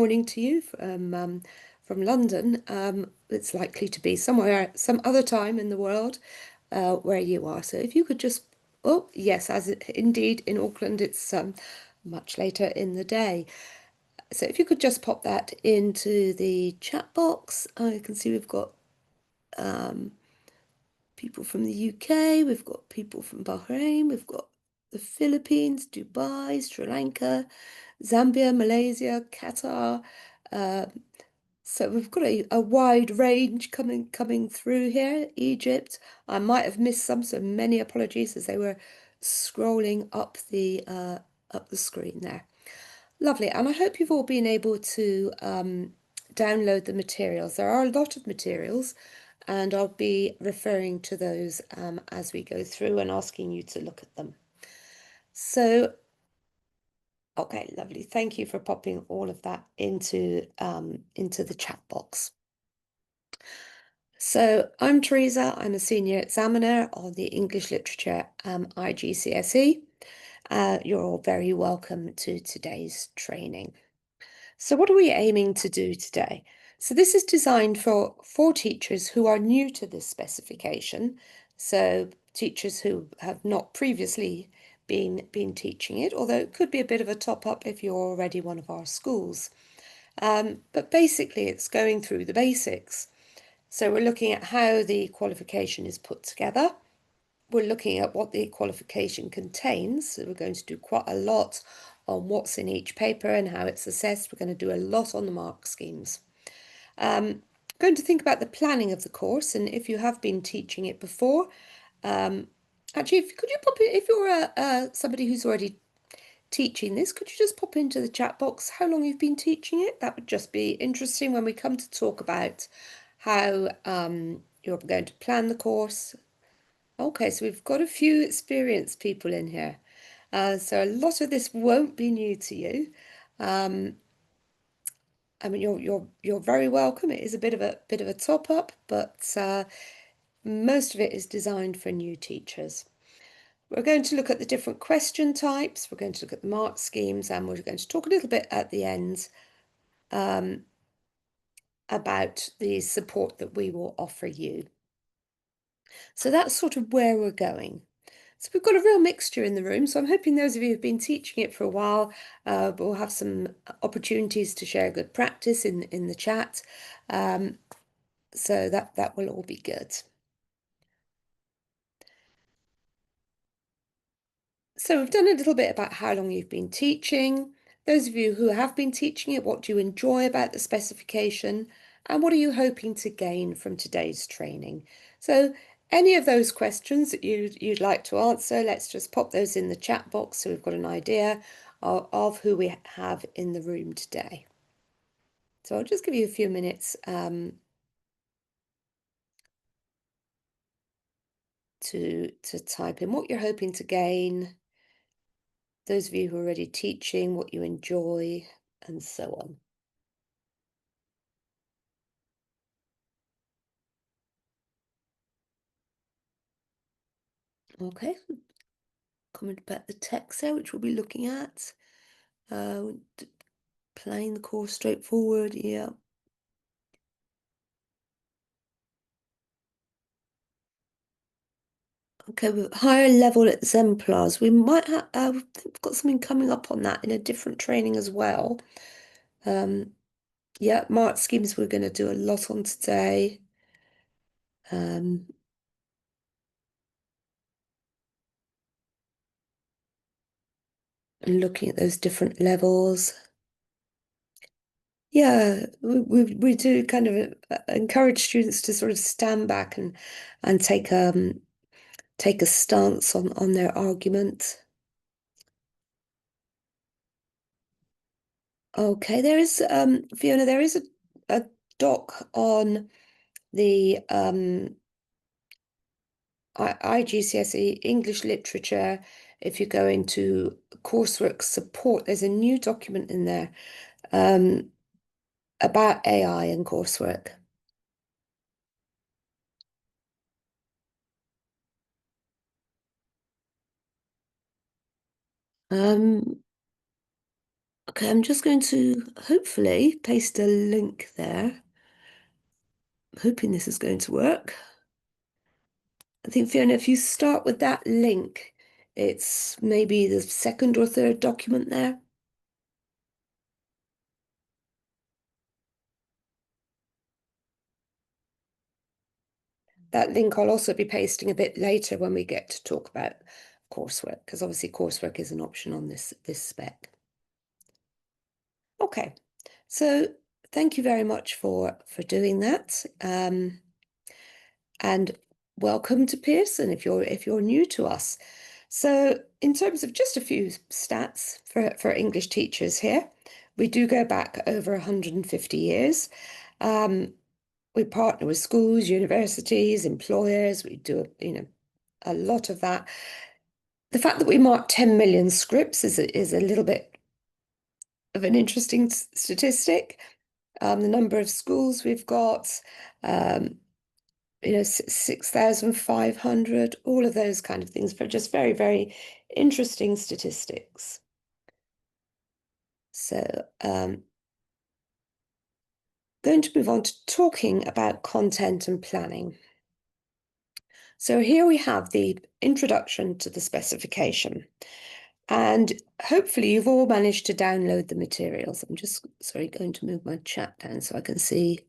morning to you from London. It's likely to be somewhere, some other time in the world where you are. So if you could just, oh yes, indeed in Auckland it's much later in the day. So if you could just pop that into the chat box. I can see we've got people from the UK, we've got people from Bahrain, we've got the Philippines, Dubai, Sri Lanka, Zambia, Malaysia, Qatar. So we've got a wide range coming through here. Egypt. I might have missed some, so many apologies as they were scrolling up the screen there. Lovely, and I hope you've all been able to download the materials. There are a lot of materials, and I'll be referring to those as we go through and asking you to look at them. So, okay, lovely. Thank you for popping all of that into the chat box. So I'm Teresa. I'm a senior examiner on the English Literature IGCSE. You're all very welcome to today's training. So what are we aiming to do today? So this is designed for teachers who are new to this specification. So teachers who have not previously been teaching it, although it could be a bit of a top-up if you're already one of our schools. But basically it's going through the basics. So we're looking at how the qualification is put together. We're looking at what the qualification contains. So we're going to do quite a lot on what's in each paper and how it's assessed. We're going to do a lot on the mark schemes. Going to think about the planning of the course, and if you have been teaching it before, actually, could you pop it, if you're somebody who's already teaching this, could you just pop into the chat box how long you've been teaching it? That would just be interesting when we come to talk about how you're going to plan the course. Okay, so we've got a few experienced people in here. So a lot of this won't be new to you. I mean, you're very welcome. It is a bit of a top up, but most of it is designed for new teachers. We're going to look at the different question types. We're going to look at the mark schemes, and we're going to talk a little bit at the end about the support that we will offer you. So that's sort of where we're going. So we've got a real mixture in the room. So I'm hoping those of you who've been teaching it for a while will have some opportunities to share good practice in the chat. So that will all be good. So we've done a little bit about how long you've been teaching. Those of you who have been teaching it, what do you enjoy about the specification? And what are you hoping to gain from today's training? So any of those questions that you'd like to answer, let's just pop those in the chat box so we've got an idea of who we have in the room today. So I'll just give you a few minutes to type in what you're hoping to gain, those of you who are already teaching, what you enjoy, and so on. Okay, comment about the text there, which we'll be looking at. Playing the course straightforward, yeah. Okay, with higher level exemplars, we might have we've got something coming up on that in a different training as well. Yeah, mark schemes we're going to do a lot on today. And looking at those different levels. Yeah, we do kind of encourage students to sort of stand back and take a stance on their argument. Okay, there is Fiona, there is a doc on the IGCSE English Literature. If you go into coursework support, there's a new document in there about AI and coursework. Okay, I'm just going to hopefully paste a link there. I'm hoping this is going to work. I think, Fiona, if you start with that link, it's maybe the second or third document there. That link I'll also be pasting a bit later when we get to talk about coursework, because obviously coursework is an option on this spec. Okay, so thank you very much for doing that. And welcome to Pearson if you're new to us. So in terms of just a few stats for English teachers here, we do go back over 150 years. We partner with schools, universities, employers. We do a lot of that. The fact that we mark 10 million scripts is a little bit of an interesting statistic. The number of schools we've got, 6,500, all of those kind of things, for just very, very interesting statistics. So going to move on to talking about content and planning. So here we have the introduction to the specification. And hopefully you've all managed to download the materials. I'm just, sorry, going to move my chat down so I can see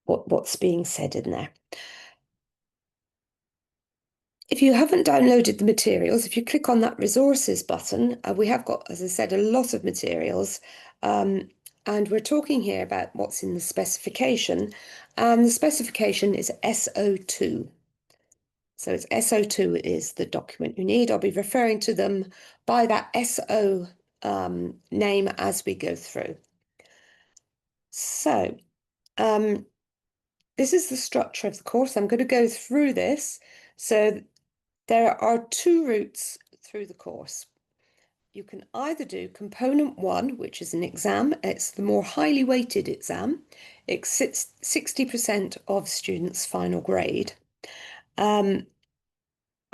what's being said in there. If you haven't downloaded the materials, if you click on that resources button, we have got, as I said, a lot of materials. And we're talking here about what's in the specification. And the specification is SO2. So it's SO2 is the document you need. I'll be referring to them by that SO name as we go through. So this is the structure of the course. I'm going to go through this. So there are two routes through the course. You can either do component 1, which is an exam. It's the more highly weighted exam. It sits 60% of students' final grade.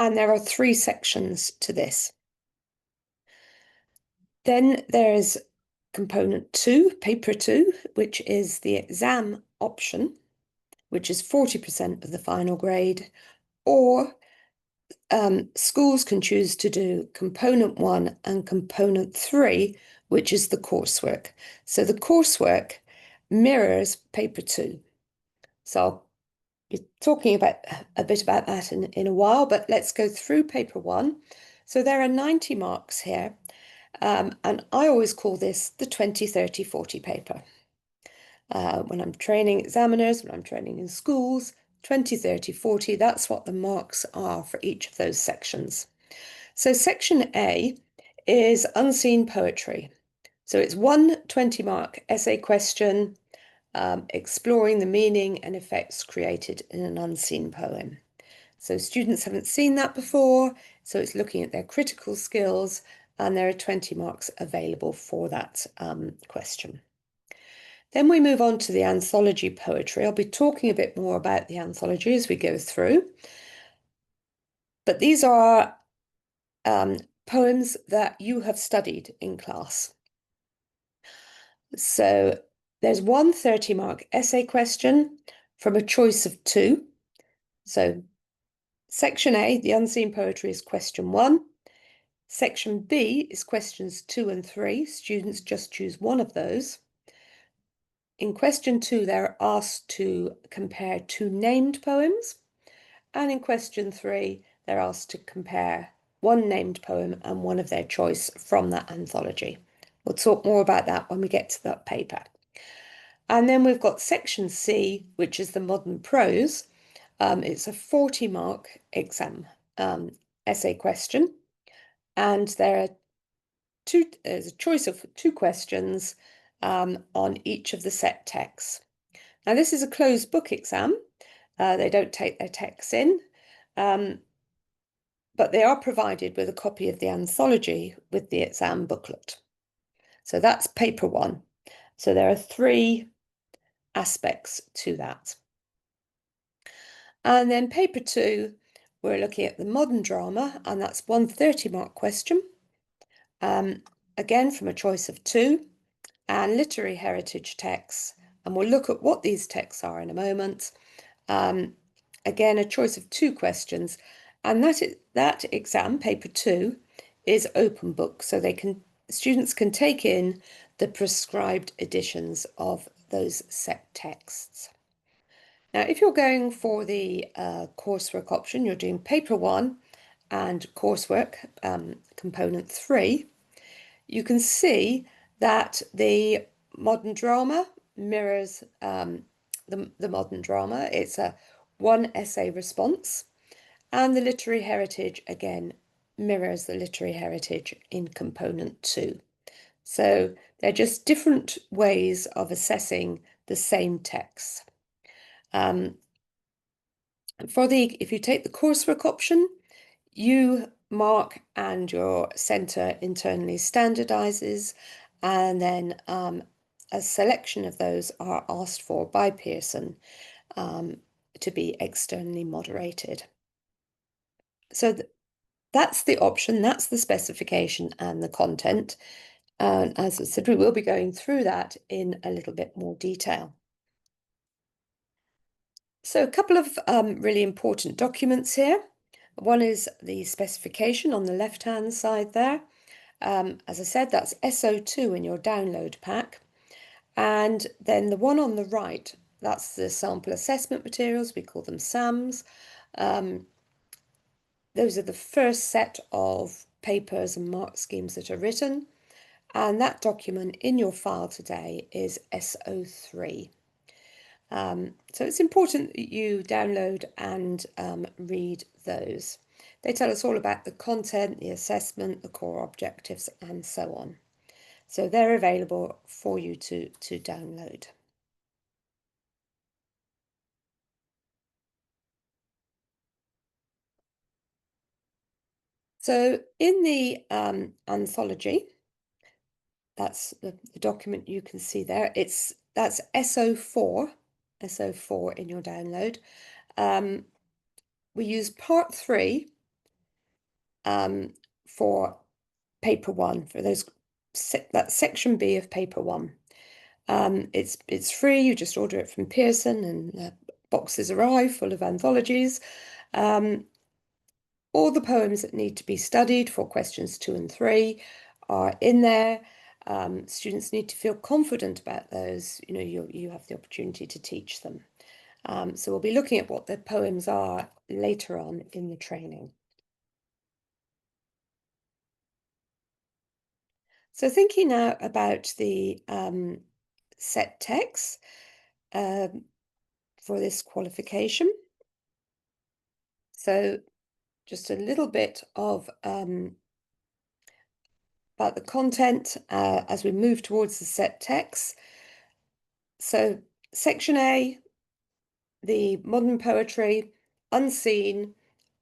And there are 3 sections to this. Then there's component 2, paper 2, which is the exam option, which is 40% of the final grade, or schools can choose to do component 1 and component 3, which is the coursework. So the coursework mirrors paper 2. So I'll be talking about a bit about that in a while, but let's go through paper 1. So there are 90 marks here, and I always call this the 20, 30, 40 paper. When I'm training examiners, when I'm training in schools, 20, 30, 40, that's what the marks are for each of those sections. So section A is unseen poetry. So it's one 20-mark essay question exploring the meaning and effects created in an unseen poem. So students haven't seen that before, so it's looking at their critical skills, and there are 20 marks available for that question. Then we move on to the anthology poetry. I'll be talking a bit more about the anthology as we go through. But these are poems that you have studied in class. So there's one 30-mark essay question from a choice of 2. So section A, the unseen poetry, is question 1. Section B is questions 2 and 3. Students just choose one of those. In question 2, they're asked to compare 2 named poems. And in question 3, they're asked to compare one named poem and one of their choice from that anthology. We'll talk more about that when we get to that paper. And then we've got section C, which is the modern prose. It's a 40-mark exam essay question. And there's a choice of 2 questions on each of the set texts. Now, this is a closed book exam. They don't take their texts in, but they are provided with a copy of the anthology with the exam booklet. So that's paper 1. So there are 3 aspects to that. And then paper 2, we're looking at the modern drama, and that's one 30-mark question. again from a choice of two, and literary heritage texts. And we'll look at what these texts are in a moment. Again, a choice of two questions. And that exam, paper 2, is open book, so students can take in the prescribed editions of those set texts. Now, if you're going for the coursework option, you're doing paper 1 and coursework component 3, you can see that the modern drama mirrors the modern drama. It's a one essay response, and the literary heritage again mirrors the literary heritage in component 2. So they're just different ways of assessing the same text. If you take the coursework option, you mark and your centre internally standardizes, and then a selection of those are asked for by Pearson to be externally moderated. So that's the option, that's the specification and the content. And as I said, we will be going through that in a little bit more detail. So a couple of really important documents here. One is the specification on the left-hand side there. As I said, that's SO2 in your download pack. And then the one on the right, that's the sample assessment materials. We call them SAMs. Those are the first set of papers and mark schemes that are written. And that document in your file today is SO3. So it's important that you download and read those. They tell us all about the content, the assessment, the core objectives, and so on. So they're available for you to download. So in the anthology, that's the document you can see there. That's SO4 in your download. We use part 3 for paper 1, for that section B of paper 1. It's free. You just order it from Pearson, and boxes arrive full of anthologies. All the poems that need to be studied for questions 2 and 3 are in there. Students need to feel confident about those. You know, you have the opportunity to teach them. So we'll be looking at what the poems are later on in the training. So thinking now about the set text for this qualification. So just a little bit of about the content as we move towards the set text. So section A, the modern poetry, unseen.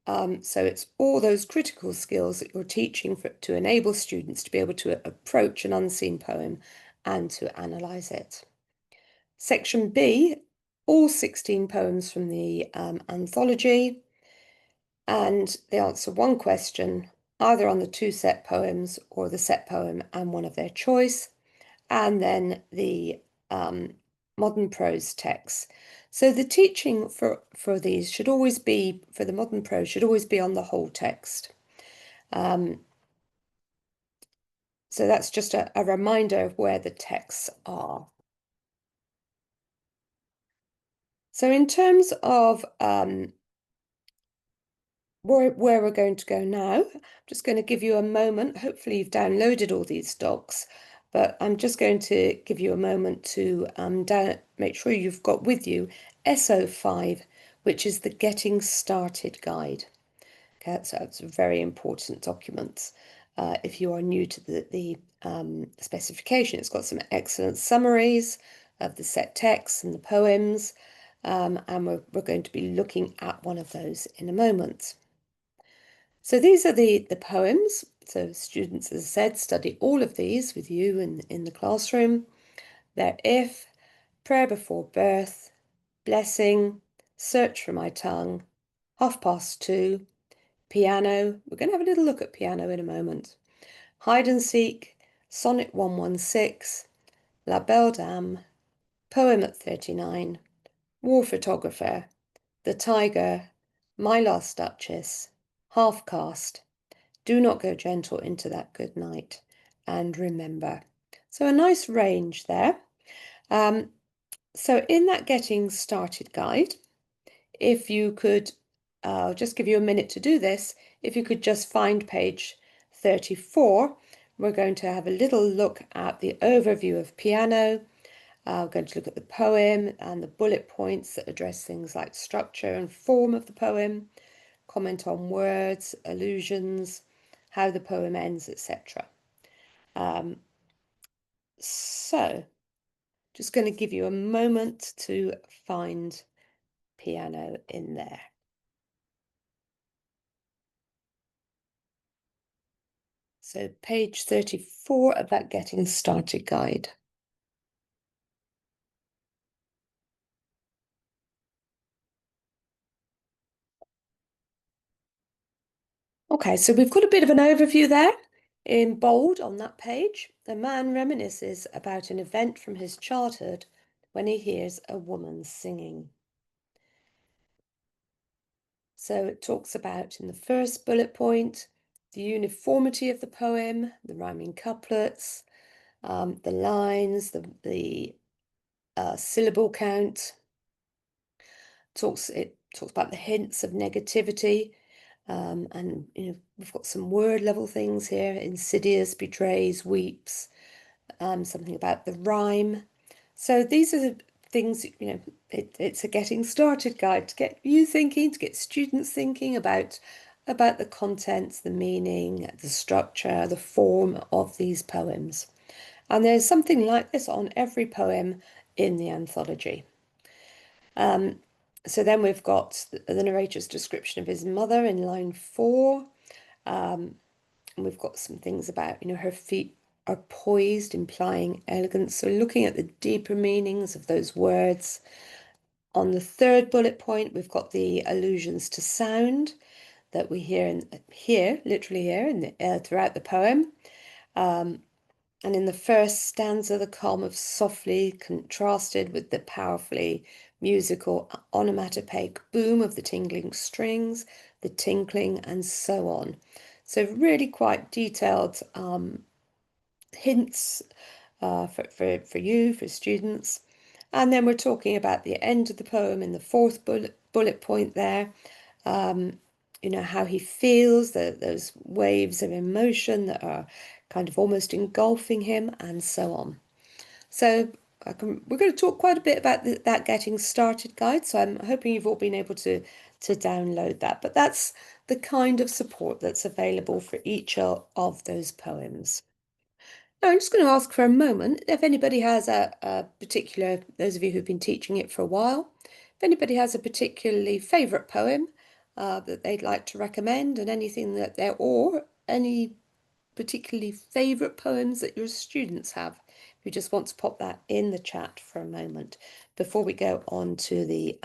So it's all those critical skills that you're teaching to enable students to be able to approach an unseen poem and to analyse it. Section B, all 16 poems from the anthology, and they answer one question, either on the 2 set poems or the set poem and one of their choice, and then the modern prose texts. So the teaching for these should always be, for the modern prose, should always be on the whole text. So that's just a reminder of where the texts are. So in terms of where we're going to go now, I'm just going to give you a moment. Hopefully you've downloaded all these docs, but I'm just going to give you a moment to make sure you've got with you SO5, which is the Getting Started Guide. Okay, so it's a very important document. If you are new to the specification, it's got some excellent summaries of the set texts and the poems, and we're going to be looking at one of those in a moment. So these are the poems. So students, as I said, study all of these with you in the classroom. They're If, Prayer Before Birth, Blessing, Search for My Tongue, 2:30, Piano. We're going to have a little look at piano in a moment. Hide and Seek, Sonnet 116, La Belle Dame, Poem at 39, War Photographer, The Tiger, My Last Duchess, Half Caste, Do Not Go Gentle into That Good Night, and Remember. So a nice range there. So in that Getting Started guide, if you could, I'll just give you a minute to do this, if you could just find page 34, we're going to have a little look at the overview of piano. We're going to look at the poem and the bullet points that address things like structure and form of the poem, comment on words, allusions, how the poem ends, etc. So, just going to give you a moment to find piano in there. So page 34 of that Getting Started guide. Okay, so we've got a bit of an overview there in bold on that page. The man reminisces about an event from his childhood when he hears a woman singing. So it talks about, in the first bullet point, the uniformity of the poem, the rhyming couplets, the lines, the syllable count. It talks about the hints of negativity, and we've got some word level things here: insidious, betrays, weeps. Something about the rhyme. So these are the things, it's a getting started guide to get you thinking, to get students thinking about the contents, the meaning, the structure, the form of these poems. And there's something like this on every poem in the anthology. So then we've got the narrator's description of his mother in line 4. And we've got some things about, her feet are poised, implying elegance. So looking at the deeper meanings of those words. On the third bullet point, we've got the allusions to sound that we hear literally here throughout the poem. And in the first stanza, the calm of softly contrasted with the powerfully musical onomatopoeic boom of the tingling strings, the tinkling, and so on. So really quite detailed hints for you, for students. And then we're talking about the end of the poem in the fourth bullet point there. How he feels, those waves of emotion that are kind of almost engulfing him, and so on. So we're going to talk quite a bit about that Getting Started guide. So I'm hoping you've all been able to download that. But that's the kind of support that's available for each of those poems. Now, I'm just going to ask for a moment if anybody has a particular, those of you who've been teaching it for a while, if anybody has a particularly favourite poem that they'd like to recommend, and any particularly favourite poems that your students have. If you just want to pop that in the chat for a moment before we go on to the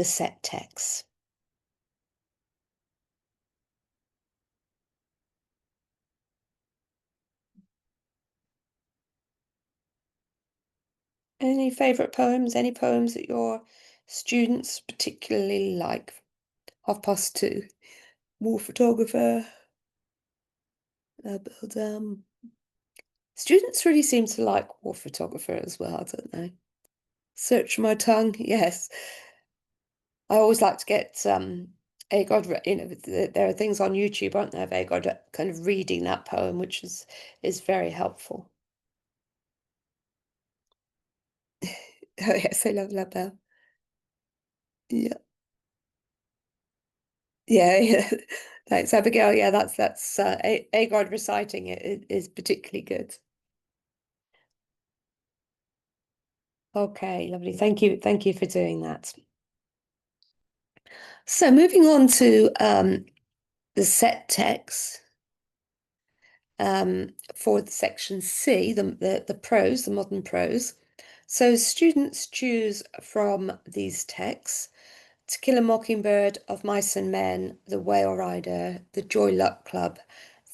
set text. Any favourite poems? Any poems that your students particularly like? 2:30. War Photographer. But students really seem to like War Photographer as well, don't they? Search My Tongue, yes. I always like to get Agod, there are things on YouTube, aren't there, of Agod kind of reading that poem, which is very helpful. Oh yes, I love La Belle. Yeah. Yeah, yeah. Thanks, Abigail. Yeah, that's Agod reciting it is particularly good. Okay, lovely. Thank you for doing that. So moving on to the set text for the section C, the prose, the modern prose. So students choose from these texts: To Kill a Mockingbird, Of Mice and Men, The Whale Rider, The Joy Luck Club,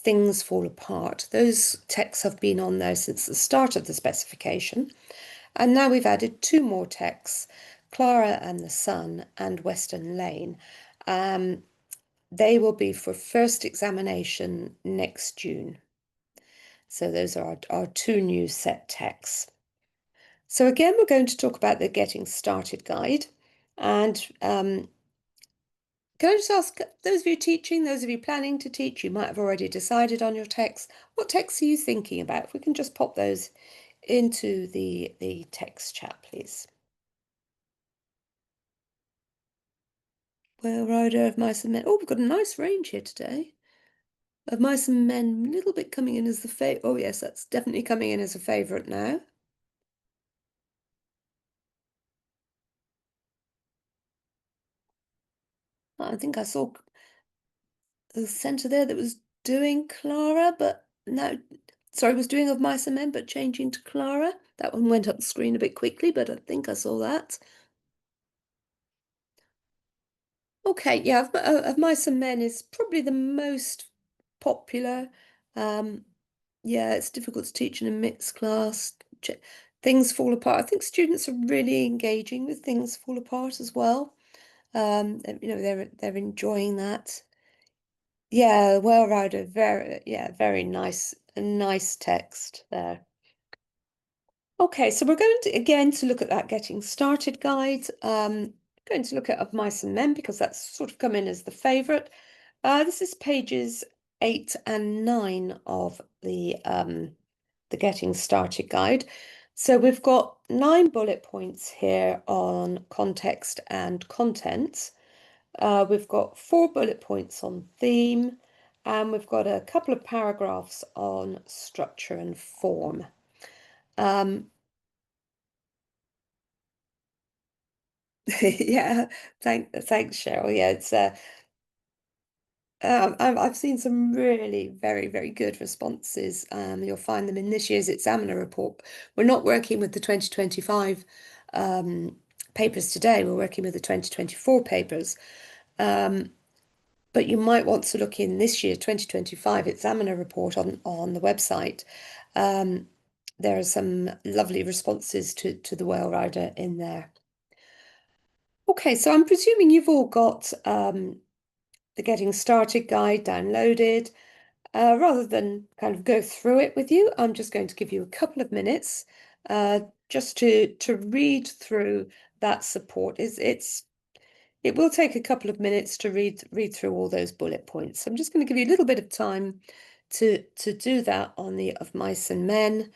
things fall apart. Those texts have been on there since the start of the specification. And now we've added two more texts, Clara and the Sun and Western Lane. They will be for first examination next June. So those are our two new set texts. So again, we're going to talk about the Getting Started guide. And can I just ask those of you teaching, those of you planning to teach, you might have already decided on your text. What texts are you thinking about? If we can just pop those into the text chat, please. Well, Rider of Mice and Men. Oh, we've got a nice range here today. Of Mice and Men, a little bit coming in as the favorite. Oh, yes, that's definitely coming in as a favorite now. I think I saw the centre there that was doing Clara, but no, sorry, was doing Of Mice and Men, but changing to Clara. That one went up the screen a bit quickly, but I think I saw that. Okay, yeah, of Mice and Men is probably the most popular. Yeah, it's difficult to teach in a mixed class. Things fall apart. I think students are really engaging with Things Fall Apart as well. They're enjoying that. Yeah, well rounded, very nice, a nice text there. Okay, so we're going to again to look at that Getting Started guide. Going to look at Of Mice and Men because that's sort of come in as the favorite. This is pages 8 and 9 of the Getting Started guide. So we've got 9 bullet points here on context and content. We've got 4 bullet points on theme, and we've got a couple of paragraphs on structure and form. Yeah, thanks, Cheryl. Yeah, it's I've seen some really very good responses. You'll find them in this year's examiner report. We're not working with the 2025 papers today. We're working with the 2024 papers. But you might want to look in this year's 2025 examiner report on the website. There are some lovely responses to the Whale Rider in there. Okay, so I'm presuming you've all got the Getting Started guide downloaded. Rather than kind of go through it with you, I'm just going to give you a couple of minutes just to read through that support. It will take a couple of minutes to read through all those bullet points. I'm just going to give you a little bit of time to do that on the Of Mice and Men.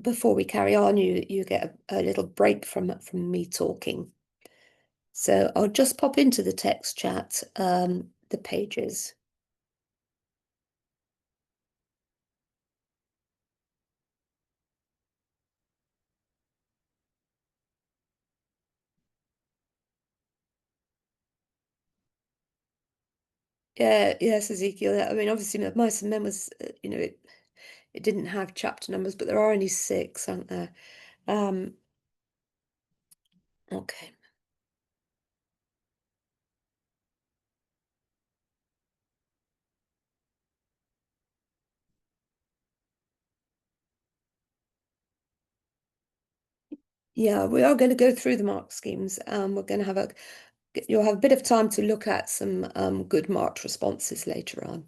Before we carry on, you get a little break from me talking. So I'll just pop into the text chat the pages. Yeah, yes, Ezekiel. I mean, obviously, Mice and Men was, it didn't have chapter numbers, but there are only 6, aren't there? Okay. Yeah, we are going to go through the mark schemes. We're going to you'll have a bit of time to look at some good marked responses later on.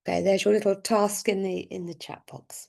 Okay, there's your little task in the chat box.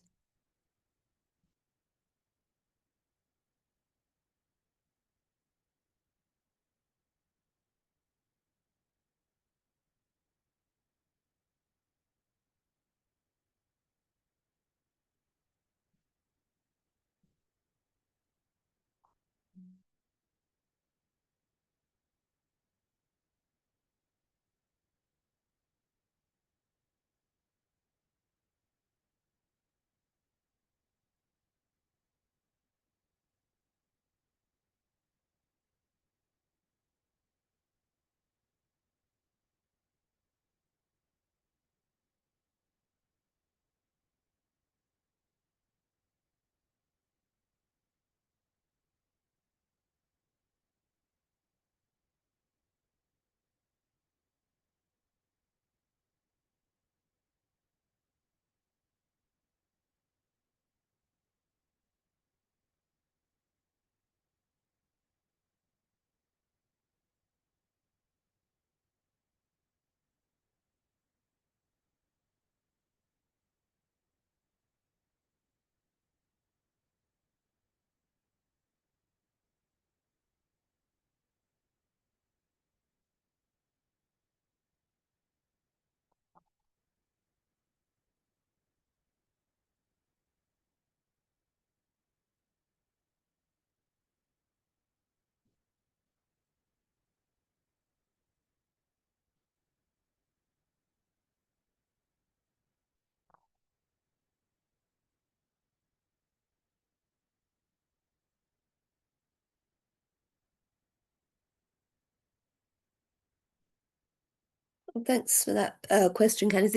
Thanks for that question, Kenneth.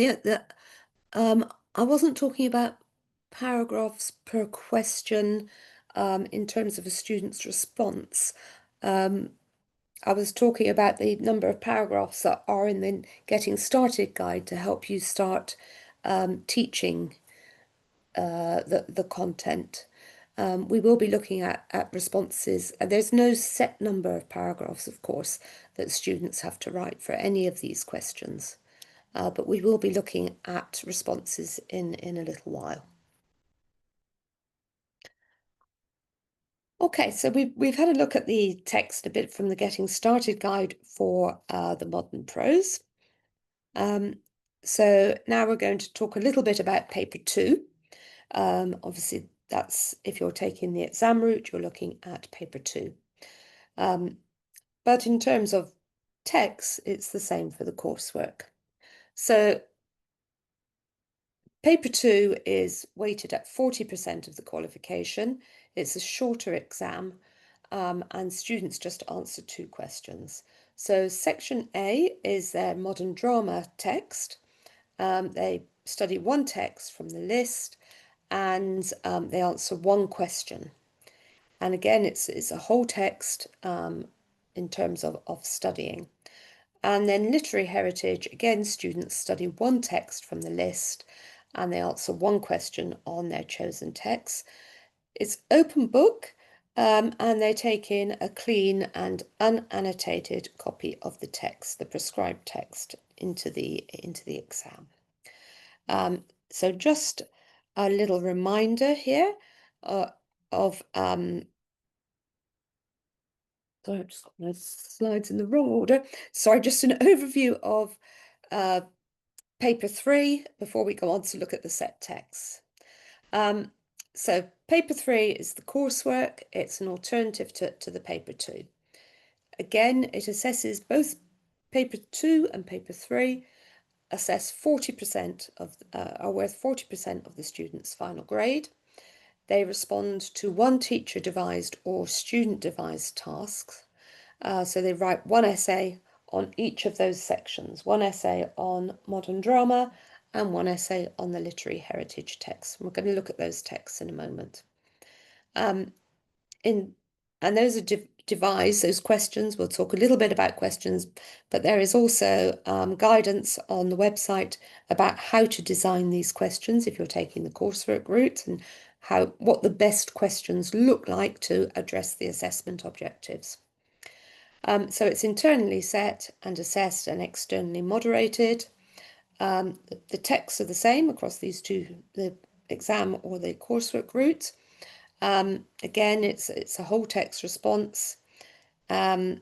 I wasn't talking about paragraphs per question in terms of a student's response. Um, I was talking about the number of paragraphs that are in the Getting Started guide to help you start teaching the content. We will be looking at responses. There's no set number of paragraphs, of course, that students have to write for any of these questions. But we will be looking at responses in a little while. Okay, so we've had a look at the text a bit from the Getting Started guide for the modern prose. So now we're going to talk a little bit about paper 2. Obviously, that's if you're taking the exam route, you're looking at paper 2. But in terms of text, it's the same for the coursework. So paper 2 is weighted at 40% of the qualification. It's a shorter exam, and students just answer 2 questions. So section A is their modern drama text. They study 1 text from the list, and they answer 1 question. And again, it's a whole text in terms of studying. And then literary heritage, again, students study 1 text from the list and they answer 1 question on their chosen text. It's open book, and they take in a clean and unannotated copy of the text, the prescribed text, into the exam. So just a little reminder here of sorry, I've just got my slides in the wrong order. Sorry, just an overview of paper 3 before we go on to look at the set text. So paper 3 is the coursework. It's an alternative to the paper 2. Again, it assesses both paper 2 and paper 3, assess 40% of, are worth 40% of the student's final grade. They respond to 1 teacher devised or student devised tasks. So they write 1 essay on each of those sections, 1 essay on modern drama and 1 essay on the literary heritage text. We're going to look at those texts in a moment. And those are devised, those questions. We'll talk a little bit about questions, but there is also guidance on the website about how to design these questions if you're taking the coursework route, and what the best questions look like to address the assessment objectives. So it's internally set and assessed and externally moderated. The texts are the same across these 2, the exam or the coursework route. Again, it's a whole text response. Okay.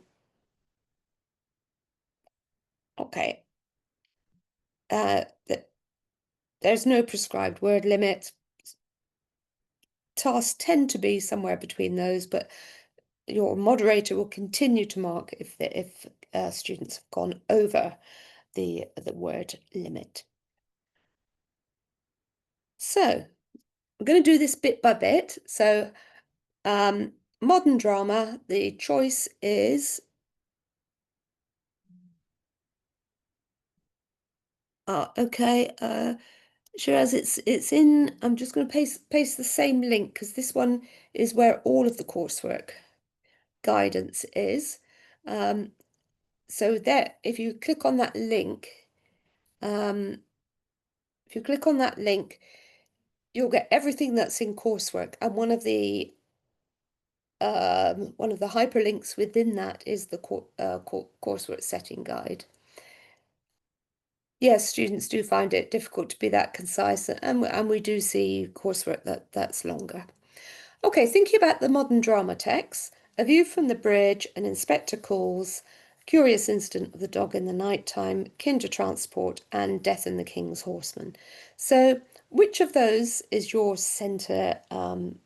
There's no prescribed word limit. Tasks tend to be somewhere between those, but your moderator will continue to mark if students have gone over the word limit. So I'm going to do this bit by bit. So modern drama, the choice is okay. Shiraz, it's in. I'm just going to paste the same link because this one is where all of the coursework guidance is. So there, if you click on that link, you'll get everything that's in coursework, and one of the hyperlinks within that is the coursework setting guide. Yes, students do find it difficult to be that concise, and we do see coursework that's longer. Okay, thinking about the modern drama text, A View from the Bridge, An Inspector Calls, Curious Incident of the Dog in the Night Time, Kinder Transport, and Death and the King's Horseman. So which of those is your centre going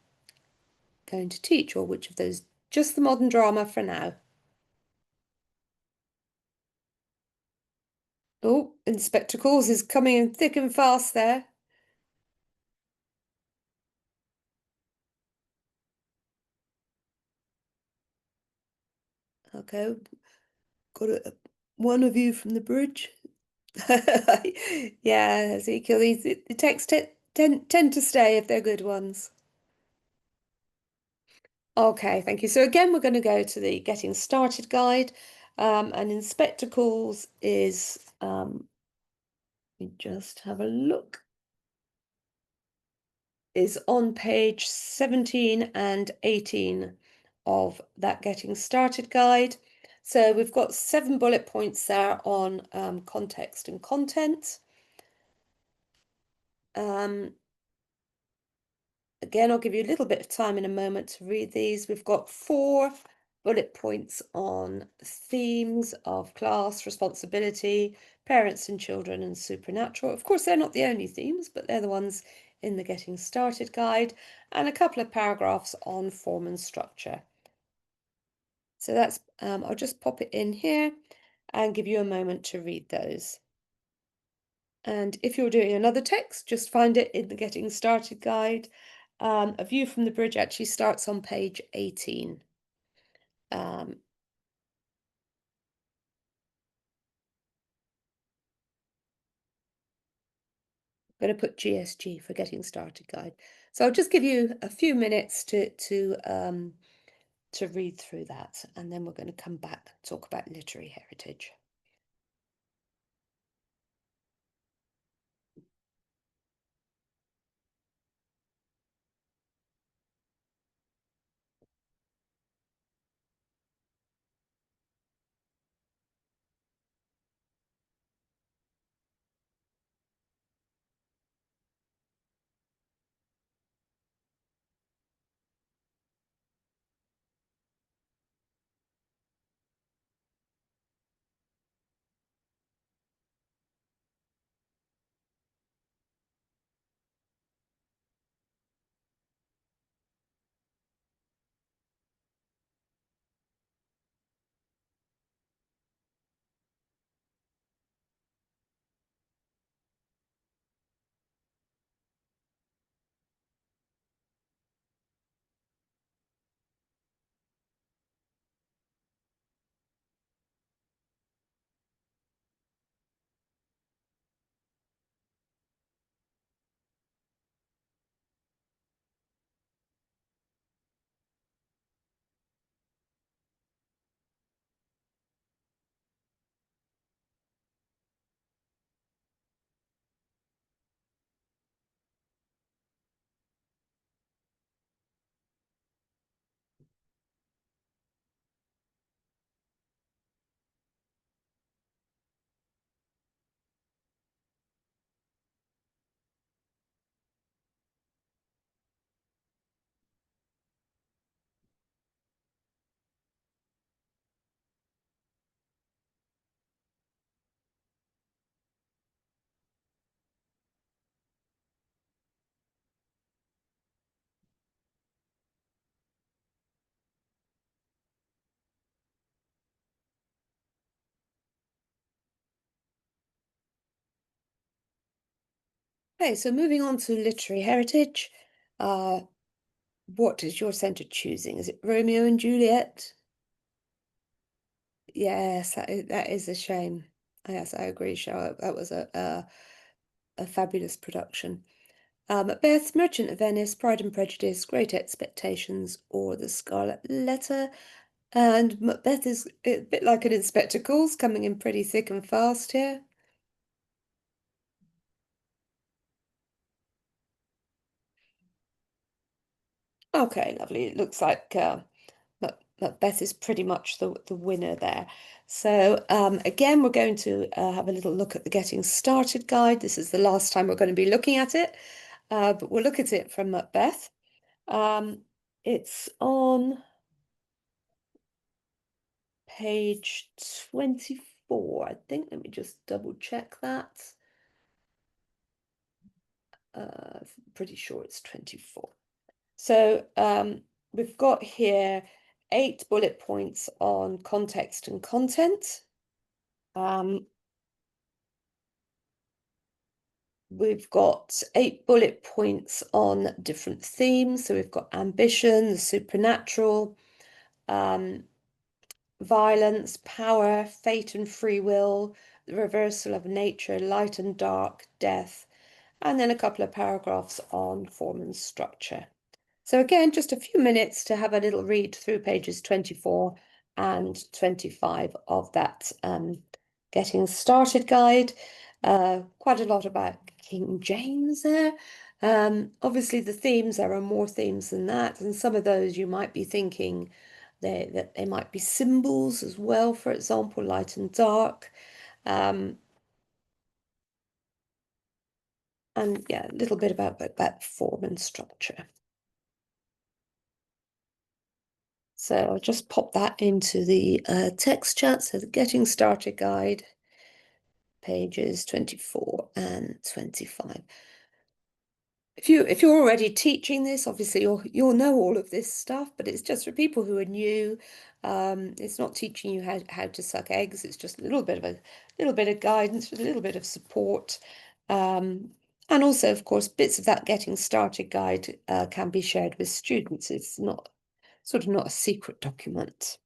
to teach, or which of those? Just the modern drama for now. Oh, Inspector Calls is coming in thick and fast there. Okay, got one of you from the bridge. Yeah, Ezekiel, the texts tend to stay if they're good ones. Okay, thank you. So again, we're going to go to the Getting Started guide, and in spectacles is, let me just have a look, is on page 17 and 18 of that Getting Started guide. So we've got 7 bullet points there on context and content. Um, Again, I'll give you a little bit of time in a moment to read these. We've got 4 bullet points on themes of class, responsibility, parents and children, and supernatural. Of course, they're not the only themes, but they're the ones in the Getting Started guide, and a couple of paragraphs on form and structure. So that's, I'll just pop it in here and give you a moment to read those. And if you're doing another text, just find it in the Getting Started guide. A view from the bridge actually starts on page 18. I'm going to put GSG for Getting Started guide. So I'll just give you a few minutes to read through that, and then we're going to come back and talk about literary heritage. Okay, so moving on to literary heritage. Uh, what is your centre choosing? Is it Romeo and Juliet? Yes, that is a shame. Yes, I agree, Charlotte. That was a fabulous production. Macbeth, Merchant of Venice, Pride and Prejudice, Great Expectations, or The Scarlet Letter. And Macbeth is a bit like an Inspector Calls, coming in pretty thick and fast here. Okay, lovely. It looks like Macbeth is pretty much the winner there. So again, we're going to have a little look at the Getting Started guide. This is the last time we're going to be looking at it, but we'll look at it from Macbeth. Um, it's on page 24, I think. Let me just double check that. Pretty sure it's 24. So we've got here 8 bullet points on context and content. Um, we've got 8 bullet points on different themes. So we've got ambition, the supernatural. Um, violence, power, fate and free will, the reversal of nature, light and dark, death, and then a couple of paragraphs on form and structure. So again, just a few minutes to have a little read through pages 24 and 25 of that Getting Started guide. Quite a lot about King James there. Obviously, the themes, there are more themes than that, and some of those you might be thinking that they might be symbols as well, for example, light and dark. And yeah, a little bit about form and structure. So I'll just pop that into the text chat. So the Getting Started guide, pages 24 and 25. If you're already teaching this, obviously you'll know all of this stuff, but it's just for people who are new. It's not teaching you how to suck eggs. It's just a little bit of guidance with a little bit of support. And also, of course, bits of that Getting Started guide can be shared with students. It's not sort of not a secret document.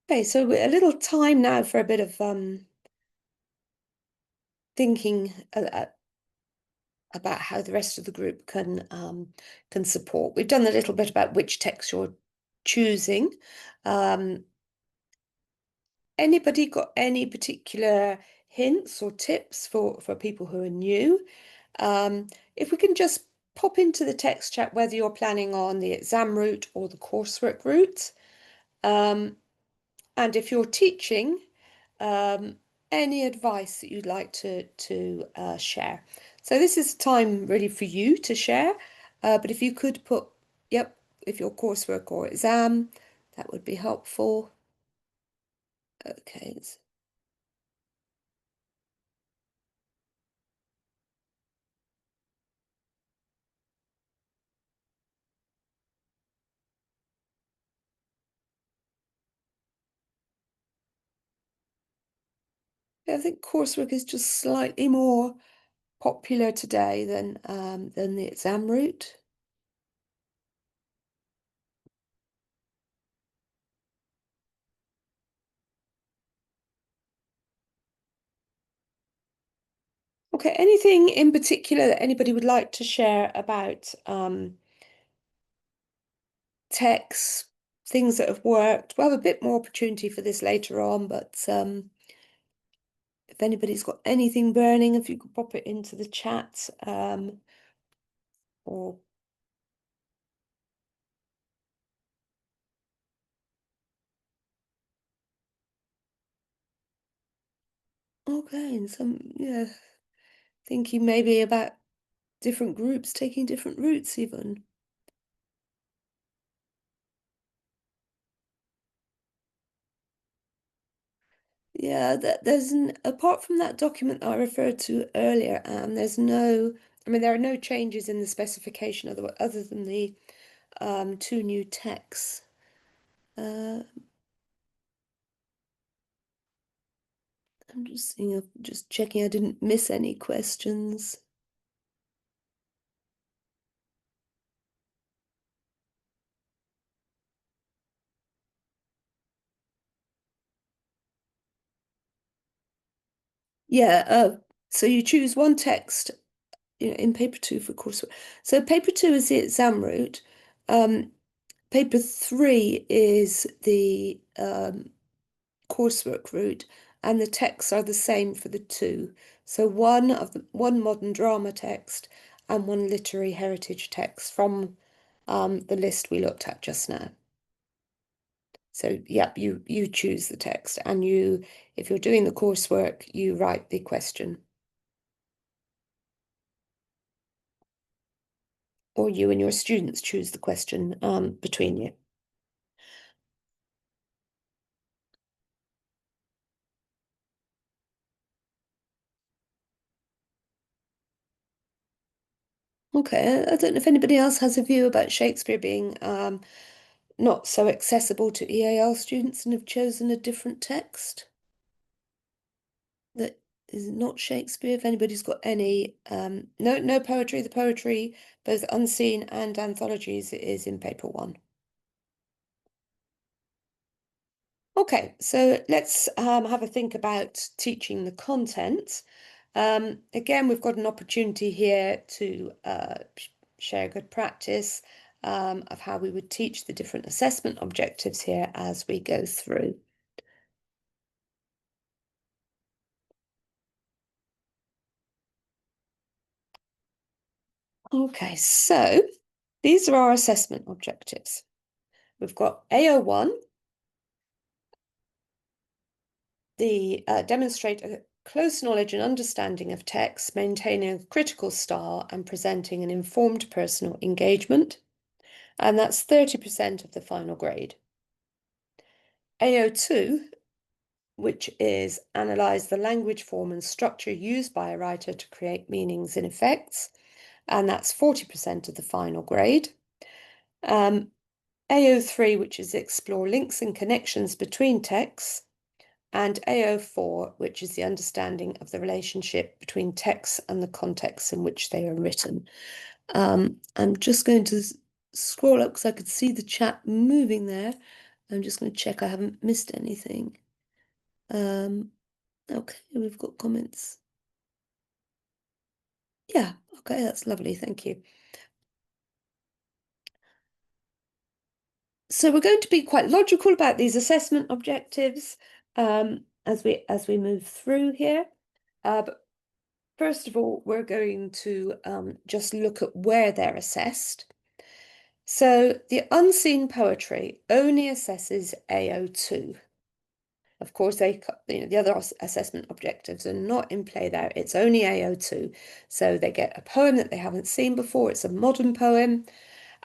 Okay, so a little time now for a bit of thinking about how the rest of the group can support. We've done a little bit about which text you're choosing. Anybody got any particular hints or tips for people who are new? If we can just pop into the text chat whether you're planning on the exam route or the coursework route. And if you're teaching, any advice that you'd like to share. So this is time really for you to share, but if you could put, yep, if your coursework or exam, that would be helpful. Okay. I think coursework is just slightly more popular today than the exam route. Okay, anything in particular that anybody would like to share about texts, things that have worked? We'll have a bit more opportunity for this later on, but if anybody's got anything burning, if you could pop it into the chat, or okay, and some, yeah, thinking maybe about different groups taking different routes even. Yeah, there's apart from that document I referred to earlier, there's no, I mean, there are no changes in the specification other than the two new texts. Uh, I'm just seeing, just checking I didn't miss any questions. Yeah, so you choose one text, in paper two for coursework. So paper two is the exam route. Paper three is the coursework route, and the texts are the same for the two. So one modern drama text and one literary heritage text from the list we looked at just now. So, yep, you choose the text, and if you're doing the coursework, you write the question. Or you and your students choose the question between you. Okay, I don't know if anybody else has a view about Shakespeare being not so accessible to EAL students and have chosen a different text that is not Shakespeare. If anybody's got any, no poetry. The poetry, both unseen and anthologies, is in paper 1. Okay, so let's have a think about teaching the content. Again, we've got an opportunity here to share good practice of how we would teach the different assessment objectives here as we go through. Okay, so these are our assessment objectives. We've got AO1, demonstrate a close knowledge and understanding of text, maintaining a critical style and presenting an informed personal engagement. And that's 30% of the final grade. AO2, which is analyze the language form and structure used by a writer to create meanings and effects, and that's 40% of the final grade. AO3, which is explore links and connections between texts, and AO4, which is the understanding of the relationship between texts and the context in which they are written. I'm just going to scroll up because I could see the chat moving there. I'm just going to check I haven't missed anything. Okay, we've got comments. Yeah, okay, that's lovely, thank you. So we're going to be quite logical about these assessment objectives as we move through here. But first of all, we're going to just look at where they're assessed. So the unseen poetry only assesses AO2. Of course, the other assessment objectives are not in play there. It's only AO2. So they get a poem that they haven't seen before. It's a modern poem,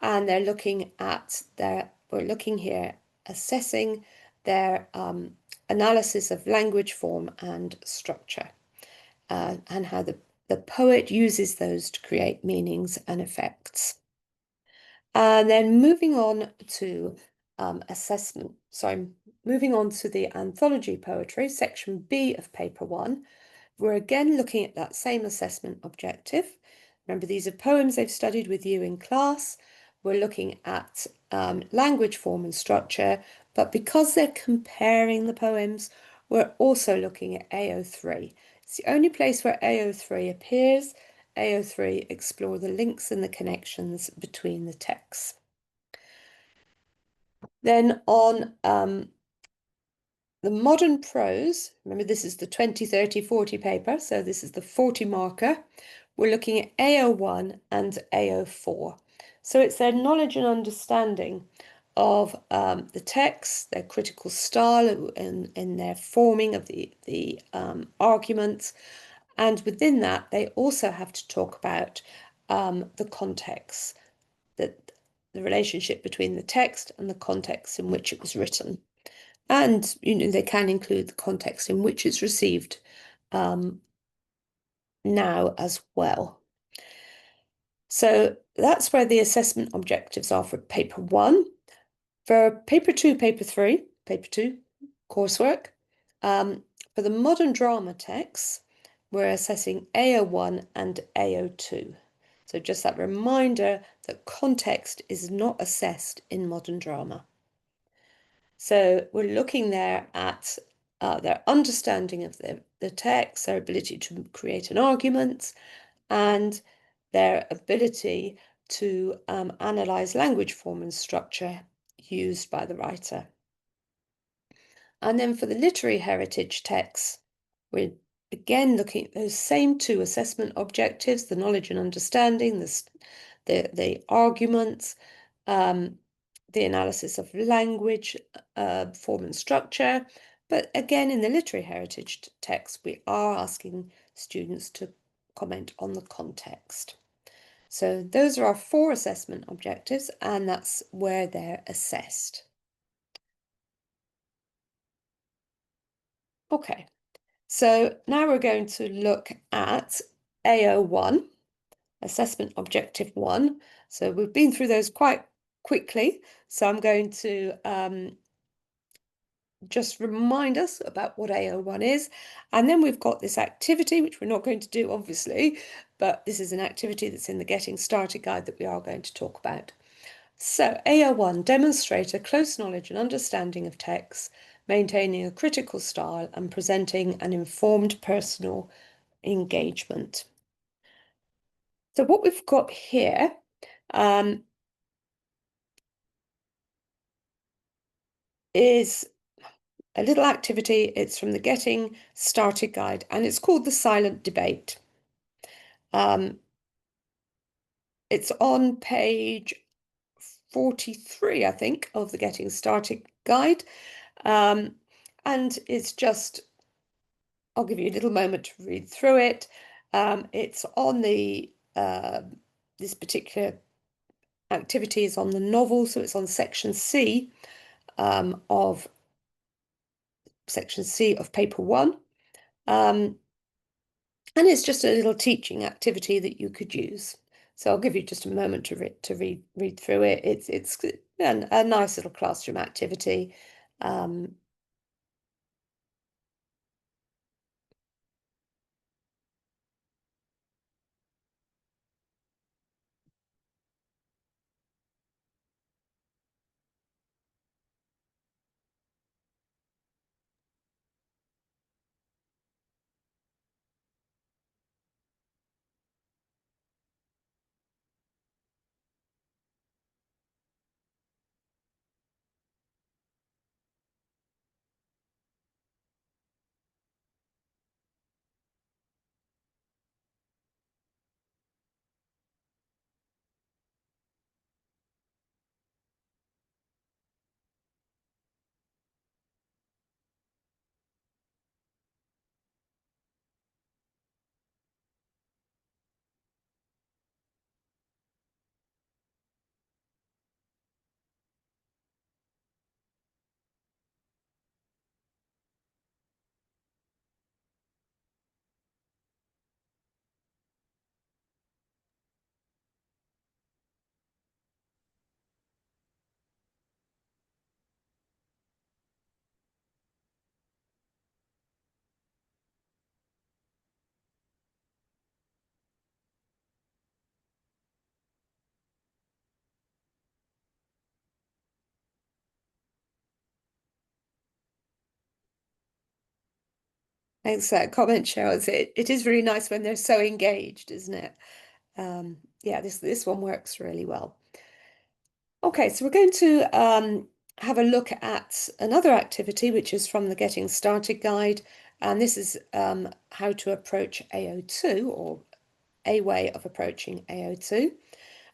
and we're looking here assessing their analysis of language form and structure, and how the poet uses those to create meanings and effects. And then moving on to moving on to the anthology poetry, section B of paper 1, we're again looking at that same assessment objective. Remember, these are poems they've studied with you in class. We're looking at language form and structure, but because they're comparing the poems, we're also looking at AO3. It's the only place where AO3 appears. AO3 explore the links and the connections between the texts. Then on the modern prose, remember this is the 20, 30, 40 paper, so this is the 40 marker. We're looking at AO1 and AO4. So it's their knowledge and understanding of the text, their critical style in their forming of the arguments. And within that, they also have to talk about the context, the relationship between the text and the context in which it was written. And, they can include the context in which it's received now as well. So that's where the assessment objectives are for paper 1. For paper 2, paper 3, paper 2 coursework, for the modern drama texts, we're assessing AO1 and AO2. So just that reminder that context is not assessed in modern drama. So we're looking there at their understanding of the text, their ability to create an argument, and their ability to analyze language form and structure used by the writer. And then for the literary heritage texts, we're again looking at those same 2 assessment objectives, the knowledge and understanding, the arguments, the analysis of language, form and structure. But again, in the literary heritage text, we are asking students to comment on the context. So those are our 4 assessment objectives, and that's where they're assessed. Okay, so now we're going to look at AO1, Assessment Objective 1. So we've been through those quite quickly, so I'm going to just remind us about what AO1 is. And then we've got this activity, which we're not going to do, obviously, but this is an activity that's in the Getting Started guide that we are going to talk about. So AO1, demonstrate a close knowledge and understanding of texts, maintaining a critical style and presenting an informed personal engagement. So what we've got here is a little activity. It's from the Getting Started guide, and it's called the Silent Debate. It's on page 43, I think, of the Getting Started guide. And it's just, I'll give you a little moment to read through it. It's on the, this particular activity is on the novel, so it's on section C of paper 1. And it's just a little teaching activity that you could use. So I'll give you just a moment to read through it. It's a nice little classroom activity. Thanks for that comment, Cheryl. It is really nice when they're so engaged, isn't it? Yeah, this one works really well. Okay, so we're going to have a look at another activity, which is from the Getting Started guide, and this is how to approach AO2, or a way of approaching AO2.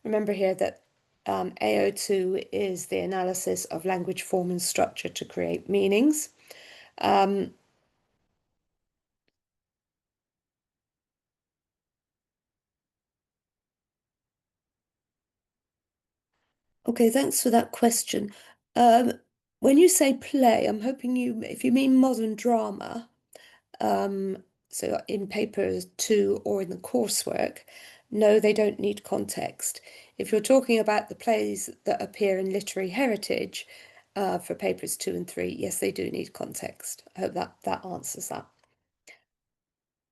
Remember here that AO2 is the analysis of language form and structure to create meanings. Okay, thanks for that question. When you say play, I'm hoping if you mean modern drama, so in paper 2 or in the coursework, no, they don't need context. If you're talking about the plays that appear in literary heritage for papers 2 and 3, yes, they do need context. I hope that answers that.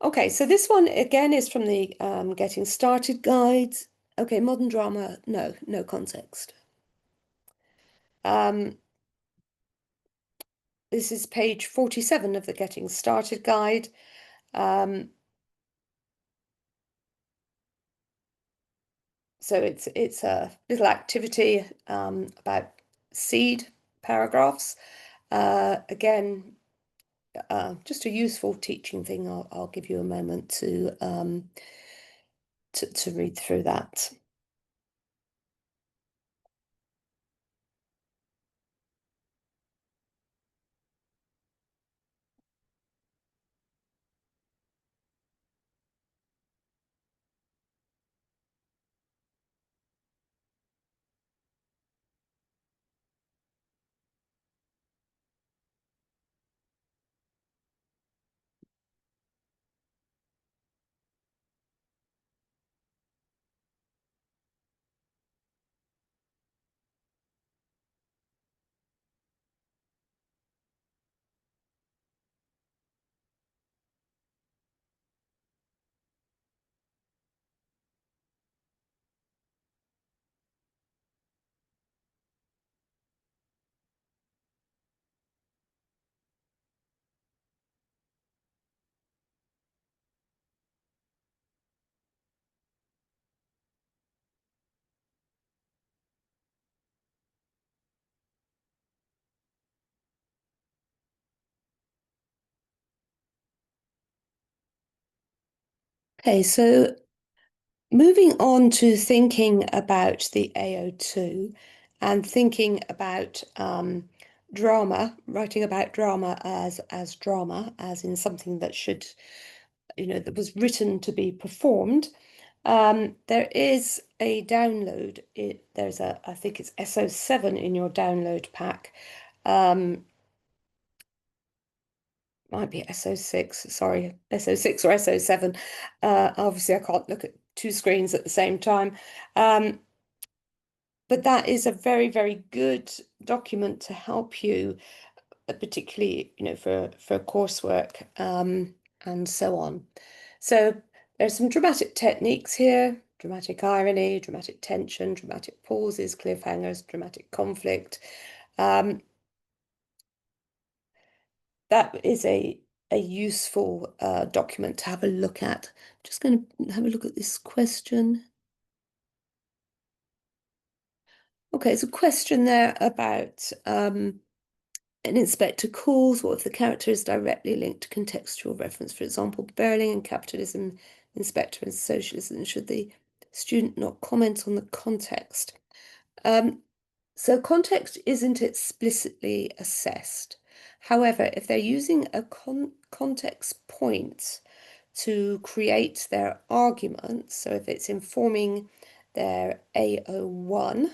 Okay, so this one again is from the Getting Started guides. Okay, modern drama, no context. This is page 47 of the Getting Started guide. So it's a little activity about seed paragraphs. Again, just a useful teaching thing. I'll give you a moment to read through that. Okay, so moving on to thinking about the AO2 and thinking about drama, writing about drama as drama, as in something that should, that was written to be performed. There is a download. There's I think it's SO7 in your download pack. Might be SO6, sorry, SO6 or SO7. Obviously, I can't look at two screens at the same time. But that is a very, very good document to help you, particularly, for coursework, and so on. So there's some dramatic techniques here: dramatic irony, dramatic tension, dramatic pauses, cliffhangers, dramatic conflict. That is a useful document to have a look at. I'm just going to have a look at this question. Okay, it's a question there about an inspector calls. What if the character is directly linked to contextual reference? For example, Berling and capitalism, inspector and socialism. Should the student not comment on the context? So context isn't explicitly assessed. However, if they're using a context point to create their argument, so if it's informing their AO1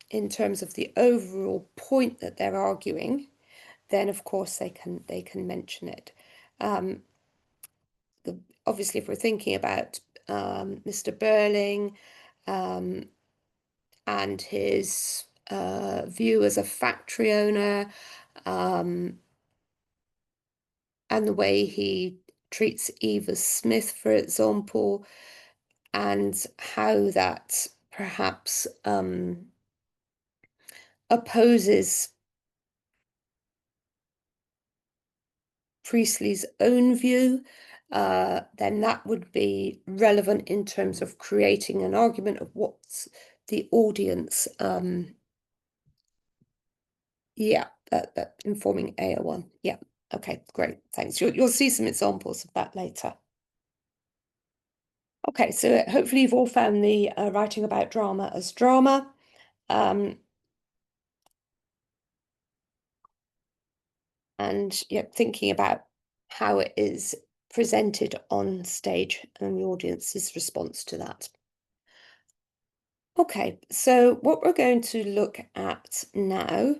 in terms of the overall point that they're arguing, then of course they can mention it. Obviously, if we're thinking about Mr. Berling and his view as a factory owner, and the way he treats Eva Smith, for example, and how that perhaps opposes Priestley's own view, then that would be relevant in terms of creating an argument of what's the audience. Yeah, that informing AO1. Yeah, okay, great, thanks. You'll see some examples of that later. Okay, so hopefully you've all found the writing about drama as drama. And thinking about how it is presented on stage and the audience's response to that. Okay, so what we're going to look at now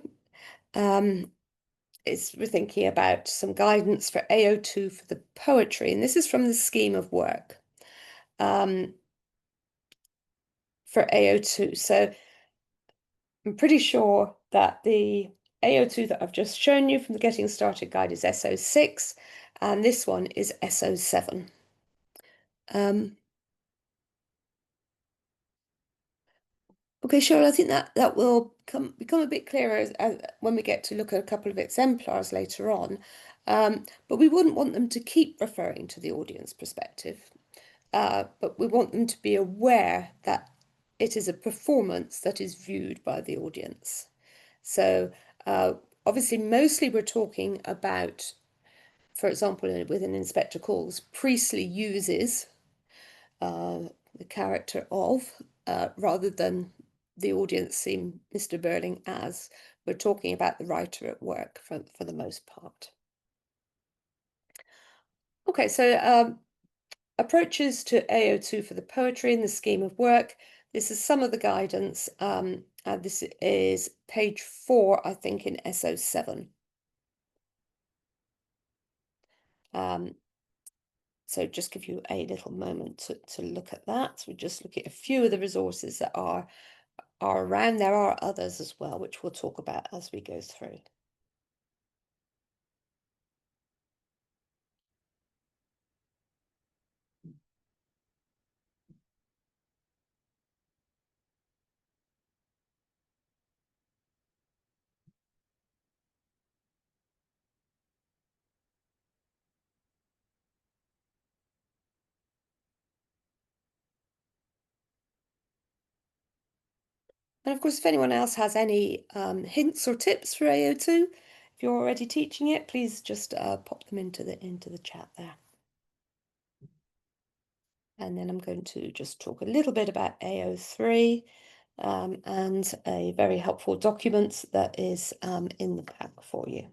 is we're thinking about some guidance for AO2 for the poetry, and this is from the scheme of work for AO2. So I'm pretty sure that the AO2 that I've just shown you from the Getting Started Guide is SO6, and this one is SO7. Okay, sure. I think that will become a bit clearer when we get to look at a couple of exemplars later on. But we wouldn't want them to keep referring to the audience perspective. But we want them to be aware that it is a performance that is viewed by the audience. So obviously, mostly we're talking about, for example, within Inspector Calls, Priestley uses the character of, rather than the audience seeing Mr. Berling as. We're talking about the writer at work for the most part. Okay, so approaches to AO2 for the poetry in the scheme of work. This is some of the guidance. This is page 4, I think, in SO7. So just give you a little moment to look at that. We just look at a few of the resources that are around. There are others as well, which we'll talk about as we go through. And of course, if anyone else has any hints or tips for AO2, if you're already teaching it, please just pop them into the chat there. and then I'm going to just talk a little bit about AO3 and a very helpful document that is in the pack for you.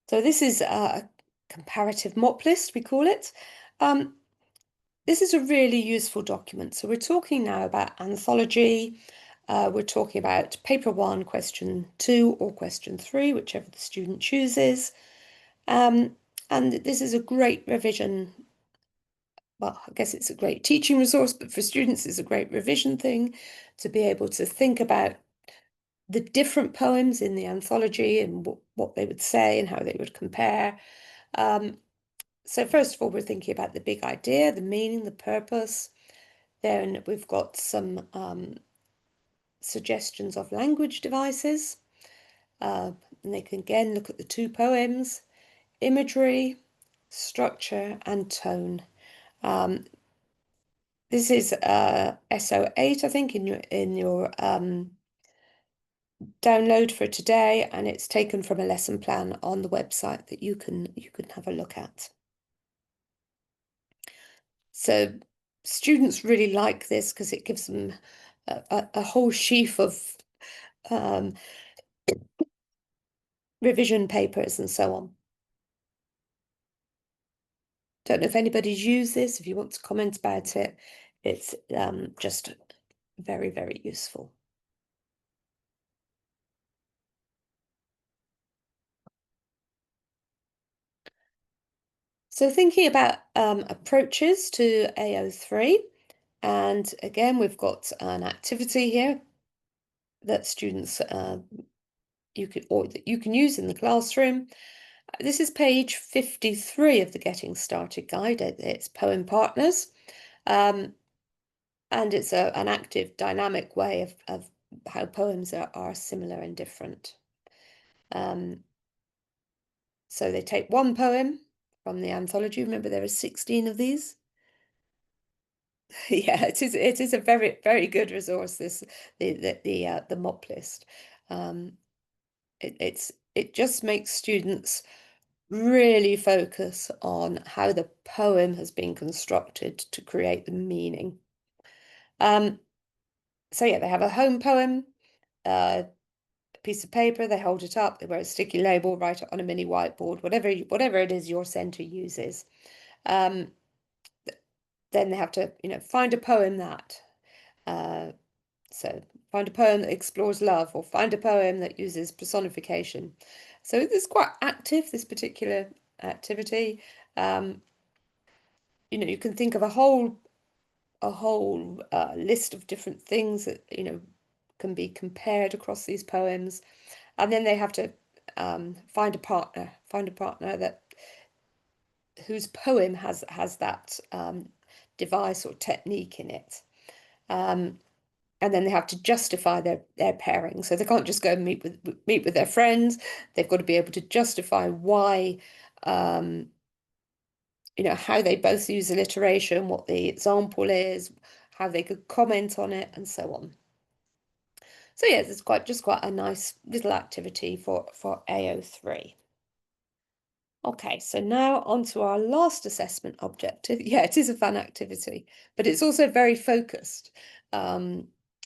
So this is a comparative mop list, we call it. This is a really useful document. So we're talking now about anthology. We're talking about paper 1, question 2, or question 3, whichever the student chooses. And this is a great revision. Well, I guess it's a great teaching resource, but for students, it's a great revision thing to be able to think about the different poems in the anthology and what they would say and how they would compare. So first of all, we're thinking about the big idea, the meaning, the purpose. Then we've got some suggestions of language devices. And they can again look at the 2 poems, imagery, structure, and tone. This is SO8, I think, in your download for today, and it's taken from a lesson plan on the website that you can have a look at. So students really like this because it gives them a whole sheaf of revision papers and so on. Don't know if anybody's used this. If you want to comment about it, it's just very, very useful. So thinking about approaches to AO3, and again, we've got an activity here that students that you can use in the classroom. This is page 53 of the Getting Started guide. It's poem partners, and it's an active, dynamic way of how poems are similar and different. So they take one poem from the anthology. Remember, there are 16 of these. Yeah, it is a very, very good resource, this the mop list. It just makes students really focus on how the poem has been constructed to create the meaning. So yeah, they have a home poem, a piece of paper, they hold it up, they wear a sticky label, write it on a mini whiteboard, whatever it is your centre uses. Then they have to, find a poem that so find a poem that explores love, or find a poem that uses personification. So it's quite active, this particular activity. You can think of a whole list of different things that can be compared across these poems, and then they have to find a partner that whose poem has that device or technique in it. And then they have to justify their pairing. So they can't just go and meet with their friends. They've got to be able to justify why, how they both use alliteration, what the example is, how they could comment on it, and so on. So yes, it's just quite a nice little activity for AO3. Okay, so now on to our last assessment objective. Yeah, it is a fun activity, but it's also very focused.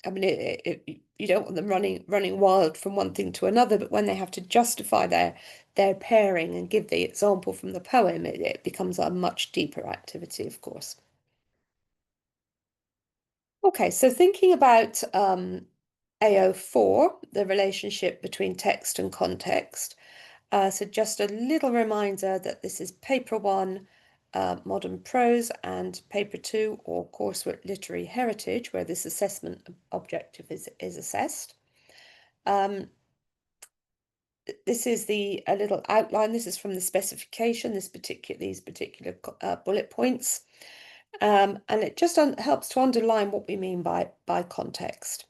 I mean, you don't want them running wild from one thing to another, but when they have to justify their pairing and give the example from the poem, it becomes a much deeper activity, of course. Okay, so thinking about AO4, the relationship between text and context. So just a little reminder that this is paper 1, modern prose, and paper 2, or coursework literary heritage, where this assessment objective is assessed. This is a little outline. This is from the specification, these particular bullet points. And it just helps to underline what we mean by context.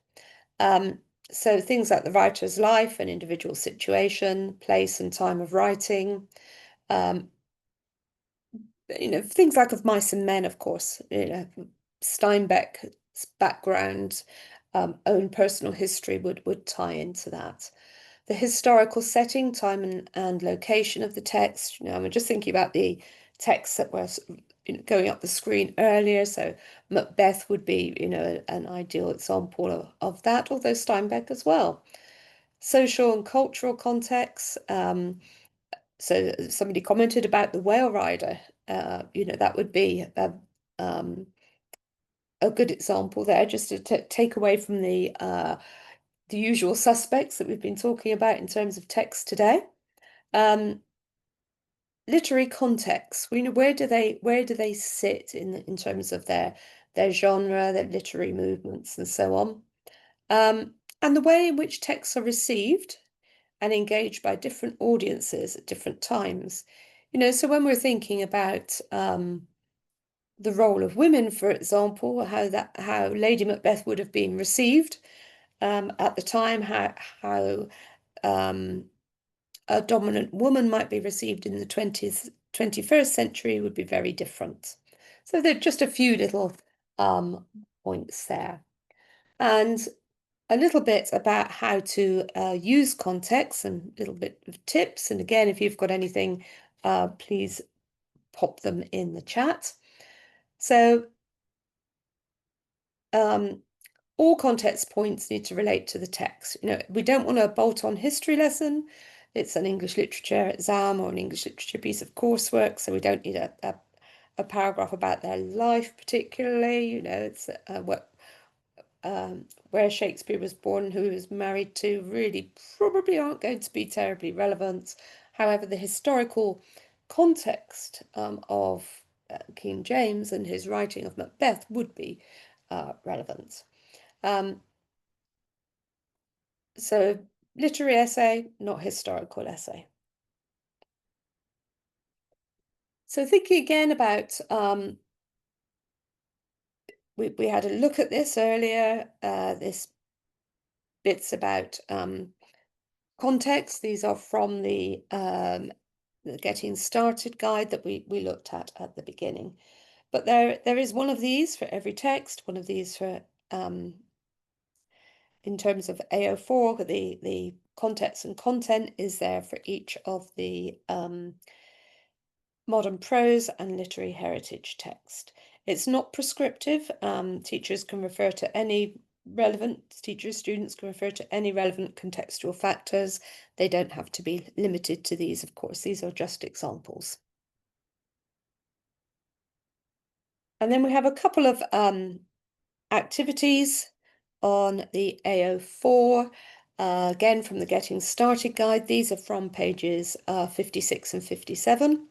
So things like the writer's life and individual situation, place and time of writing, things like Of Mice and Men, of course, Steinbeck's background, own personal history would tie into that. The historical setting, time and location of the text. I'm just thinking about the text that was going up the screen earlier. So Macbeth would be, an ideal example of that, although Steinbeck as well. Social and cultural context. So somebody commented about the whale rider. That would be um, a good example there, just to take away from the usual suspects that we've been talking about in terms of text today. Literary context. Where do they sit in terms of their genre, their literary movements, and so on. And the way in which texts are received and engaged by different audiences at different times. So when we're thinking about the role of women, for example, how Lady Macbeth would have been received at the time, how a dominant woman might be received in the 21st century would be very different. So there are just a few little points there. And a little bit about how to use context and a little bit of tips. And again, if you've got anything, please pop them in the chat. So all context points need to relate to the text. We don't want a bolt-on history lesson. It's an English literature exam or an English literature piece of coursework, so we don't need a paragraph about their life particularly. It's where Shakespeare was born, who he was married to, really probably aren't going to be terribly relevant. However, the historical context of King James and his writing of Macbeth would be relevant. So literary essay, not historical essay. So thinking again about, we had a look at this earlier, this bits about context. These are from the Getting Started guide that we looked at the beginning. But there is one of these for every text, one of these for in terms of AO4, the context and content is there for each of the modern prose and literary heritage text. It's not prescriptive. Teachers, students can refer to any relevant contextual factors. They don't have to be limited to these, of course. These are just examples. And then we have a couple of activities on the AO4, again from the Getting Started guide. These are from pages 56 and 57.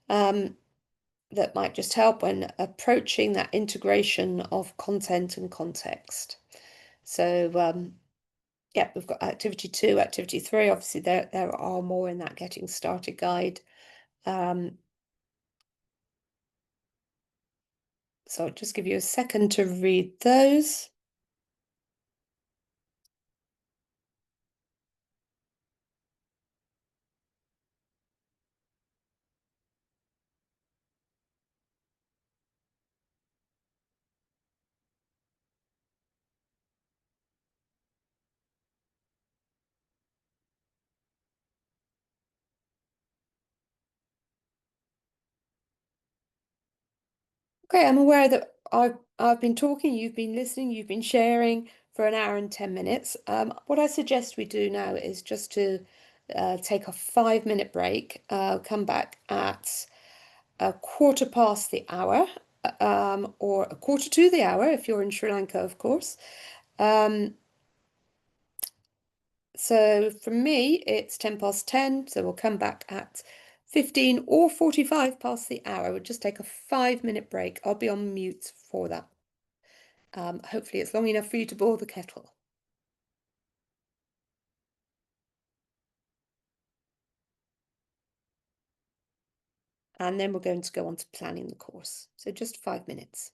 That might just help when approaching that integration of content and context. So yeah, we've got activity 2, activity 3. Obviously, there are more in that Getting Started guide. So I'll just give you a second to read those. Okay, I'm aware that I've been talking, you've been listening, you've been sharing for an hour and 10 minutes. What I suggest we do now is just to take a 5-minute break, come back at a quarter past the hour, or a quarter to the hour if you're in Sri Lanka, of course. So for me, it's 10 past 10, so we'll come back at 15 or 45 past the hour. We'll just take a 5-minute break. I'll be on mute for that. Hopefully it's long enough for you to boil the kettle. And then we're going to go on to planning the course. So just 5 minutes.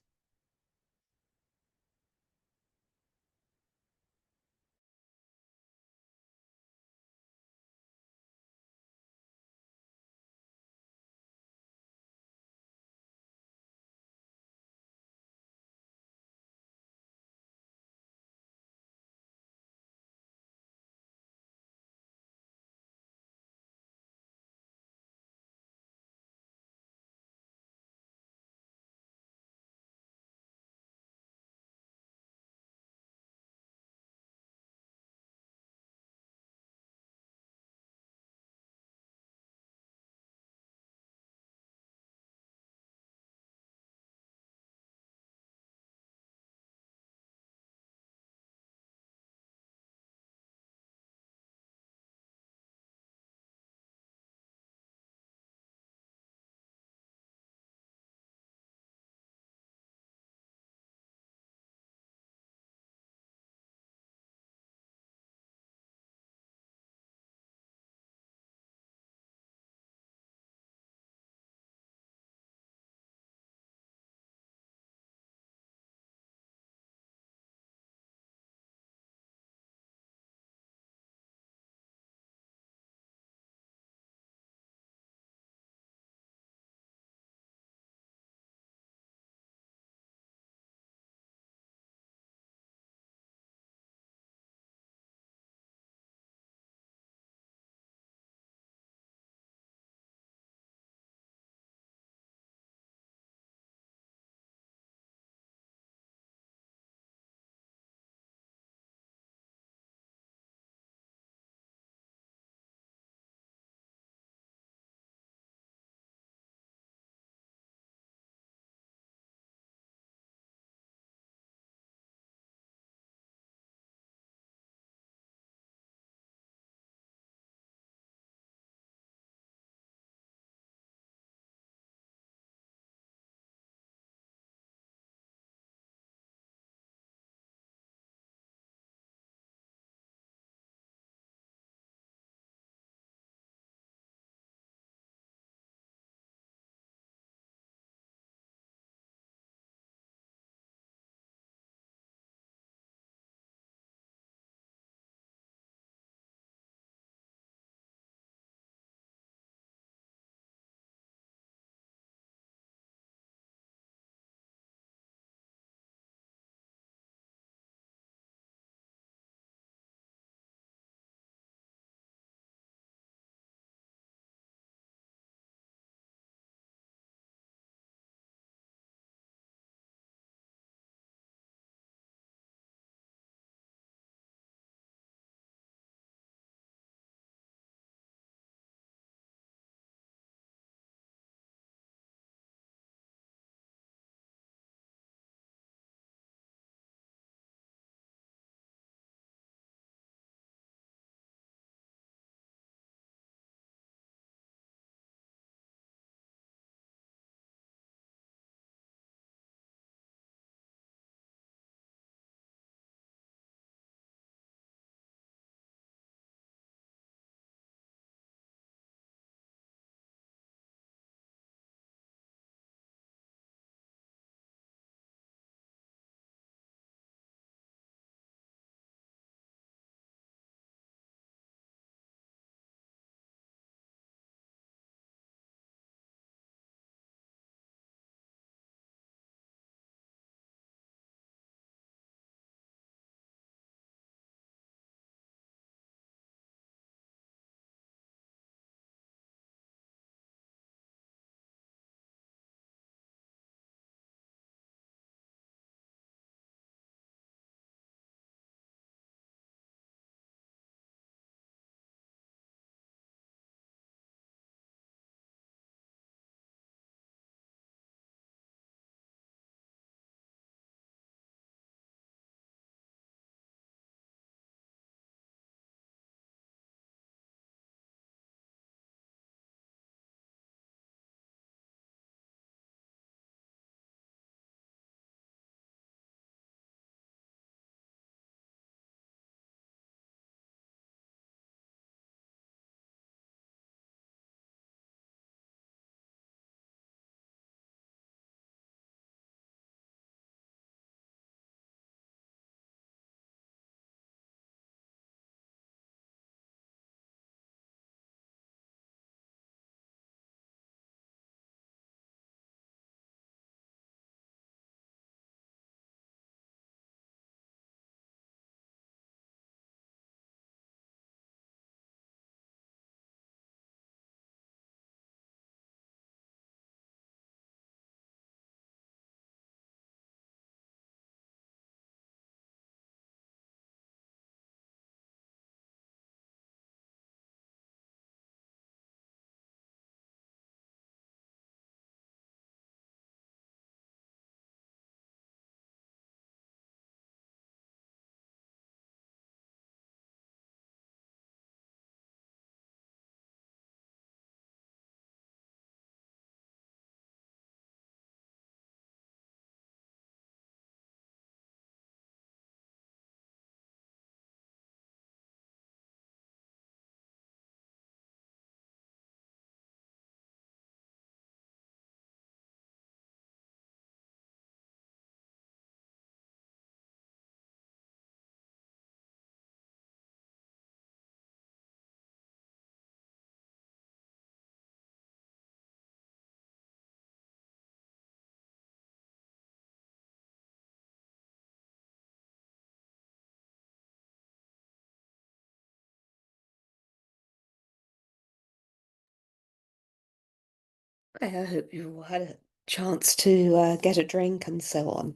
I hope you all had a chance to get a drink and so on.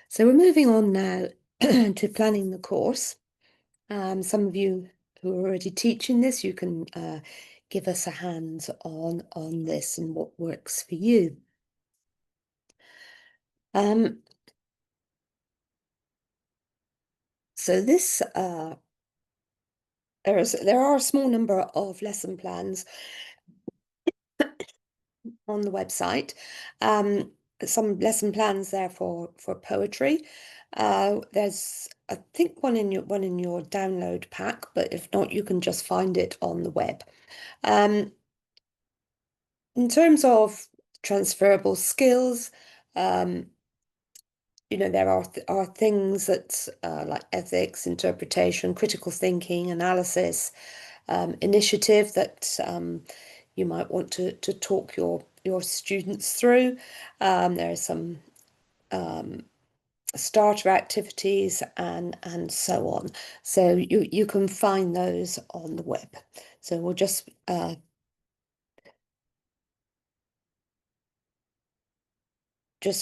So we're moving on now to planning the course. Some of you who are already teaching this, you can give us a hand on this and what works for you. So this there are a small number of lesson plans on the website. Some lesson plans there for poetry. There's I think one in your download pack, but if not, you can just find it on the web. Um, in terms of transferable skills, um, there are things that like ethics, interpretation, critical thinking, analysis, initiative that you might want to talk your students through. There are some starter activities and so on. So you can find those on the web. So we'll just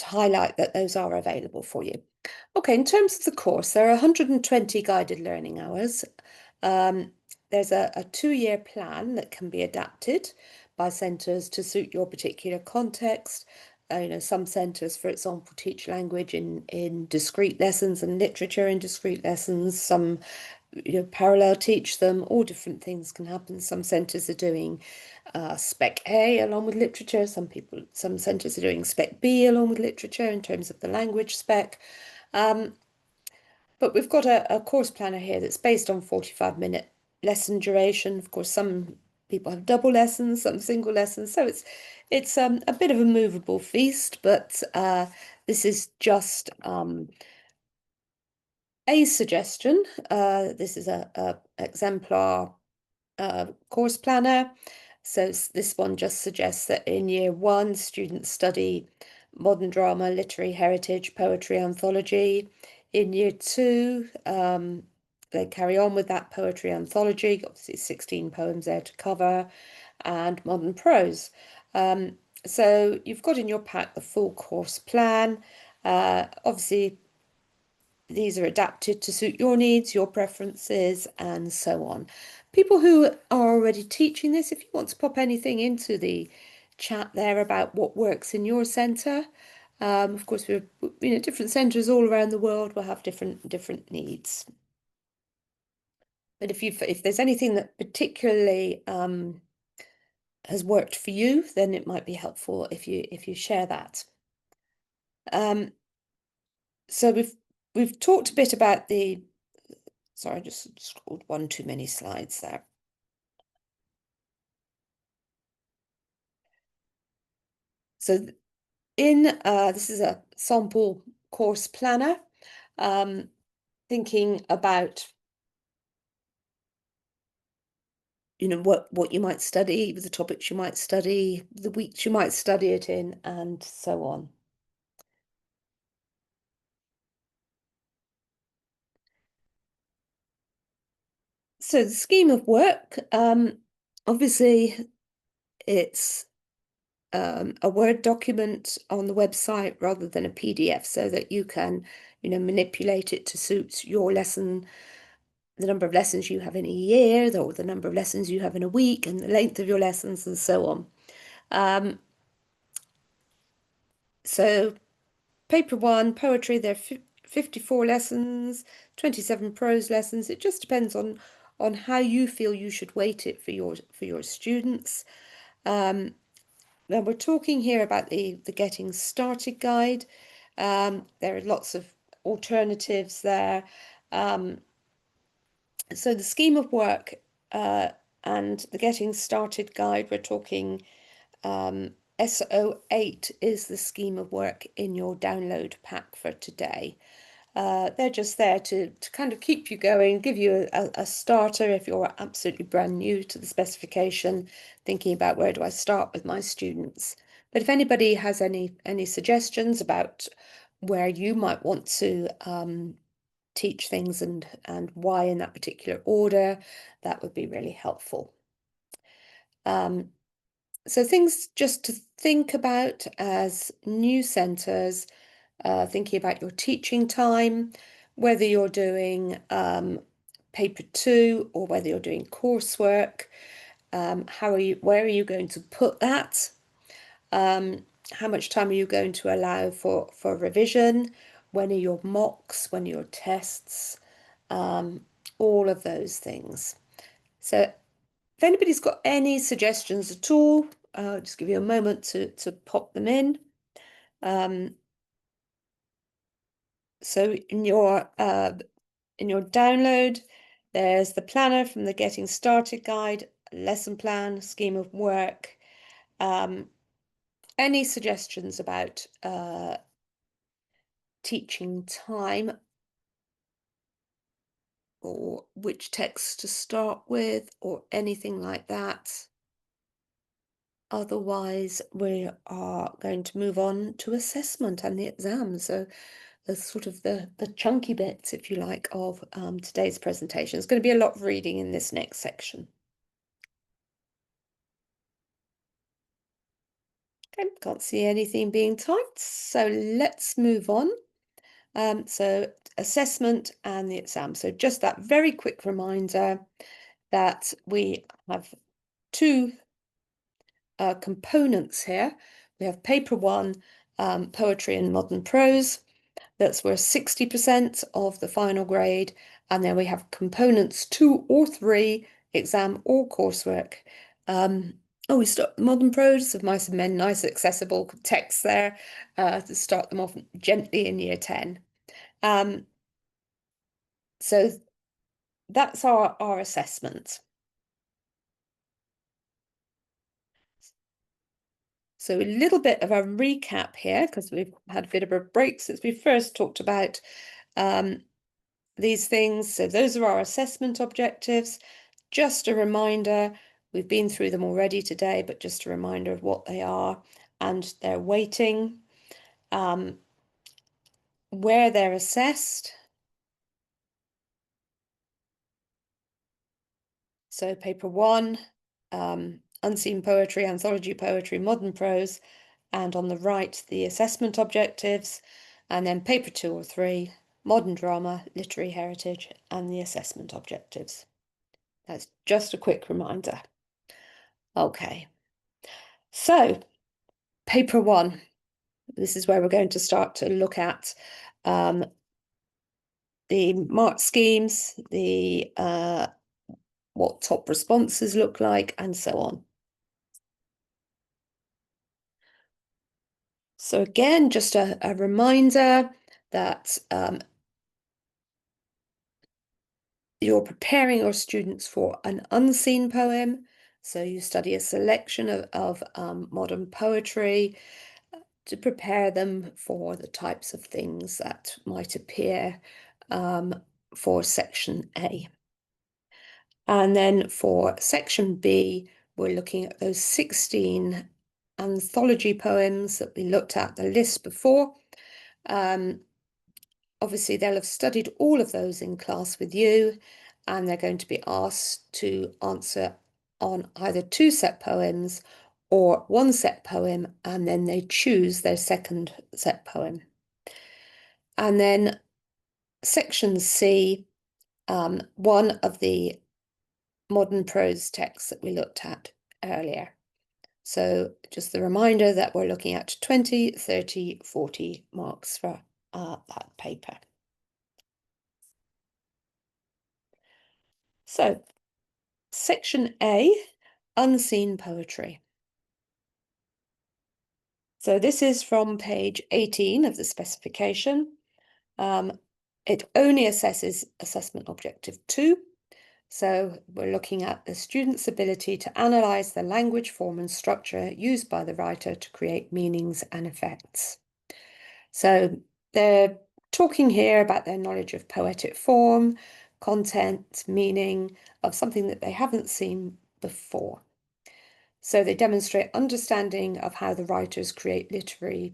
highlight that those are available for you. Okay, in terms of the course, there are 120 guided learning hours. Um, there's a 2-year plan that can be adapted by centres to suit your particular context. Some centres, for example, teach language in discrete lessons and literature in discrete lessons. Some, parallel teach them. All different things can happen. Some centres are doing Spec A along with literature. Some centres are doing Spec B along with literature in terms of the language spec. But we've got a course planner here that's based on 45-minute lesson duration. Of course, some people have double lessons, some single lessons. So it's a bit of a movable feast, but this is just a suggestion. This is a exemplar course planner. So this one just suggests that in year 1, students study modern drama, literary heritage, poetry, anthology. In year 2, they carry on with that poetry anthology, obviously 16 poems there to cover, and modern prose. So you've got in your pack the full course plan. Obviously, these are adapted to suit your needs, your preferences, and so on. People who are already teaching this, if you want to pop anything into the chat there about what works in your centre, of course, we're different centres all around the world will have different needs. But if there's anything that particularly has worked for you, then it might be helpful if you share that. So we've talked a bit about the. Sorry, I just scrolled one too many slides there. So this is a sample course planner, thinking about what you might study, the topics you might study, the weeks you might study it in, and so on. So the scheme of work, obviously it's a Word document on the website rather than a PDF, so that you can, manipulate it to suit your lesson, the number of lessons you have in a year, or the number of lessons you have in a week, and the length of your lessons, and so on. So paper 1, poetry, there are 54 lessons, 27 prose lessons. It just depends on how you feel you should weight it for your students. Now we're talking here about the Getting Started guide. There are lots of alternatives there. So the scheme of work and the Getting Started guide, we're talking SO8 is the scheme of work in your download pack for today. They're just there to kind of keep you going, give you a starter if you're absolutely brand new to the specification, thinking about where do I start with my students. But if anybody has any suggestions about where you might want to teach things and why in that particular order, that would be really helpful. So things just to think about as new centres, thinking about your teaching time, whether you're doing paper 2 or whether you're doing coursework. Where are you going to put that? How much time are you going to allow for revision? When are your mocks? When are your tests? All of those things. So if anybody's got any suggestions at all, I'll just give you a moment to pop them in. So in your download, there's the planner from the Getting Started guide, lesson plan, scheme of work. Any suggestions about teaching time or which text to start with or anything like that? Otherwise, we are going to move on to assessment and the exam. So the sort of the chunky bits, if you like, of today's presentation. There's going to be a lot of reading in this next section. Okay, can't see anything being typed, so let's move on. So assessment and the exam. So just that very quick reminder that we have two components here. We have paper 1, poetry and modern prose. That's worth 60% of the final grade. And then we have components 2 or 3, exam or coursework. We start modern prose of Mice and Men, nice accessible text there to start them off gently in year 10. So that's our assessment. So a little bit of a recap here, because we've had a bit of a break since we first talked about these things. So those are our assessment objectives. Just a reminder, we've been through them already today, but just a reminder of what they are and their weighting, where they're assessed. So paper 1, unseen poetry, anthology poetry, modern prose, and on the right, the assessment objectives, and then paper 2 or 3, modern drama, literary heritage, and the assessment objectives. That's just a quick reminder. Okay, so paper 1, this is where we're going to start to look at the mark schemes, the what top responses look like, and so on. So again, just a reminder that you're preparing your students for an unseen poem. So you study a selection of modern poetry to prepare them for the types of things that might appear for section A. And then for section B, we're looking at those 16 anthology poems that we looked at the list before. Obviously, they'll have studied all of those in class with you, and they're going to be asked to answer on either 2 set poems or 1 set poem, and then they choose their second set poem. And then section C, one of the modern prose texts that we looked at earlier. So just the reminder that we're looking at 20, 30, 40 marks for that paper. So section A, unseen poetry. So this is from page 18 of the specification. It only assesses assessment objective 2. So we're looking at the student's ability to analyse the language, form and structure used by the writer to create meanings and effects. So they're talking here about their knowledge of poetic form, content, meaning of something that they haven't seen before. So they demonstrate understanding of how the writers create literary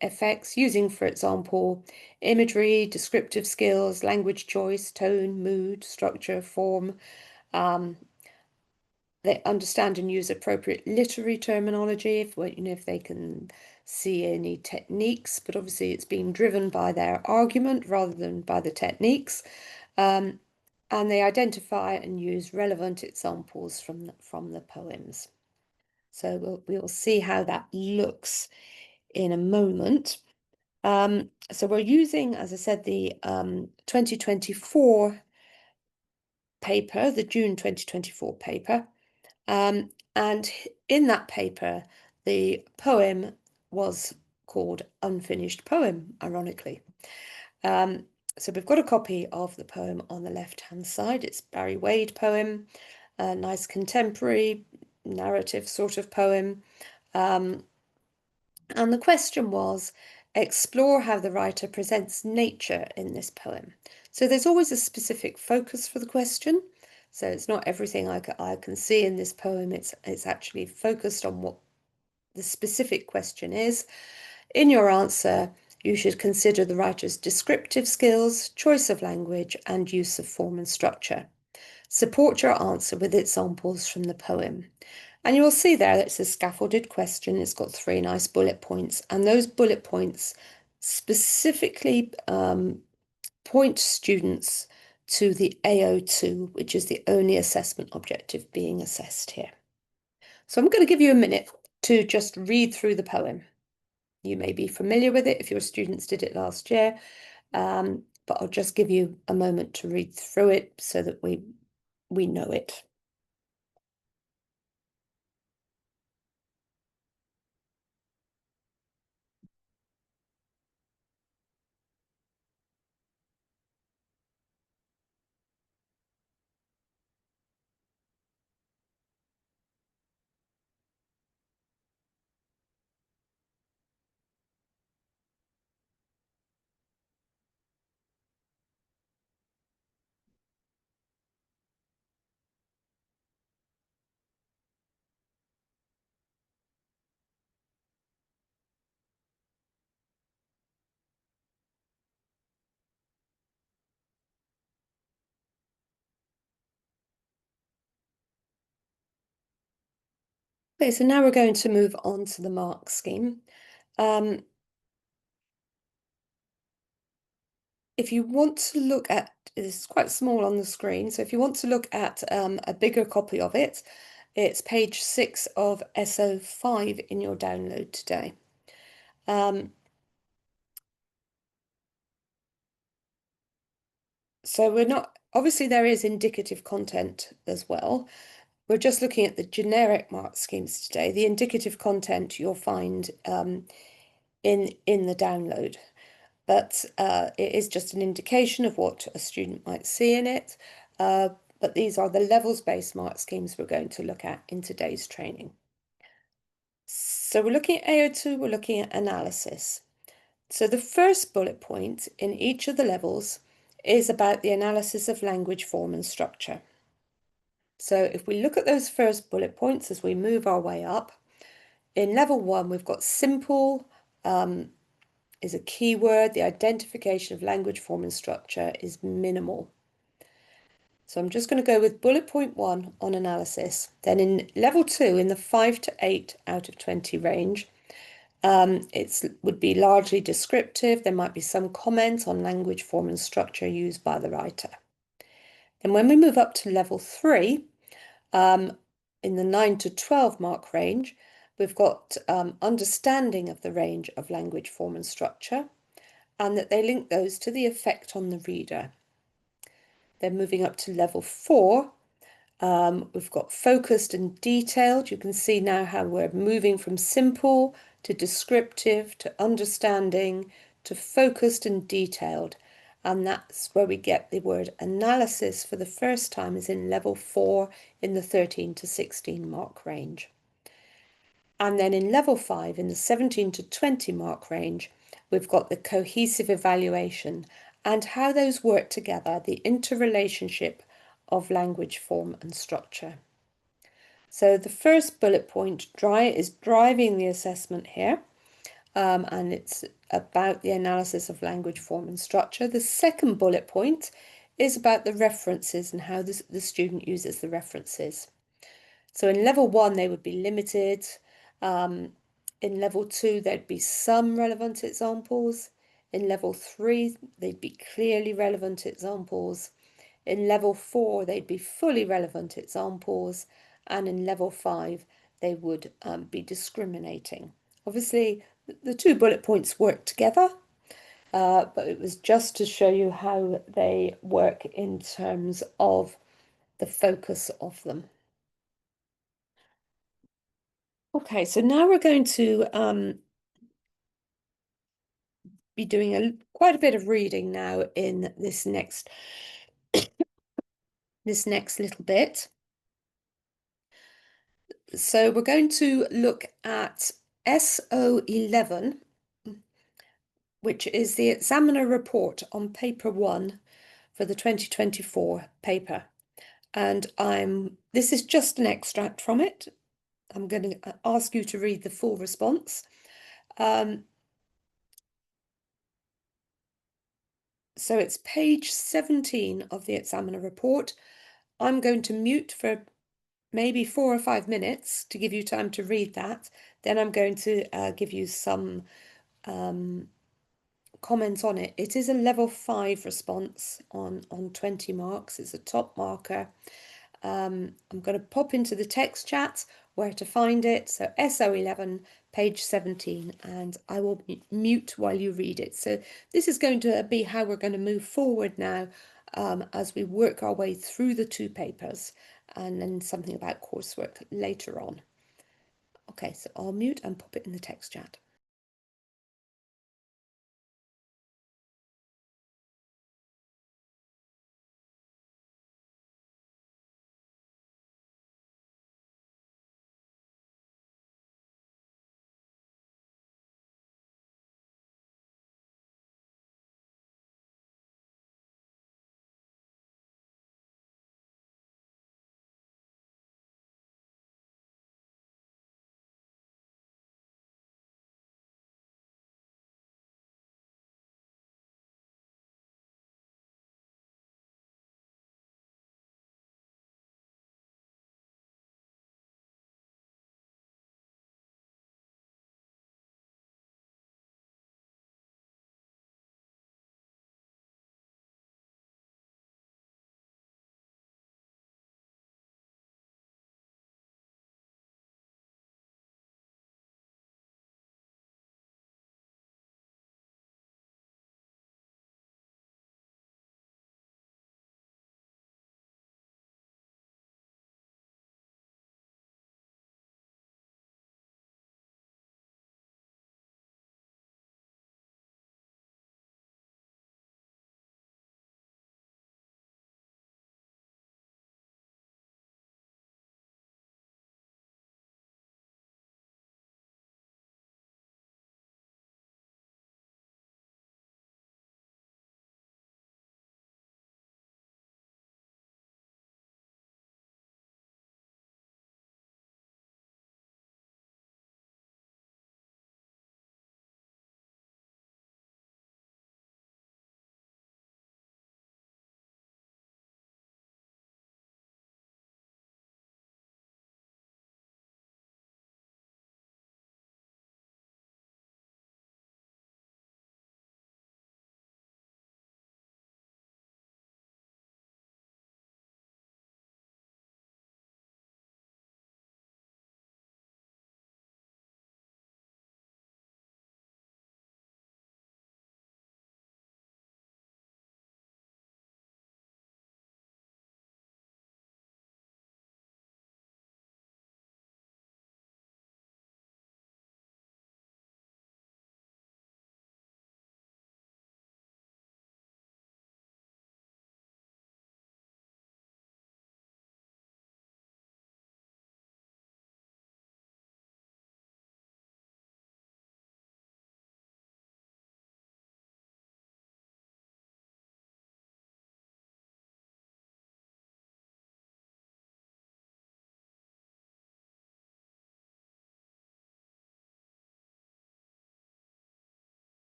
effects using, for example, imagery, descriptive skills, language choice, tone, mood, structure, form, they understand and use appropriate literary terminology, if they can see any techniques, but obviously it's being driven by their argument rather than by the techniques. And they identify and use relevant examples from the poems. So we'll see how that looks in a moment. So we're using, as I said, the 2024 paper, the June 2024 paper. And in that paper, the poem was called Unfinished Poem, ironically. So we've got a copy of the poem on the left-hand side. It's Barry Wade poem, a nice contemporary narrative sort of poem. And the question was, explore how the writer presents nature in this poem. So there's always a specific focus for the question. So it's not everything I can see in this poem. It's actually focused on what the specific question is. In your answer, you should consider the writer's descriptive skills, choice of language, and use of form and structure. Support your answer with examples from the poem. And you will see there that it's a scaffolded question. It's got 3 nice bullet points, and those bullet points specifically point students to the AO2, which is the only assessment objective being assessed here. So I'm going to give you a minute to just read through the poem. You may be familiar with it if your students did it last year, but I'll just give you a moment to read through it so that we know it. Okay, so now we're going to move on to the mark scheme. If you want to look at, it's quite small on the screen, so if you want to look at a bigger copy of it, it's page 6 of SO5 in your download today. So we're not, obviously there is indicative content as well. We're just looking at the generic mark schemes today. The indicative content you'll find in the download. But it is just an indication of what a student might see in it. But these are the levels-based mark schemes we're going to look at in today's training. So we're looking at AO2, we're looking at analysis. So the first bullet point in each of the levels is about the analysis of language, form, and structure. So if we look at those first bullet points as we move our way up, in level 1, we've got simple, is a keyword. The identification of language, form, and structure is minimal. So I'm just going to go with bullet point 1 on analysis. Then in level 2, in the 5 to 8 out of 20 range, it would be largely descriptive. There might be some comments on language, form, and structure used by the writer. And when we move up to level 3, in the 9 to 12 mark range, we've got understanding of the range of language, form, and structure, and that they link those to the effect on the reader. Then moving up to level 4, we've got focused and detailed. You can see now how we're moving from simple to descriptive to understanding to focused and detailed. And that's where we get the word analysis for the first time, is in level 4 in the 13 to 16 mark range. And then in level 5, in the 17 to 20 mark range, we've got the cohesive evaluation and how those work together, the interrelationship of language, form, and structure. So the first bullet point is driving the assessment here, and it's about the analysis of language, form, and structure. The second bullet point is about the references and how the student uses the references. So in level 1, they would be limited. In level 2, there'd be some relevant examples. In level 3, they'd be clearly relevant examples. In level 4, they'd be fully relevant examples. And in level 5, they would be discriminating. Obviously, the 2 bullet points work together, but it was just to show you how they work in terms of the focus of them. Okay, so now we're going to be doing quite a bit of reading now in this next little bit. So we're going to look at SO11, which is the examiner report on paper 1 for the 2024 paper. And this is just an extract from it. I'm going to ask you to read the full response. So it's page 17 of the examiner report. I'm going to mute for maybe 4 or 5 minutes to give you time to read that. Then I'm going to give you some comments on it. It is a level 5 response on 20 marks. It's a top marker. I'm going to pop into the text chat where to find it. So SO11, page 17, and I will mute while you read it. So this is going to be how we're going to move forward now as we work our way through the 2 papers, and then something about coursework later on. Okay, so I'll mute and pop it in the text chat.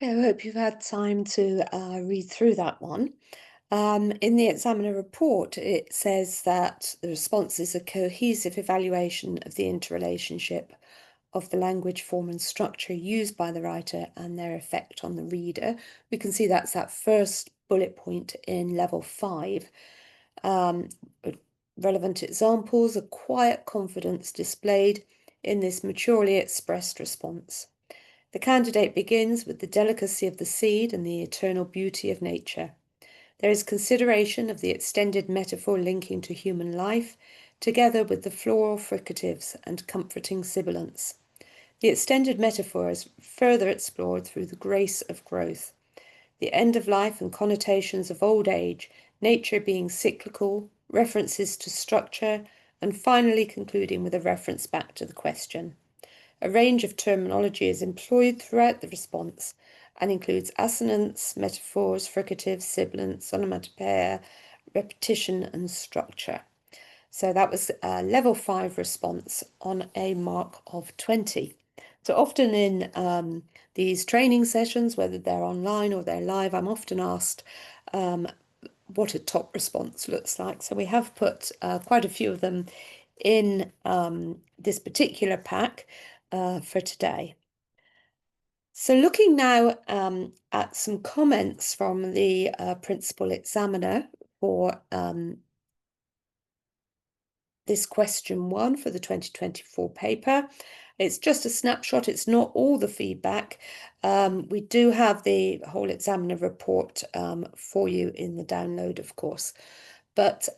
I hope you've had time to read through that one. In the examiner report, it says that the response is a cohesive evaluation of the interrelationship of the language, form, and structure used by the writer and their effect on the reader. We can see that's that first bullet point in level 5. Relevant examples, a quiet confidence displayed in this maturely expressed response. The candidate begins with the delicacy of the seed and the eternal beauty of nature. There is consideration of the extended metaphor linking to human life, together with the floral fricatives and comforting sibilants. The extended metaphor is further explored through the grace of growth, the end of life and connotations of old age, nature being cyclical, references to structure, and finally concluding with a reference back to the question. A range of terminology is employed throughout the response and includes assonance, metaphors, fricatives, sibilants, onomatopoeia, repetition, and structure. So that was a level 5 response on a mark of 20. So often in these training sessions, whether they're online or they're live, I'm often asked what a top response looks like. So we have put quite a few of them in this particular pack for today. So looking now at some comments from the principal examiner for this question 1 for the 2024 paper. It's just a snapshot, it's not all the feedback. We do have the whole examiner report for you in the download, of course. But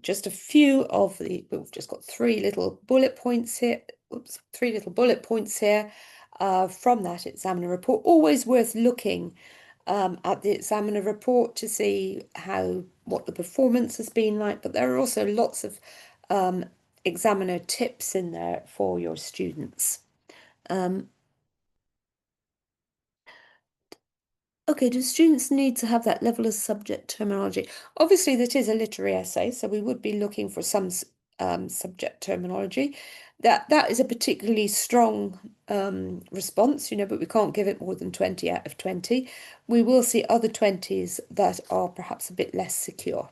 just a few of we've just got 3 little bullet points here. Oops, 3 little bullet points here from that examiner report. Always worth looking at the examiner report to see what the performance has been like, but there are also lots of examiner tips in there for your students. Okay, do students need to have that level of subject terminology? Obviously, that is a literary essay, so we would be looking for some subject terminology. That is a particularly strong response, but we can't give it more than 20 out of 20. We will see other 20s that are perhaps a bit less secure.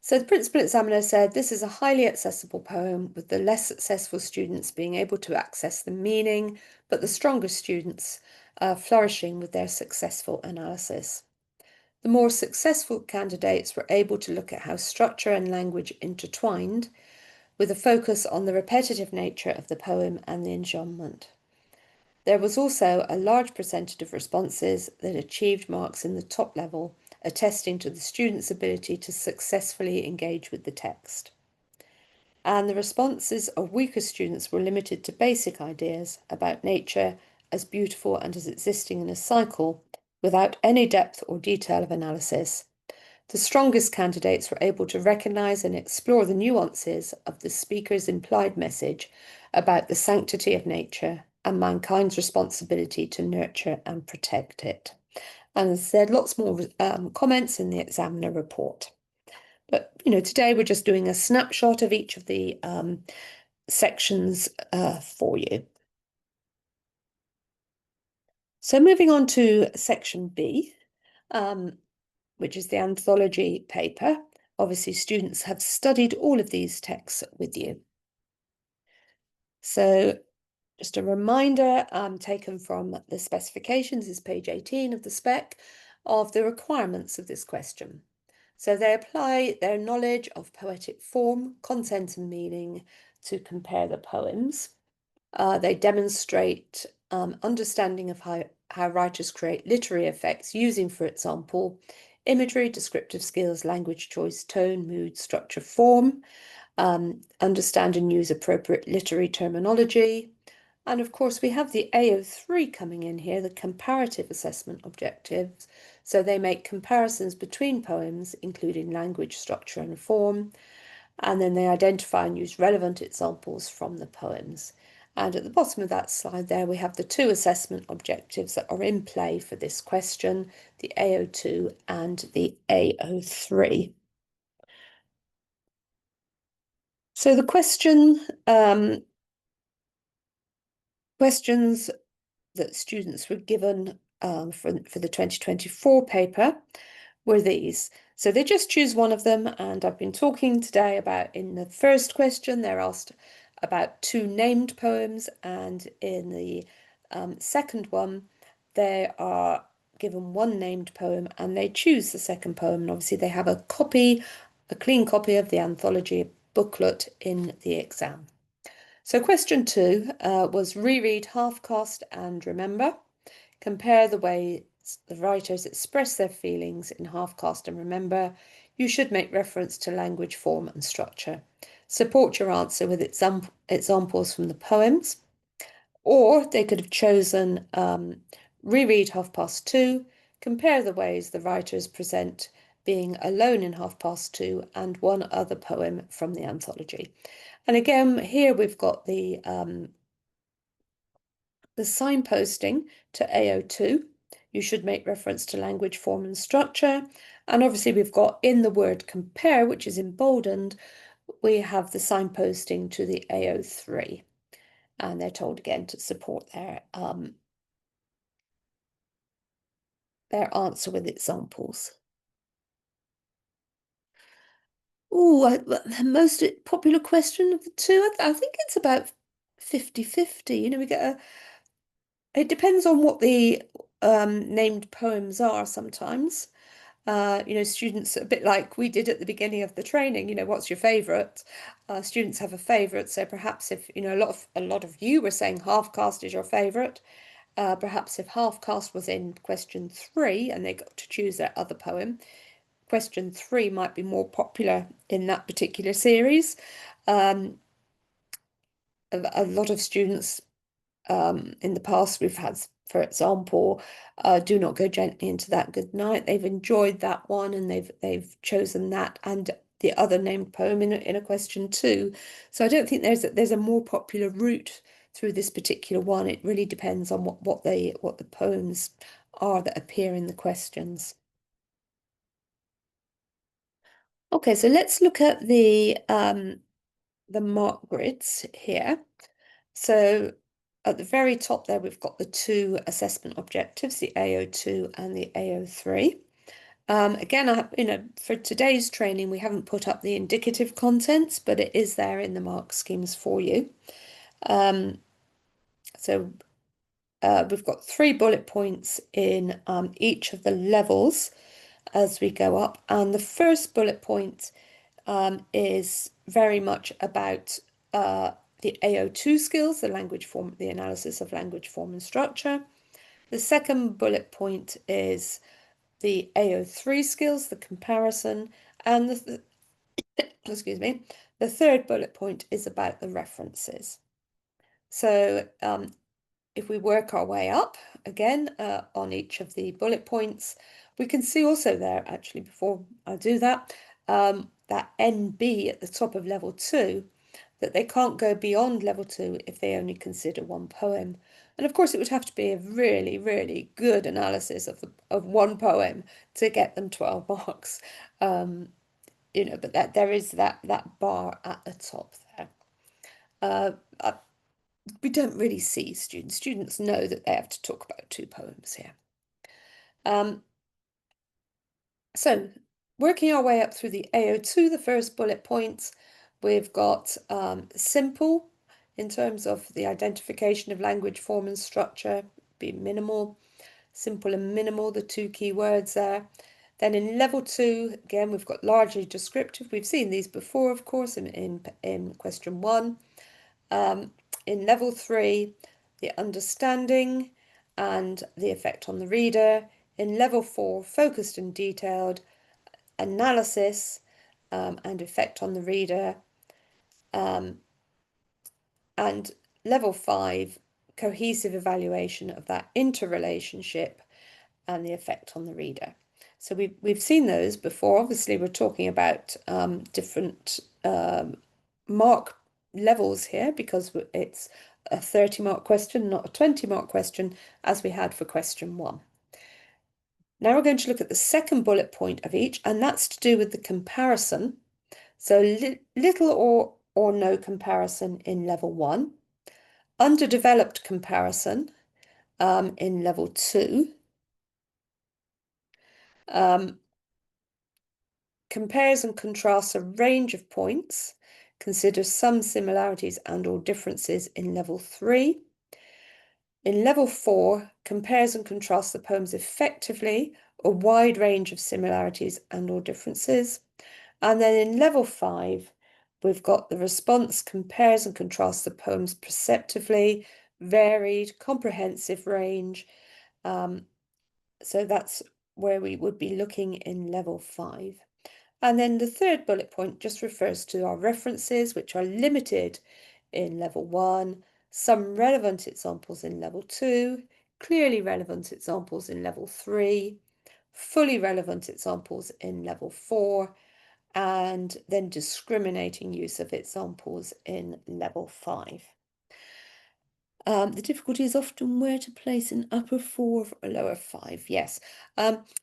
So the principal examiner said this is a highly accessible poem, with the less successful students being able to access the meaning, but the stronger students flourishing with their successful analysis. The more successful candidates were able to look at how structure and language intertwined, with a focus on the repetitive nature of the poem and the enjambment. There was also a large percentage of responses that achieved marks in the top level, attesting to the students' ability to successfully engage with the text. And the responses of weaker students were limited to basic ideas about nature as beautiful and as existing in a cycle, without any depth or detail of analysis. The strongest candidates were able to recognise and explore the nuances of the speaker's implied message about the sanctity of nature and mankind's responsibility to nurture and protect it. And as I said, lots more comments in the examiner report. But, today we're just doing a snapshot of each of the sections for you. So moving on to section B, which is the anthology paper. Obviously, students have studied all of these texts with you. So just a reminder, taken from the specifications, is page 18 of the spec, of the requirements of this question. So they apply their knowledge of poetic form, content and meaning to compare the poems. They demonstrate understanding of how writers create literary effects using, for example, imagery, descriptive skills, language choice, tone, mood, structure, form, understand and use appropriate literary terminology. And of course, we have the AO3 coming in here, the comparative assessment objectives. So they make comparisons between poems, including language, structure, and form. And then they identify and use relevant examples from the poems. And at the bottom of that slide there, we have the 2 assessment objectives that are in play for this question, the AO2 and the AO3. So the questions that students were given for the 2024 paper were these. So they just choose one of them, and I've been talking today about, in the first question, they're asked about 2 named poems, and in the second one, they are given 1 named poem, and they choose the second poem. And obviously they have a clean copy of the anthology booklet in the exam. So question 2 was reread half-cast and remember. Compare the way the writers express their feelings in half-cast and remember. You should make reference to language, form and structure. Support your answer with examples from the poems. Or they could have chosen reread half past 2, compare the ways the writers present being alone in half past 2 and one other poem from the anthology. And again, here we've got the signposting to AO2. You should make reference to language, form and structure. And obviously we've got in the word compare, which is emboldened, we have the signposting to the AO3. And they're told again to support their answer with examples. Oh, the most popular question of the two, I think it's about 50-50. You know, we get it depends on what the named poems are sometimes. You know, students, a bit like we did at the beginning of the training, you know, what's your favourite? Students have a favourite, so perhaps if, you know, a lot of you were saying half-cast is your favourite, perhaps if half-cast was in question 3 and they got to choose their other poem, question 3 might be more popular in that particular series. A lot of students in the past we've had, for example, Do Not Go Gently Into That Good Night. They've enjoyed that one and they've chosen that and the other named poem in a question 2. So I don't think there's a more popular route through this particular one. It really depends on what the poems are that appear in the questions. Okay, so let's look at the mark grids here. So at the very top there, we've got the 2 assessment objectives, the AO2 and the AO3. Again, you know, for today's training, we haven't put up the indicative contents, but it is there in the mark schemes for you. So we've got 3 bullet points in each of the levels as we go up. And the first bullet point is very much about the AO2 skills, the language form, the analysis of language form and structure. The second bullet point is the AO3 skills, the comparison, and excuse me, the third bullet point is about the references. So if we work our way up again on each of the bullet points, we can see also there, actually, before I do that, that NB at the top of level 2, that they can't go beyond level 2 if they only consider one poem. And of course, it would have to be a really, really good analysis of one poem to get them 12 marks. You know, but there is that bar at the top there. We don't really see students. Students know that they have to talk about 2 poems here. So working our way up through the AO2, the first bullet points, we've got simple in terms of the identification of language form and structure, be minimal, simple and minimal, the 2 key words there. Then in level 2, again, we've got largely descriptive. We've seen these before, of course, in question 1. In level 3, the understanding and the effect on the reader. In level 4, focused and detailed, analysis and effect on the reader. And level 5, cohesive evaluation of that interrelationship and the effect on the reader. So we've seen those before. Obviously, we're talking about different mark levels here because it's a 30-mark question, not a 20-mark question, as we had for question 1. Now we're going to look at the second bullet point of each, and that's to do with the comparison. So little or no comparison in level 1, underdeveloped comparison, in level 2. Compares and contrasts a range of points, considers some similarities and/or differences in level 3. In level 4, compares and contrasts the poems effectively, a wide range of similarities and/or differences. And then in level 5, we've got the response compares and contrasts the poems perceptively, varied, comprehensive range. So that's where we would be looking in level 5. And then the third bullet point just refers to our references, which are limited in level 1, some relevant examples in level 2, clearly relevant examples in level 3, fully relevant examples in level 4, and then discriminating use of examples in level 5. The difficulty is often where to place an upper 4 or a lower 5, yes.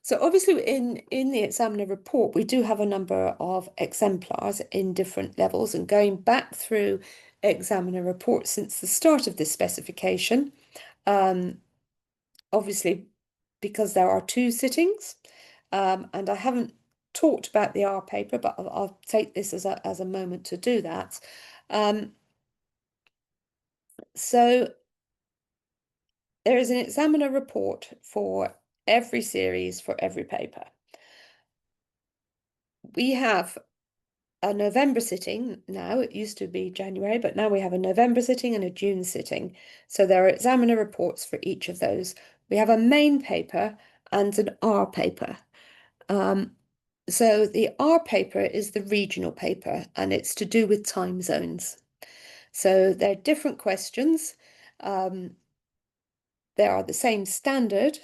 So obviously in the examiner report, we do have a number of exemplars in different levels, and going back through examiner reports since the start of this specification, obviously because there are 2 sittings, and I haven't talked about the R paper, but I'll take this as a moment to do that. So there is an examiner report for every series, for every paper. We have a November sitting now. It used to be January, but now we have a November sitting and a June sitting. So there are examiner reports for each of those. We have a main paper and an R paper. So the R paper is the regional paper, and it's to do with time zones. So they're different questions. They are the same standard,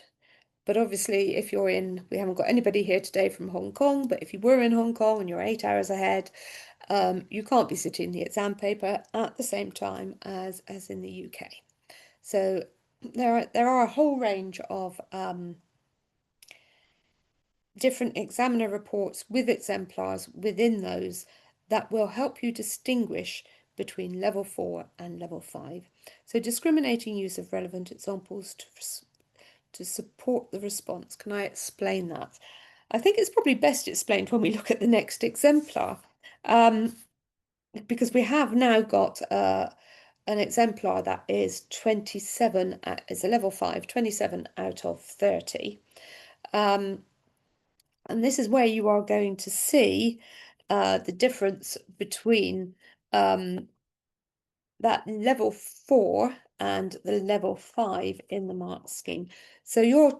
but obviously if you're in, we haven't got anybody here today from Hong Kong, but if you were in Hong Kong and you're 8 hours ahead, you can't be sitting the exam paper at the same time as in the UK. So there are a whole range of different examiner reports with exemplars within those that will help you distinguish between level 4 and level 5. So discriminating use of relevant examples to support the response. Can I explain that? I think it's probably best explained when we look at the next exemplar, because we have now got an exemplar that is 27, is a level 5, 27 out of 30. And this is where you are going to see the difference between that level 4 and the level 5 in the mark scheme. So you're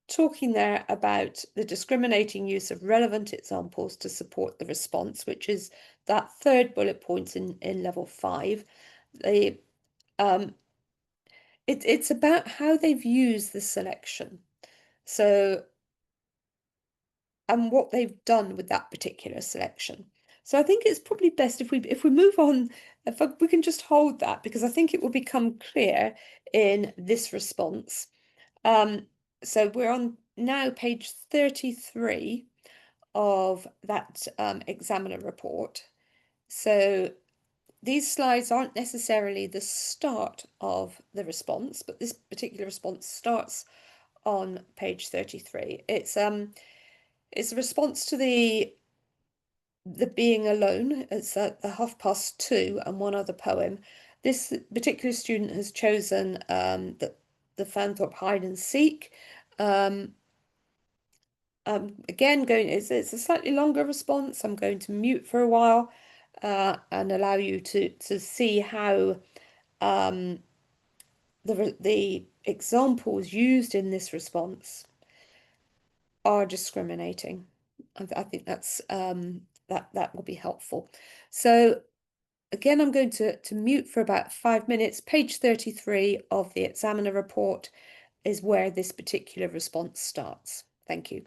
talking there about the discriminating use of relevant examples to support the response, which is that third bullet point in level 5. It's about how they've used the selection. So, and what they've done with that particular selection. So I think it's probably best if we move on, if we can just hold that, because I think it will become clear in this response. So we're on now page 33 of that examiner report. So these slides aren't necessarily the start of the response, but this particular response starts on page 33. It's a response to the being alone. It's at the 2:30 and one other poem. This particular student has chosen the Fanthorpe Hide and Seek. Again, it's a slightly longer response. I'm going to mute for a while and allow you to see how the examples used in this response are discriminating. I think that's that will be helpful. So again, I'm going to mute for about 5 minutes. Page 33 of the examiner report is where this particular response starts. Thank you.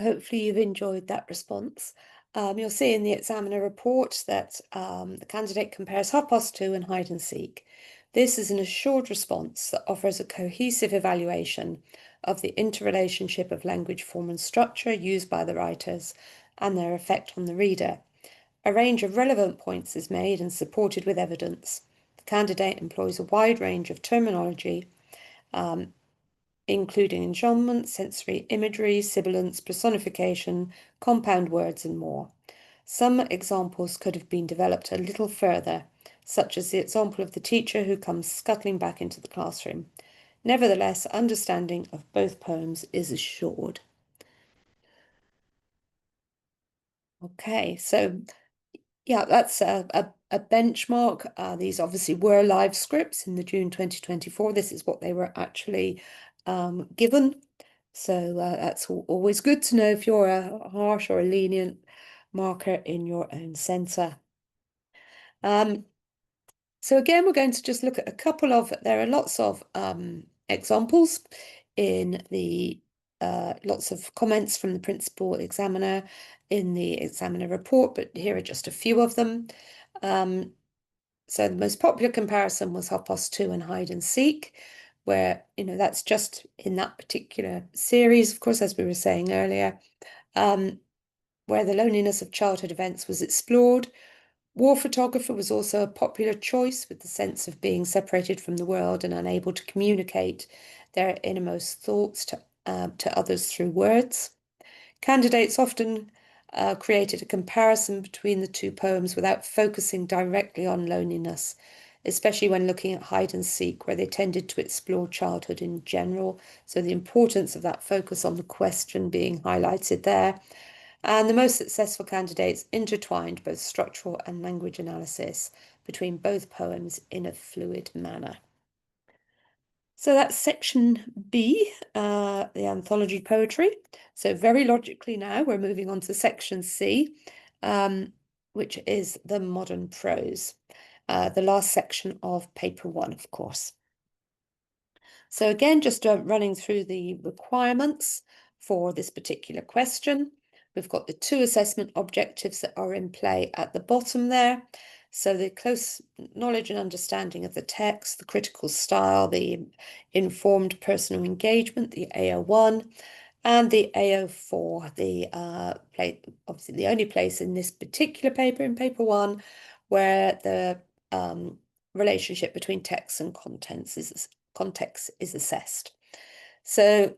Hopefully you've enjoyed that response. You'll see in the examiner report that the candidate compares half past two and hide and seek. This is an assured response that offers a cohesive evaluation of the interrelationship of language, form and structure used by the writers and their effect on the reader. A range of relevant points is made and supported with evidence. The candidate employs a wide range of terminology, including enjambment, sensory imagery, sibilance, personification, compound words, and more. Some examples could have been developed a little further, such as the example of the teacher who comes scuttling back into the classroom. Nevertheless, understanding of both poems is assured. Okay, so yeah, that's a benchmark. These obviously were live scripts in the June 2024. This is what they were actually given. So that's always good to know if you're a harsh or a lenient marker in your own centre. So again, we're going to just look at a couple of, there are lots of examples in the, lots of comments from the principal examiner in the examiner report, but here are just a few of them. So the most popular comparison was half past two and hide and seek, where, that's just in that particular series, of course, as we were saying earlier, where the loneliness of childhood events was explored. War photographer was also a popular choice, with the sense of being separated from the world and unable to communicate their innermost thoughts to others through words. Candidates often created a comparison between the two poems without focusing directly on loneliness, especially when looking at hide and seek, where they tended to explore childhood in general. So the importance of that focus on the question being highlighted there. And the most successful candidates intertwined both structural and language analysis between both poems in a fluid manner. So that's section B, the anthology poetry. So very logically now we're moving on to section C, which is the modern prose, the last section of paper one, of course. So again, just running through the requirements for this particular question. We've got the two assessment objectives that are in play at the bottom there. So the close knowledge and understanding of the text, the critical style, the informed personal engagement, the AO1, and the AO4, obviously the only place in this particular paper, in paper one, where the relationship between text and context is assessed. So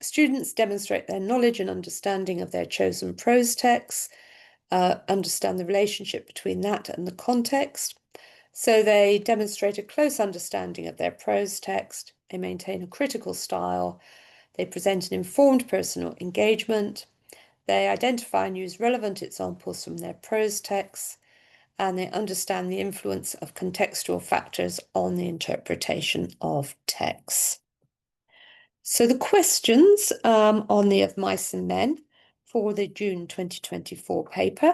students demonstrate their knowledge and understanding of their chosen prose texts, understand the relationship between that and the context. So they demonstrate a close understanding of their prose text, they maintain a critical style, they present an informed personal engagement, they identify and use relevant examples from their prose texts, and they understand the influence of contextual factors on the interpretation of texts. So the questions on the Of Mice and Men for the June 2024 paper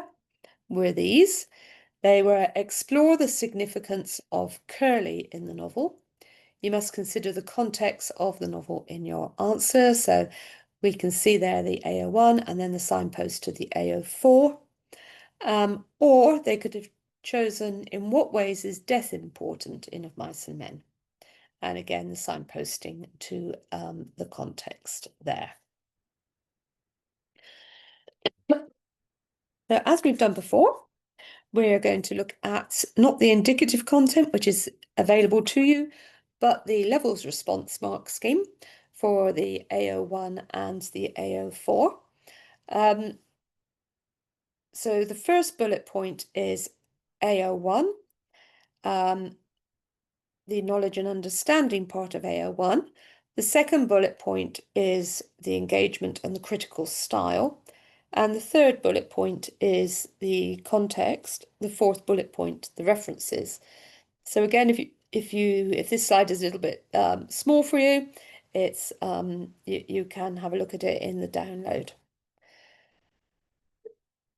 were these. They were: explore the significance of curly in the novel. You must consider the context of the novel in your answer. So we can see there the AO1 and then the signpost to the AO4. Or they could have chosen, in what ways is death important in Of Mice and Men? And again, the signposting to the context there. So as we've done before, we're going to look at not the indicative content, which is available to you, but the levels response mark scheme for the AO1 and the AO4. So the first bullet point is AO1, the knowledge and understanding part of AO1. The second bullet point is the engagement and the critical style. And the third bullet point is the context. The fourth bullet point, the references. So again, if this slide is a little bit small for you, it's you can have a look at it in the download.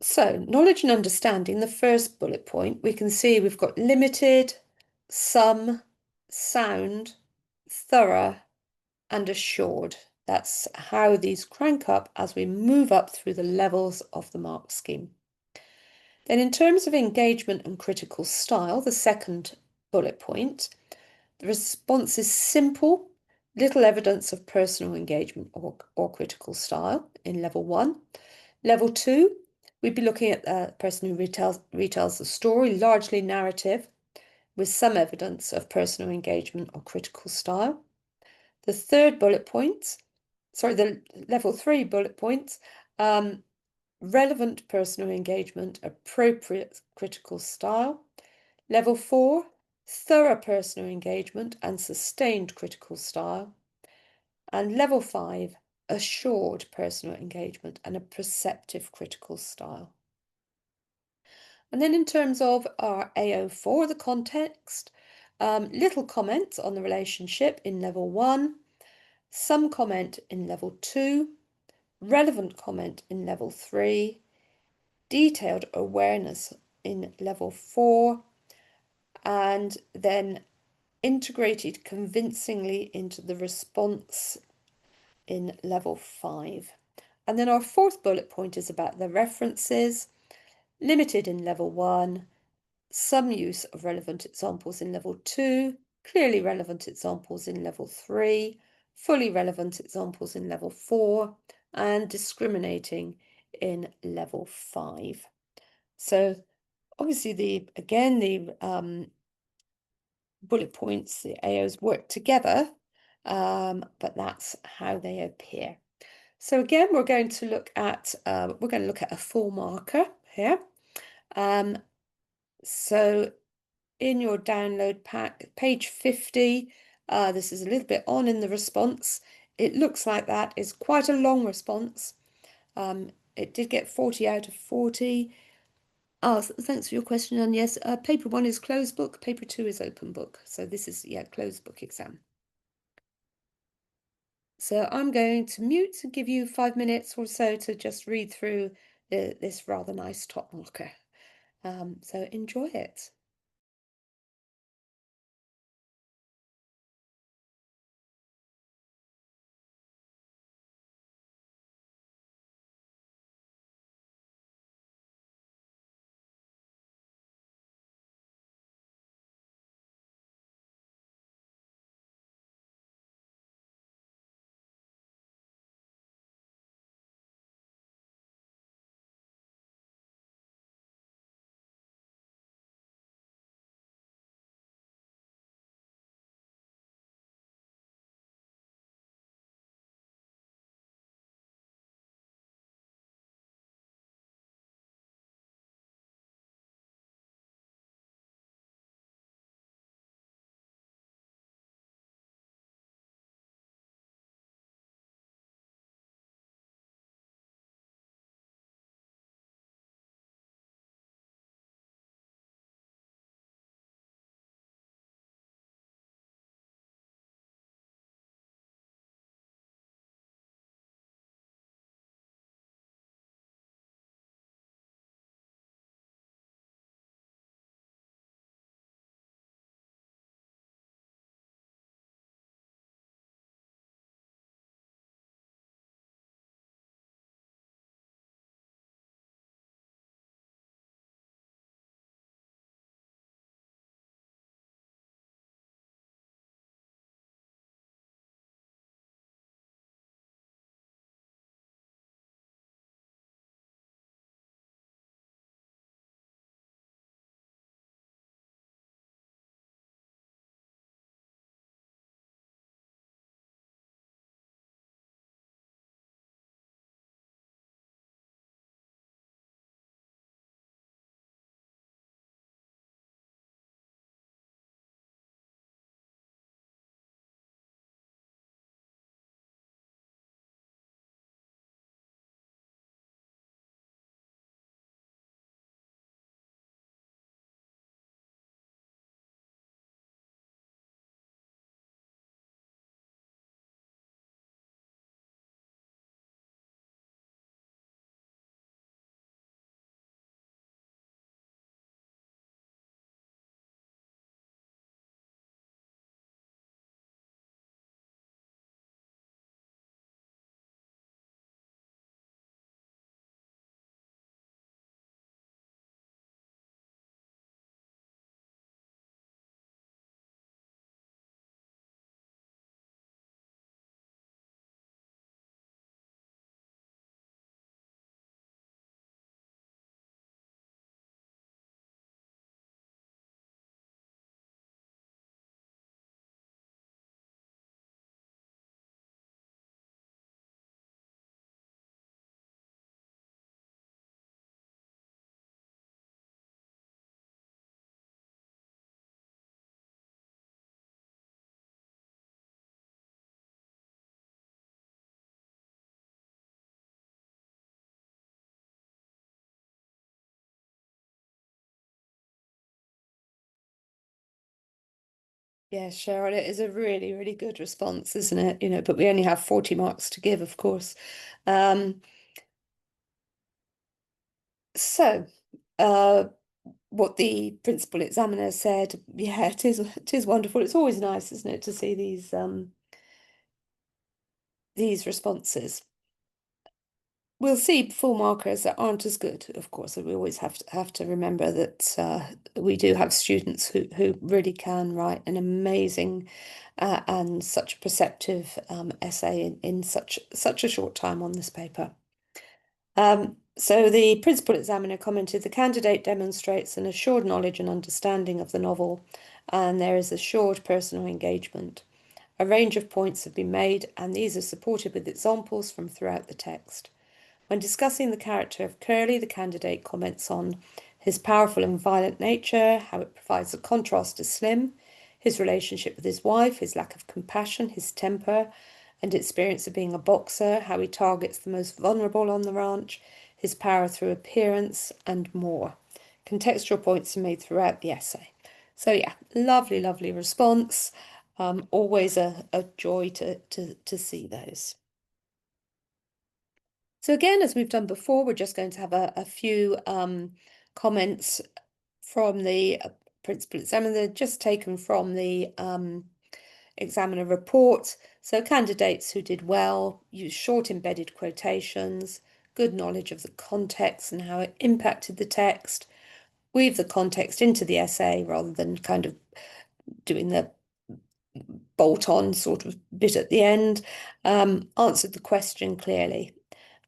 So knowledge and understanding, the first bullet point, we can see we've got limited, some, sound, thorough, and assured. That's how these crank up as we move up through the levels of the mark scheme. Then in terms of engagement and critical style, the second bullet point, the response is simple, little evidence of personal engagement or critical style in level 1. Level 2, we'd be looking at the person who retells the story, largely narrative, with some evidence of personal engagement or critical style. The third bullet point, the level 3 bullet points, relevant personal engagement, appropriate critical style. Level 4, thorough personal engagement and sustained critical style. And level 5, assured personal engagement and a perceptive critical style. And then in terms of our AO4, the context, little comments on the relationship in level 1, some comment in level 2, relevant comment in level 3, detailed awareness in level 4, and then integrated convincingly into the response in level 5. And then our fourth bullet point is about the references, limited in level 1, some use of relevant examples in level 2, clearly relevant examples in level 3, fully relevant examples in level 4, and discriminating in level 5. So obviously the bullet points, the AOs work together, but that's how they appear. So again, we're going to look at a full marker here. So in your download pack, page 50, this is a little bit on in the response. It looks like that is quite a long response. It did get 40 out of 40. Oh, thanks for your question. And yes, paper 1 is closed book, paper 2 is open book. So this is, closed book exam. So I'm going to mute and give you 5 minutes or so to just read through this rather nice top marker. So enjoy it. Yeah, Sharon, it is a really, really good response, isn't it? But we only have 40 marks to give, of course. Um, so, uh, what the principal examiner said, yeah, it is wonderful. It's always nice, isn't it, to see these responses. We'll see full markers that aren't as good, of course, and we always have to remember that we do have students who really can write an amazing and such perceptive essay in such a short time on this paper. So the principal examiner commented, the candidate demonstrates an assured knowledge and understanding of the novel, and there is assured personal engagement. A range of points have been made, and these are supported with examples from throughout the text. When discussing the character of Curly, the candidate comments on his powerful and violent nature, how it provides a contrast to Slim, his relationship with his wife, his lack of compassion, his temper, and experience of being a boxer, how he targets the most vulnerable on the ranch, his power through appearance, and more. Contextual points are made throughout the essay. So yeah, lovely, lovely response. Always a joy to see those. So again, as we've done before, we're just going to have a few comments from the principal examiner, just taken from the examiner report. So candidates who did well used short embedded quotations, good knowledge of the context and how it impacted the text, weave the context into the essay rather than kind of doing the bolt-on sort of bit at the end, answered the question clearly.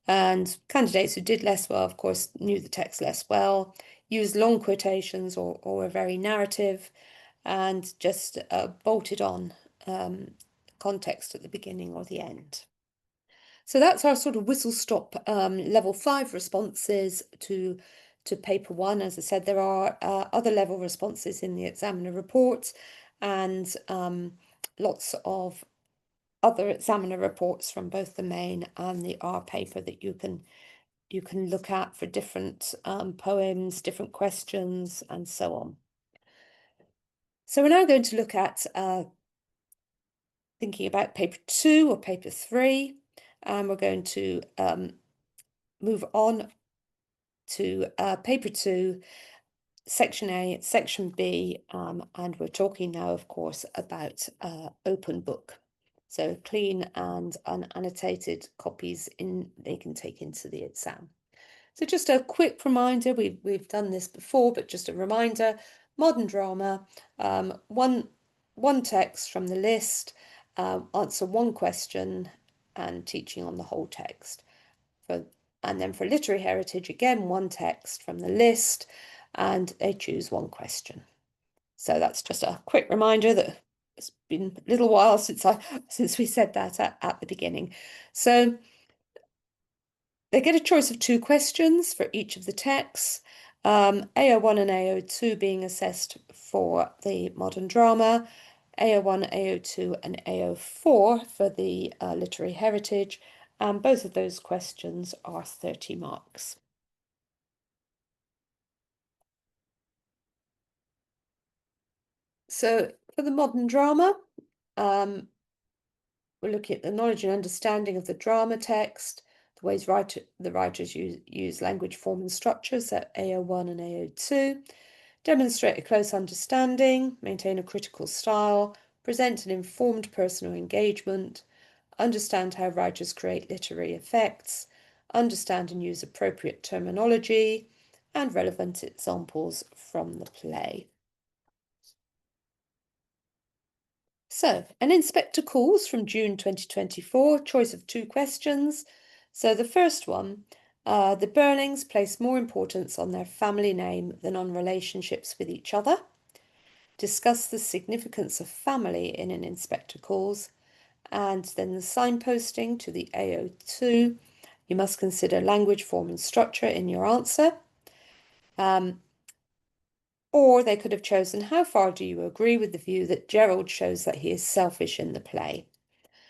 And candidates who did less well, of course, knew the text less well, used long quotations or were very narrative, and just bolted on context at the beginning or the end. So that's our sort of whistle-stop level 5 responses to paper 1. As I said, there are other level responses in the examiner report, and lots of other examiner reports from both the main and the R paper that you can look at for different poems, different questions, and so on. So we're now going to look at thinking about paper 2 or paper 3, and we're going to move on to paper 2, section A, section B, and we're talking now, of course, about open book. So clean and unannotated copies they can take into the exam. So just a quick reminder, we've done this before, but just a reminder, modern drama, one text from the list, answer one question and teaching on the whole text. And then for literary heritage, again, one text from the list and they choose one question. So that's just a quick reminder that it's been a little while since we said that at the beginning. So they get a choice of 2 questions for each of the texts, AO1 and AO2 being assessed for the modern drama, AO1, AO2 and AO4 for the literary heritage, and both of those questions are 30 marks. So for the modern drama, we're looking at the knowledge and understanding of the drama text, the ways the writers use language, form, and structure, so AO1 and AO2, demonstrate a close understanding, maintain a critical style, present an informed personal engagement, understand how writers create literary effects, understand and use appropriate terminology, and relevant examples from the play. So, an inspector calls from June 2024, choice of 2 questions. So the first one, the Burlings place more importance on their family name than on relationships with each other. Discuss the significance of family in an inspector calls. And then the signposting to the AO2. You must consider language, form and structure in your answer. Or they could have chosen, how far do you agree with the view that Gerald shows that he is selfish in the play?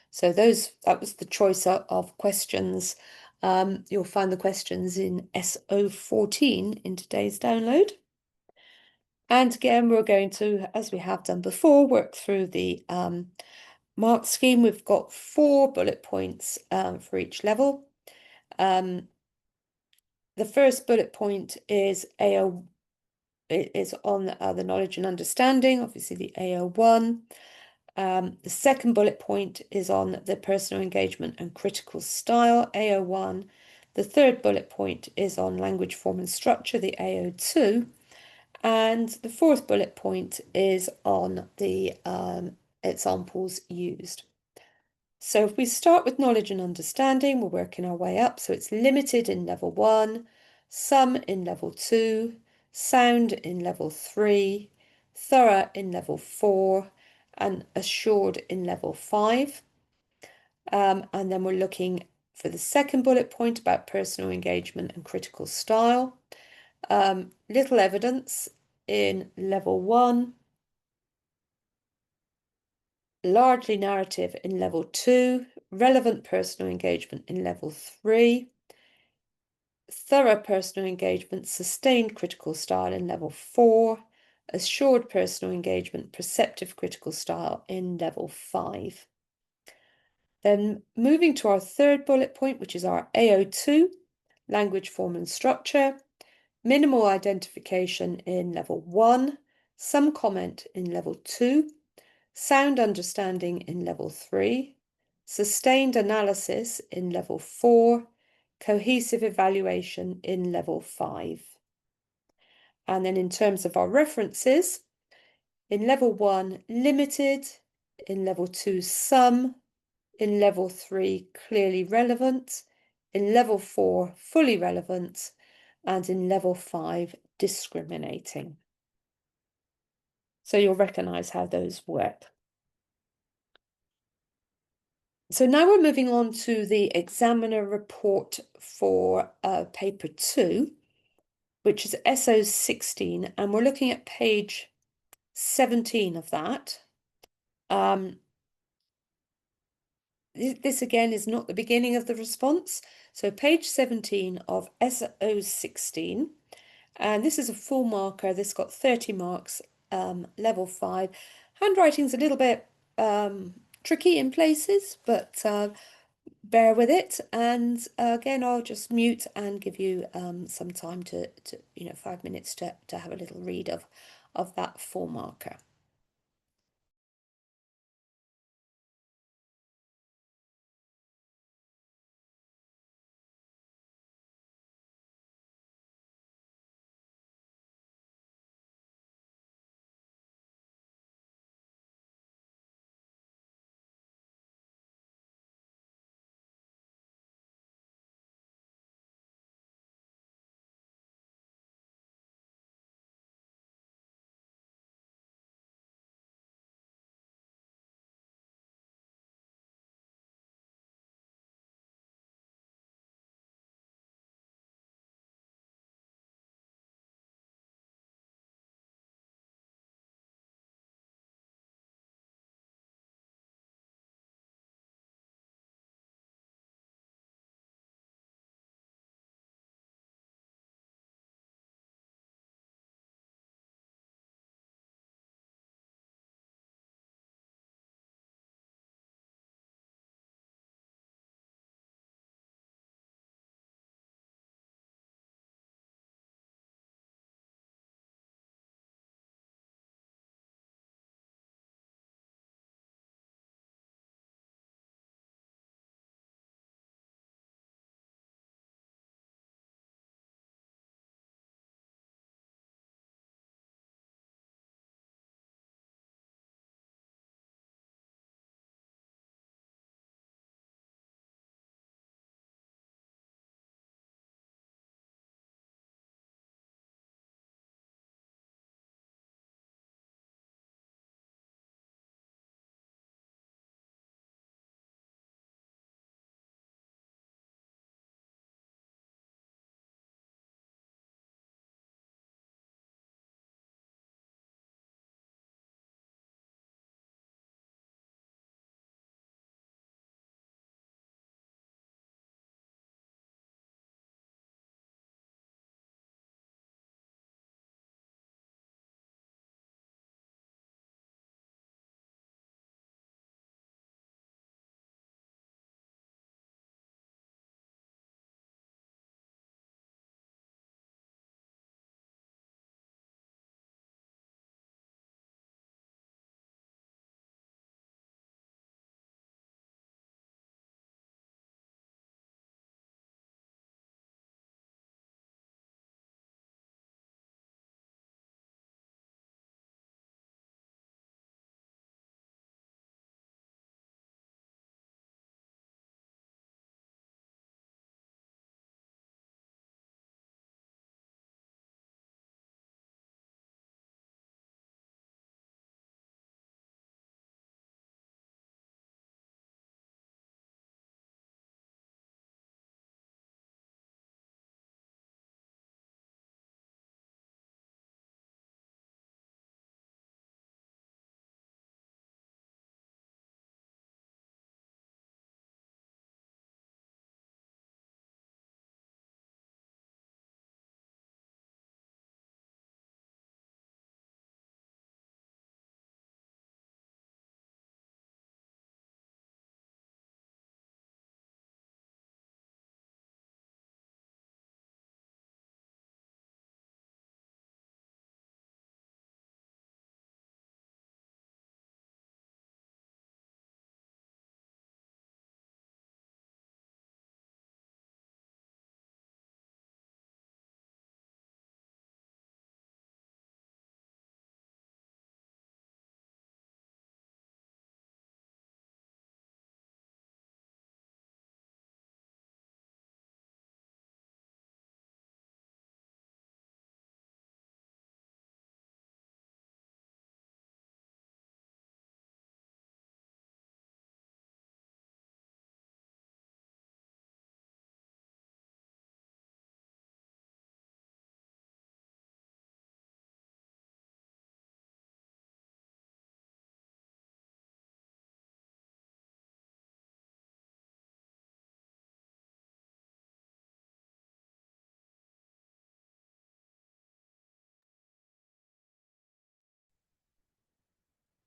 So that was the choice of questions. You'll find the questions in SO14 in today's download. And again, we're going to, as we have done before, work through the mark scheme. We've got 4 bullet points for each level. The first bullet point is on the knowledge and understanding, obviously the AO1. The second bullet point is on the personal engagement and critical style, AO1. The third bullet point is on language, form and structure, the AO2. And the fourth bullet point is on the examples used. So if we start with knowledge and understanding, we're working our way up. So it's limited in level 1, some in level 2, sound in level 3, thorough in level 4, and assured in level 5. And then we're looking for the second bullet point about personal engagement and critical style. Little evidence in level 1, largely narrative in level 2, relevant personal engagement in level 3, thorough personal engagement, sustained critical style in level 4, assured personal engagement, perceptive critical style in level 5. Then moving to our third bullet point, which is our AO2, language, form and structure, minimal identification in level 1, some comment in level 2, sound understanding in level 3, sustained analysis in level 4, cohesive evaluation in level 5. And then in terms of our references, in level 1, limited, in level 2, some, in level 3, clearly relevant, in level 4, fully relevant, and in level 5, discriminating. So you'll recognise how those work. So now we're moving on to the examiner report for paper 2, which is SO16, and we're looking at page 17 of that. This again is not the beginning of the response. So page 17 of SO16, and this is a full marker. This got 30 marks, level 5. Handwriting's a little bit tricky in places, but bear with it. And again, I'll just mute and give you some time to 5 minutes to have a little read of that full marker.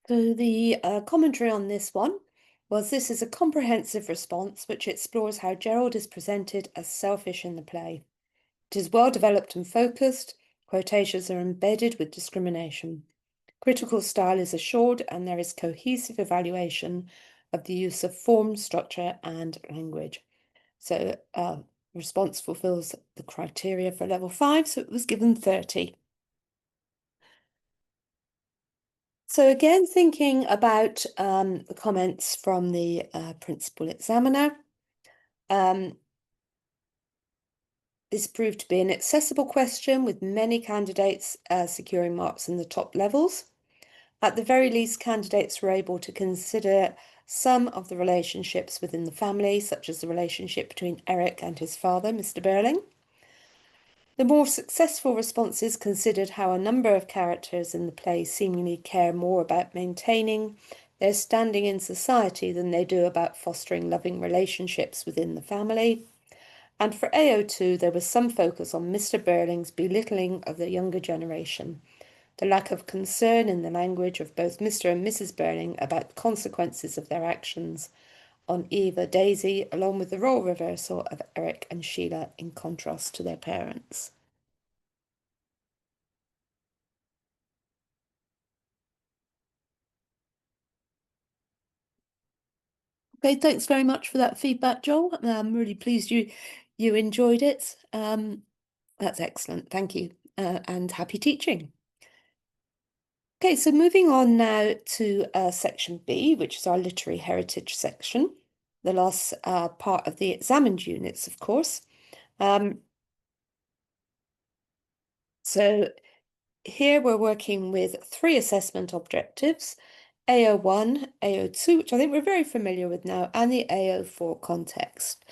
So the commentary on this one was this is a comprehensive response which explores how Gerald is presented as selfish in the play. It is well developed and focused. Quotations are embedded with discrimination. Critical style is assured, and there is cohesive evaluation of the use of form, structure, and language. So response fulfills the criteria for level 5, so it was given 30. So again, thinking about the comments from the principal examiner, this proved to be an accessible question with many candidates securing marks in the top levels. At the very least, candidates were able to consider some of the relationships within the family, such as the relationship between Eric and his father, Mr. Burling. The more successful responses considered how a number of characters in the play seemingly care more about maintaining their standing in society than they do about fostering loving relationships within the family. And for AO2, there was some focus on Mr. Burling's belittling of the younger generation, the lack of concern in the language of both Mr. and Mrs. Burling about the consequences of their actions on Eva, Daisy, along with the role reversal of Eric and Sheila in contrast to their parents. Okay, thanks very much for that feedback, Joel. I'm really pleased you enjoyed it. That's excellent. Thank you, and happy teaching. Okay, so moving on now to section B, which is our literary heritage section, the last part of the examined units, of course. So here we're working with 3 assessment objectives, AO1, AO2, which I think we're very familiar with now, and the AO4 context.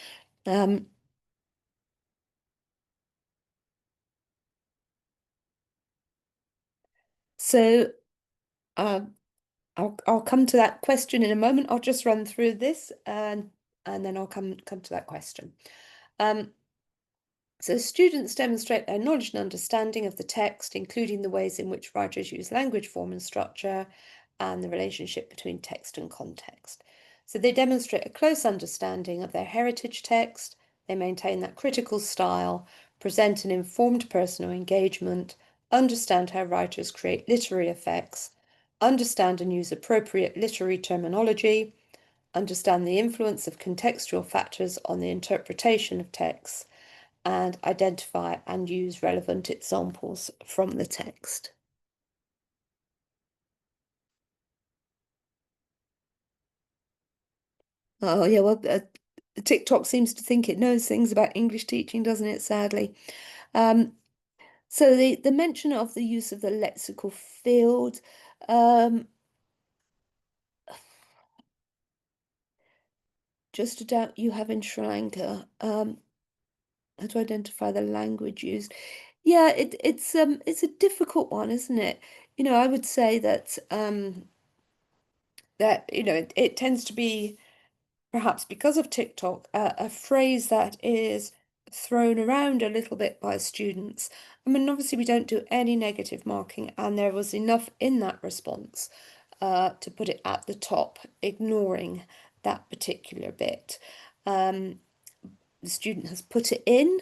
So I'll come to that question in a moment. I'll just run through this and then I'll come to that question. So students demonstrate their knowledge and understanding of the text, including the ways in which writers use language, form, and structure, and the relationship between text and context. So they demonstrate a close understanding of their heritage text, they maintain that critical style, present an informed personal engagement, understand how writers create literary effects, understand and use appropriate literary terminology, understand the influence of contextual factors on the interpretation of texts, and identify and use relevant examples from the text. Oh, yeah, well, TikTok seems to think it knows things about English teaching, doesn't it, sadly? So the mention of the use of the lexical field, just a doubt you have in Schranker, how to identify the language used. Yeah, it's a difficult one, isn't it? You know, I would say that it tends to be perhaps because of TikTok, a phrase that is thrown around a little bit by students. I mean, obviously, we don't do any negative marking, and there was enough in that response to put it at the top, ignoring that particular bit. The student has put it in.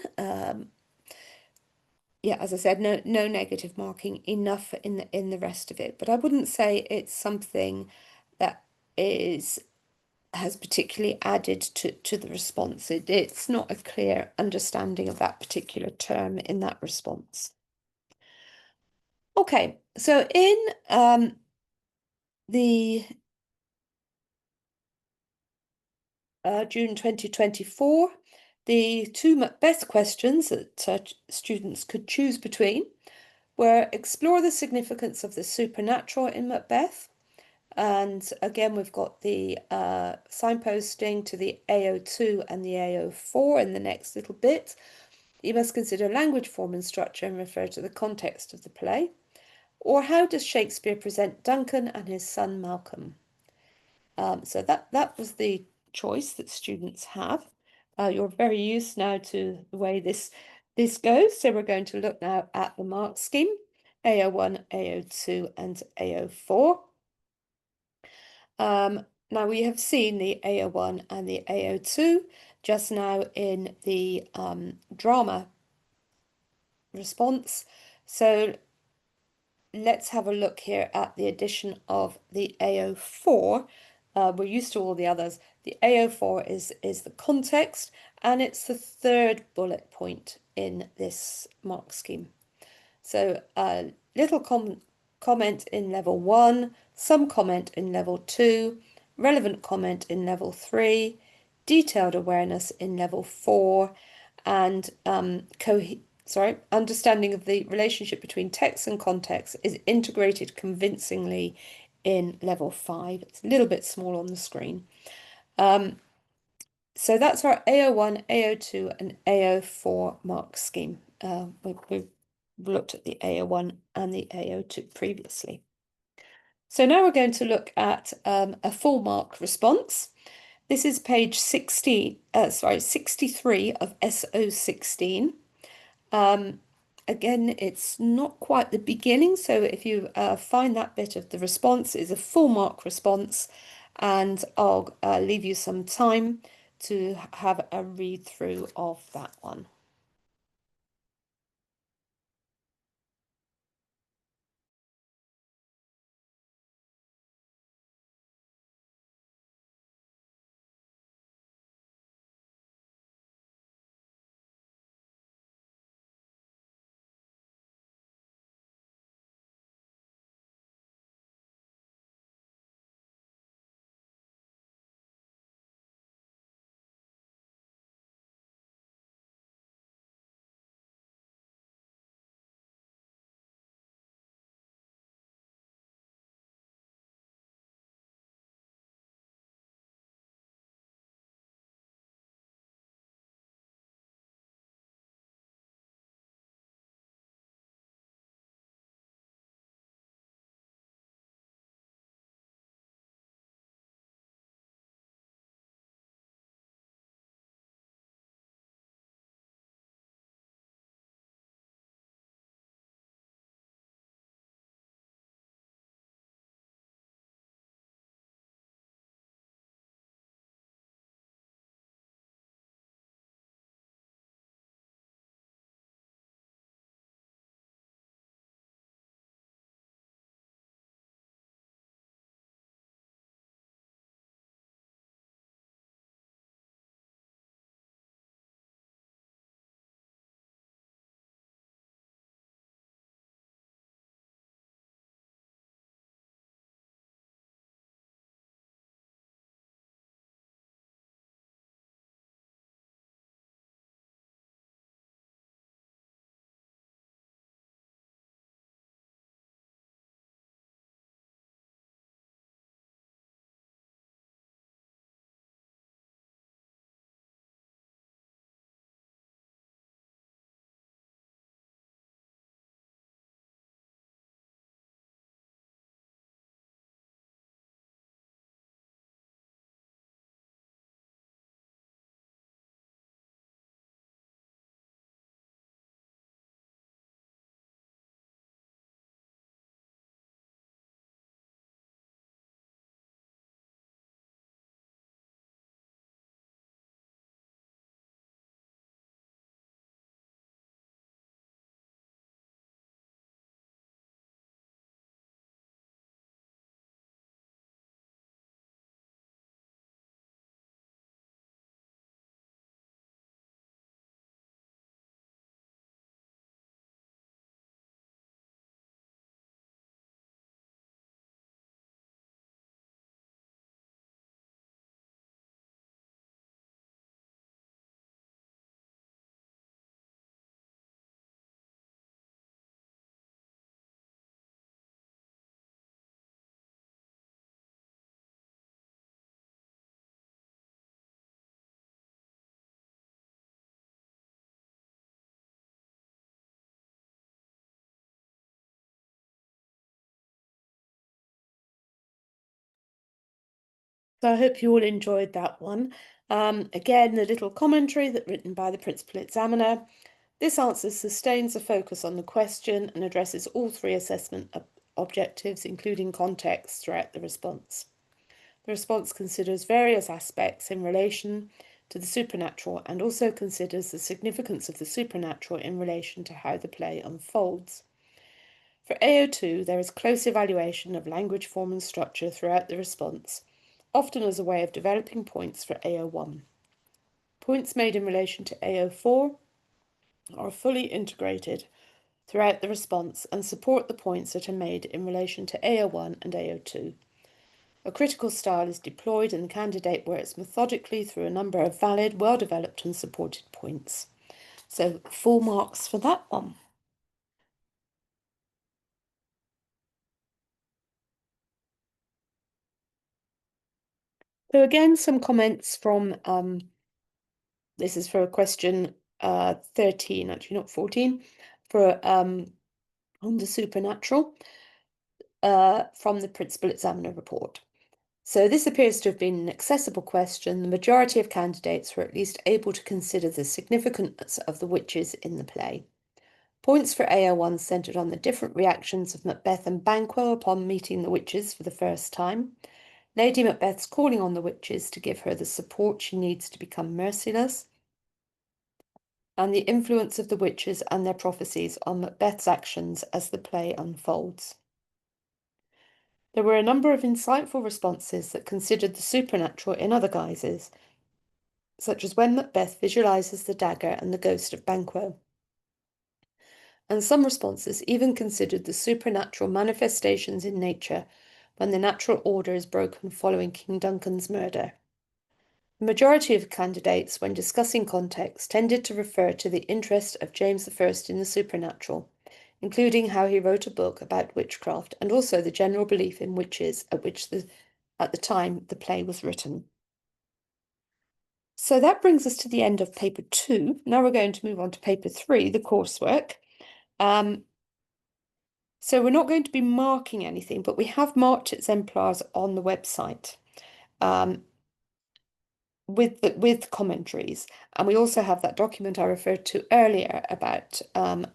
Yeah, as I said, no negative marking, enough in the rest of it. But I wouldn't say it's something that has particularly added to the response. It's not a clear understanding of that particular term in that response. Okay, so in the June 2024, the 2 Macbeth questions that students could choose between were explore the significance of the supernatural in Macbeth. And again, we've got the signposting to the AO2 and the AO4 in the next little bit. You must consider language, form, and structure and refer to the context of the play. Or how does Shakespeare present Duncan and his son Malcolm? So that was the choice that students have. You're very used now to the way this goes. So we're going to look now at the mark scheme, AO1, AO2, and AO4. Now we have seen the AO1 and the AO2 just now in the drama response. So let's have a look here at the addition of the AO4. We're used to all the others. The AO4 is the context, and it's the third bullet point in this mark scheme. So a little comment in level 1, some comment in level 2, relevant comment in level 3, detailed awareness in level 4, and understanding of the relationship between text and context is integrated convincingly in level 5. It's a little bit small on the screen. So that's our AO1, AO2, and AO4 mark scheme. We've looked at the AO1 and the AO2 previously. So now we're going to look at a full mark response. This is page 63 of SO16. Again, it's not quite the beginning, so if you find that bit of the response is a full mark response, and I'll leave you some time to have a read through of that one. So I hope you all enjoyed that one. Again, the little commentary that written by the principal examiner. This answer sustains the focus on the question and addresses all three assessment objectives, including context, throughout the response. The response considers various aspects in relation to the supernatural and also considers the significance of the supernatural in relation to how the play unfolds. For AO2, there is close evaluation of language form and structure throughout the response, often as a way of developing points for AO1. Points made in relation to AO4 are fully integrated throughout the response and support the points that are made in relation to AO1 and AO2. A critical style is deployed and the candidate works methodically through a number of valid, well-developed and supported points. So full marks for that one. So again, some comments from, this is for a question 13, actually not 14, for on the supernatural from the Principal Examiner report. So this appears to have been an accessible question. The majority of candidates were at least able to consider the significance of the witches in the play. Points for AO1 centred on the different reactions of Macbeth and Banquo upon meeting the witches for the first time. Lady Macbeth's calling on the witches to give her the support she needs to become merciless, and the influence of the witches and their prophecies on Macbeth's actions as the play unfolds. There were a number of insightful responses that considered the supernatural in other guises, such as when Macbeth visualises the dagger and the ghost of Banquo. And some responses even considered the supernatural manifestations in nature when the natural order is broken following King Duncan's murder. The majority of candidates, when discussing context, tended to refer to the interest of James I in the supernatural, including how he wrote a book about witchcraft and also the general belief in witches at the time the play was written. So that brings us to the end of paper 2. Now we're going to move on to paper 3, the coursework. So we're not going to be marking anything, but we have marked exemplars on the website with commentaries. And we also have that document I referred to earlier about, well,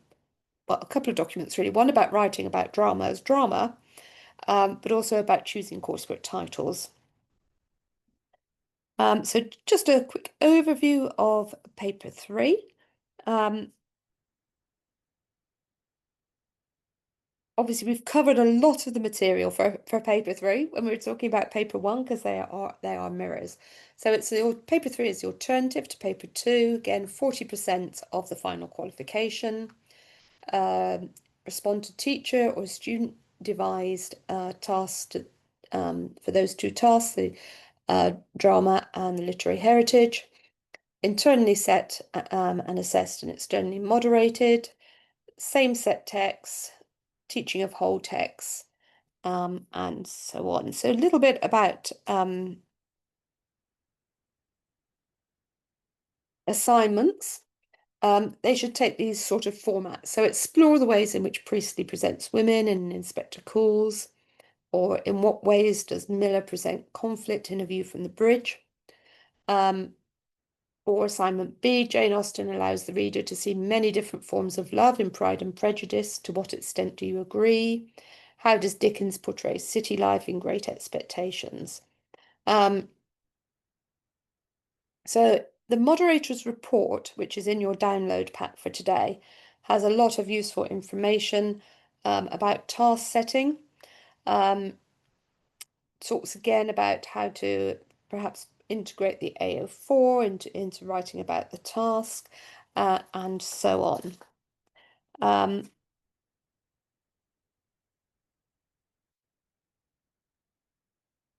a couple of documents really. One about writing about drama as drama, but also about choosing coursework titles. So just a quick overview of paper 3. Obviously, we've covered a lot of the material for paper 3 when we were talking about paper 1 because they are mirrors. So it's paper 3 is the alternative to paper 2. Again, 40% of the final qualification. Respond to teacher or student devised tasks for those two tasks, the drama and the literary heritage. Internally set and assessed and externally moderated. Same set texts, teaching of whole texts, and so on. So a little bit about assignments. They should take these sort of formats. So explore the ways in which Priestley presents women in Inspector Calls, or in what ways does Miller present conflict in A View from the Bridge. Or assignment B, Jane Austen allows the reader to see many different forms of love in Pride and Prejudice. To what extent do you agree? How does Dickens portray city life in Great Expectations? So the moderator's report, which is in your download pack for today, has a lot of useful information about task setting. Talks again about how to perhaps integrate the AO4 into writing about the task, and so on.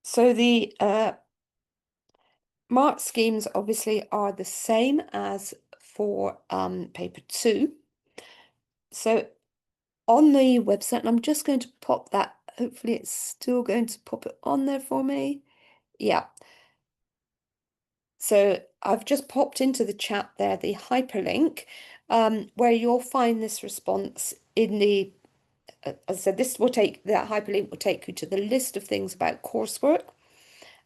So the mark schemes obviously are the same as for paper 2. So on the website, and I'm just going to pop that, hopefully it's still going to pop it on there for me. Yeah. So I've just popped into the chat there the hyperlink where you'll find this response in the, as I said, that hyperlink will take you to the list of things about coursework.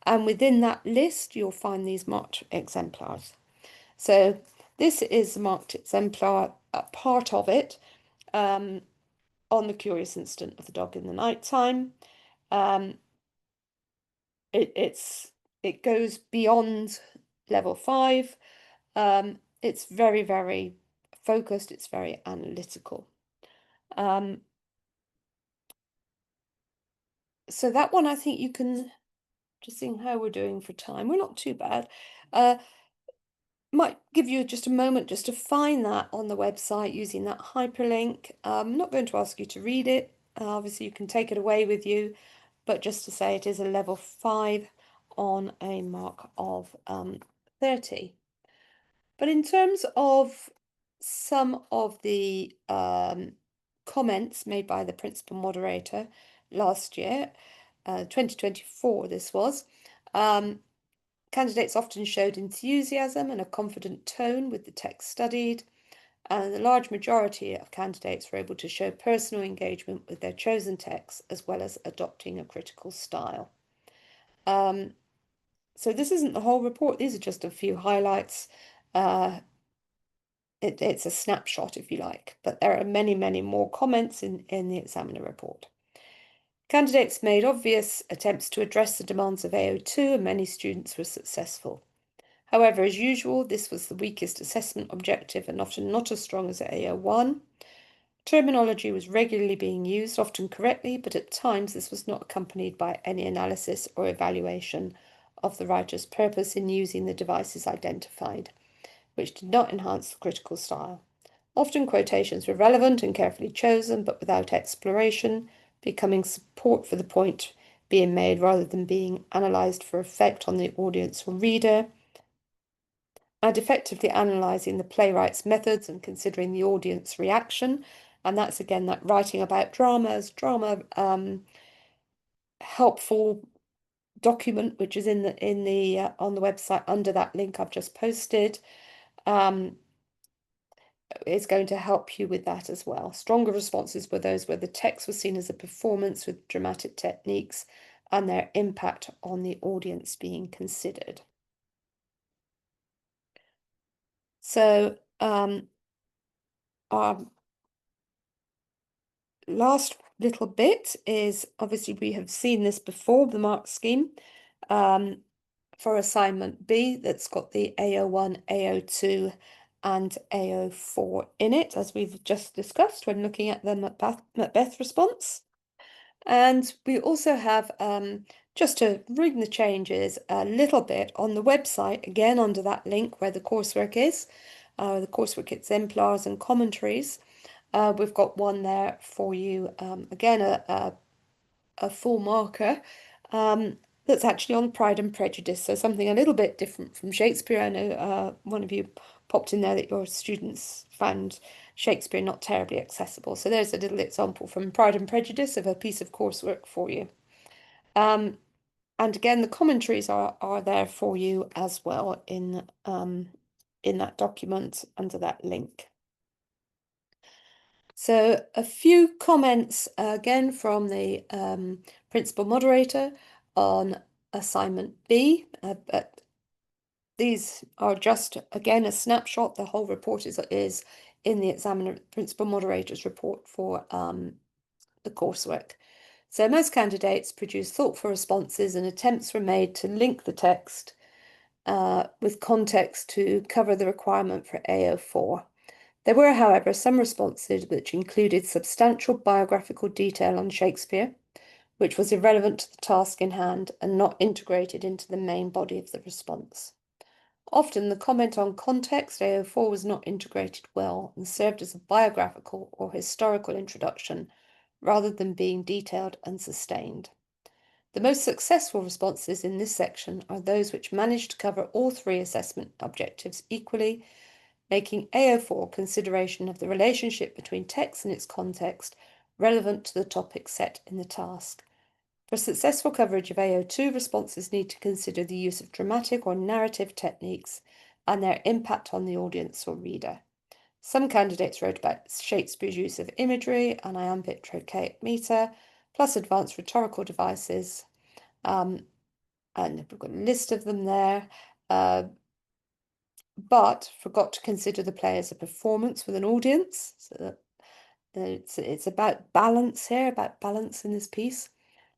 And within that list, you'll find these marked exemplars. So this is the marked exemplar, part of it, on the curious incident of the dog in the night time. it goes beyond level 5. It's very, very focused. It's very analytical. So that one, I think you can, just seeing how we're doing for time. We're not too bad. Might give you just a moment just to find that on the website using that hyperlink. I'm not going to ask you to read it. Obviously, you can take it away with you, but just to say it is a level 5 on a mark of 30. But in terms of some of the comments made by the principal moderator last year, 2024 this was, candidates often showed enthusiasm and a confident tone with the text studied, and the large majority of candidates were able to show personal engagement with their chosen text as well as adopting a critical style. So this isn't the whole report, these are just a few highlights. It's a snapshot, if you like, but there are many, many more comments in the examiner report. Candidates made obvious attempts to address the demands of AO2, and many students were successful. However, as usual, this was the weakest assessment objective and often not as strong as AO1. Terminology was regularly being used, often correctly, but at times this was not accompanied by any analysis or evaluation of the writer's purpose in using the devices identified, which did not enhance the critical style. Often quotations were relevant and carefully chosen, but without exploration, becoming support for the point being made rather than being analysed for effect on the audience or reader, and effectively analysing the playwright's methods and considering the audience reaction. And that's again that writing about drama helpful document, which is in the on the website under that link I've just posted. Is going to help you with that as well. Stronger responses were those where the text was seen as a performance with dramatic techniques and their impact on the audience being considered. So our last little bit is, obviously we have seen this before, the mark scheme for assignment B that's got the AO1, AO2 and AO4 in it, as we've just discussed when looking at the Macbeth response. And we also have, just to ring the changes a little bit on the website, again under that link where the coursework is, the coursework exemplars and commentaries. We've got one there for you, again, a full marker that's actually on Pride and Prejudice, so something a little bit different from Shakespeare. I know one of you popped in there that your students found Shakespeare not terribly accessible. So there's a little example from Pride and Prejudice of a piece of coursework for you. And again, the commentaries are there for you as well in that document under that link. So a few comments again from the principal moderator on assignment B, but these are just again a snapshot. The whole report is in the examiner principal moderator's report for the coursework. So most candidates produced thoughtful responses and attempts were made to link the text with context to cover the requirement for AO4. There were, however, some responses which included substantial biographical detail on Shakespeare, which was irrelevant to the task in hand and not integrated into the main body of the response. Often the comment on context, AO4, was not integrated well and served as a biographical or historical introduction rather than being detailed and sustained. The most successful responses in this section are those which managed to cover all three assessment objectives equally, making AO4 consideration of the relationship between text and its context relevant to the topic set in the task. For successful coverage of AO2, responses need to consider the use of dramatic or narrative techniques and their impact on the audience or reader. Some candidates wrote about Shakespeare's use of imagery and iambic trochaic metre, plus advanced rhetorical devices, and we've got a list of them there, but forgot to consider the play as a performance with an audience. So that it's about balance here, about balance in this piece.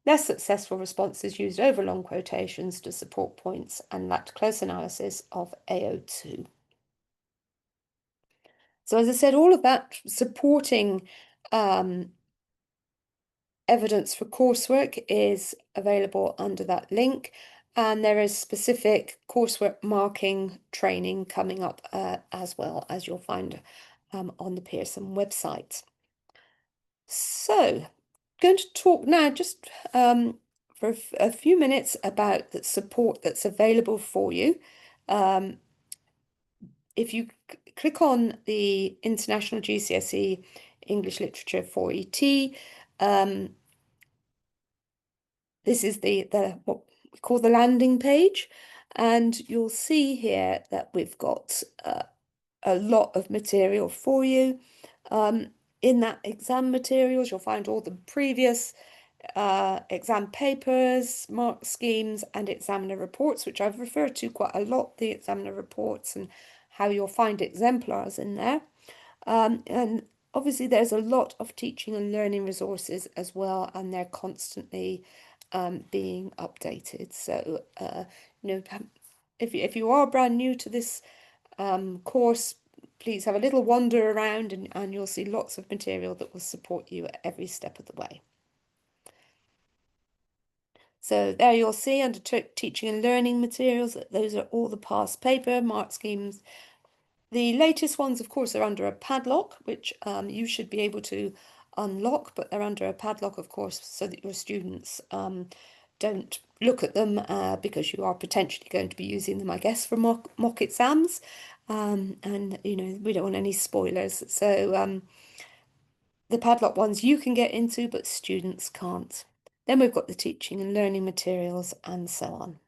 Less successful responses used overlong quotations to support points and lacked close analysis of AO2. So as I said, all of that supporting evidence for coursework is available under that link, and there is specific coursework marking training coming up as well, as you'll find on the Pearson website. So, going to talk now just for a few minutes about the support that's available for you. If you click on the International GCSE English Literature 4ET, this is the what we call the landing page, and you'll see here that we've got a lot of material for you. In that exam materials, you'll find all the previous exam papers, mark schemes, and examiner reports, which I've referred to quite a lot, the examiner reports and how you'll find exemplars in there. And obviously there's a lot of teaching and learning resources as well, and they're constantly being updated. So, if you are brand new to this course, please have a little wander around and you'll see lots of material that will support you at every step of the way. So there you'll see under teaching and learning materials, those are all the past paper, mark schemes. The latest ones, of course, are under a padlock, which you should be able to unlock, but they're under a padlock, of course, so that your students don't look at them because you are potentially going to be using them, I guess, for mock exams. And, we don't want any spoilers. So the padlock ones you can get into, but students can't. Then we've got the teaching and learning materials and so on.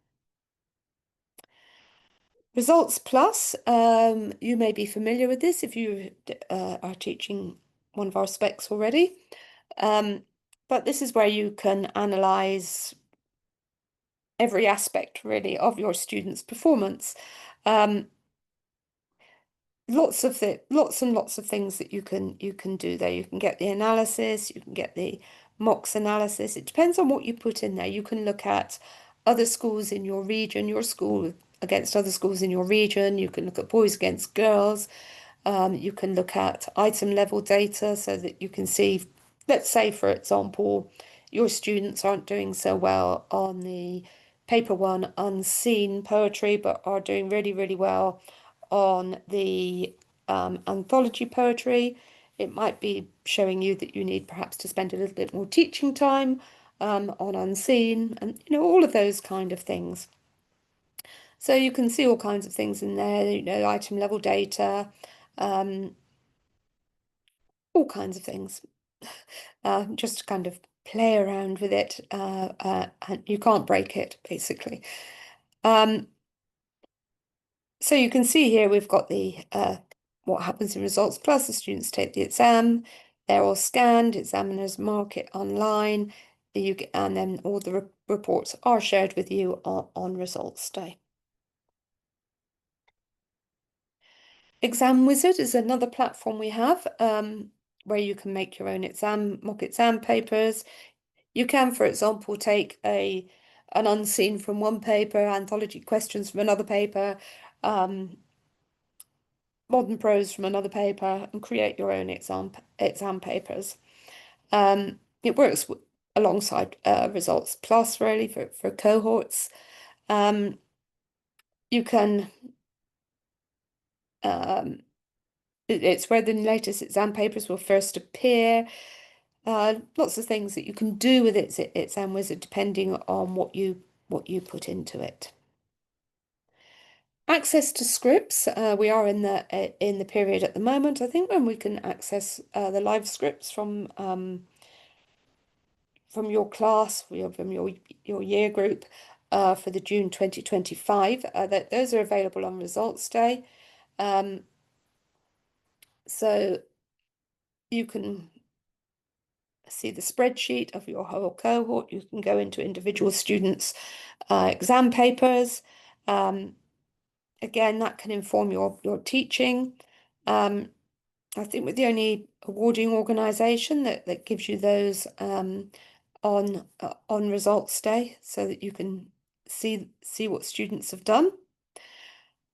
Results Plus, you may be familiar with this if you are teaching one of our specs already. But this is where you can analyze every aspect really of your students' performance. Lots and lots of things that you can do there. You can get the analysis, you can get the mocks analysis. It depends on what you put in there. You can look at other schools in your region, your school against other schools in your region. You can look at boys against girls. You can look at item level data so that you can see, let's say, for example, your students aren't doing so well on the paper one unseen poetry, but are doing really, really well on the anthology poetry. It might be showing you that you need perhaps to spend a little bit more teaching time on unseen and all of those kind of things. So you can see all kinds of things in there, item level data, all kinds of things. Just kind of play around with it, and you can't break it, basically. So you can see here we've got the what happens in Results Plus. The students take the exam, they're all scanned, examiners mark it online, and then all the reports are shared with you on Results Day. Exam Wizard is another platform we have where you can make your own mock exam papers. You can, for example, take an unseen from one paper, anthology questions from another paper, modern prose from another paper, and create your own exam papers. It works alongside Results Plus, really, for cohorts. You can it's where the latest exam papers will first appear. Lots of things that you can do with Exam Wizard depending on what you put into it. Access to scripts. We are in the period at the moment, I think, when we can access the live scripts from your class, from your year group for the June 2025. Those are available on Results Day. So you can see the spreadsheet of your whole cohort. You can go into individual students' exam papers. Again, that can inform your teaching. I think we're the only awarding organisation that gives you those on results day so that you can see what students have done.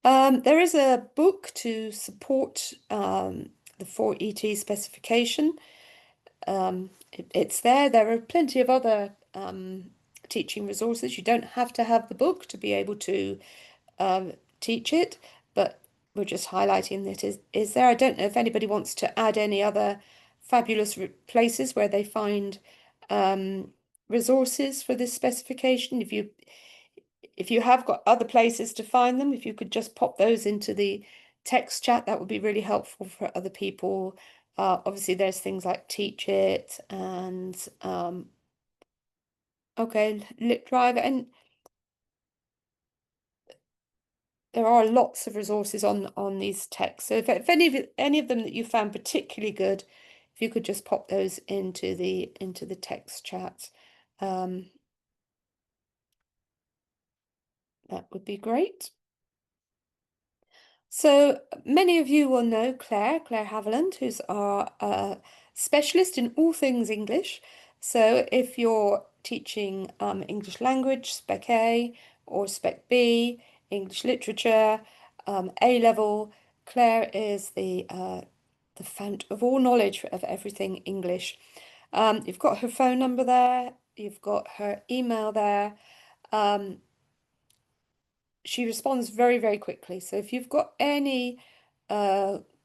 There is a book to support the 4ET specification. It's there. There are plenty of other teaching resources. You don't have to have the book to be able to teach it, but we're just highlighting that is there. I don't know if anybody wants to add any other fabulous places where they find resources for this specification. If you have got other places to find them, if you could just pop those into the text chat, that would be really helpful for other people. Obviously, there's things like Teach It and okay, Lit Drive, and there are lots of resources on these texts. So if any of them that you found particularly good, if you could just pop those into the text chat, that would be great. So many of you will know Claire Haviland, who's our specialist in all things English. So if you're teaching English language, Spec A or Spec B, English literature, A level, Claire is the fount of all knowledge of everything English. You've got her phone number there, you've got her email there. She responds very, very quickly. So if you've got any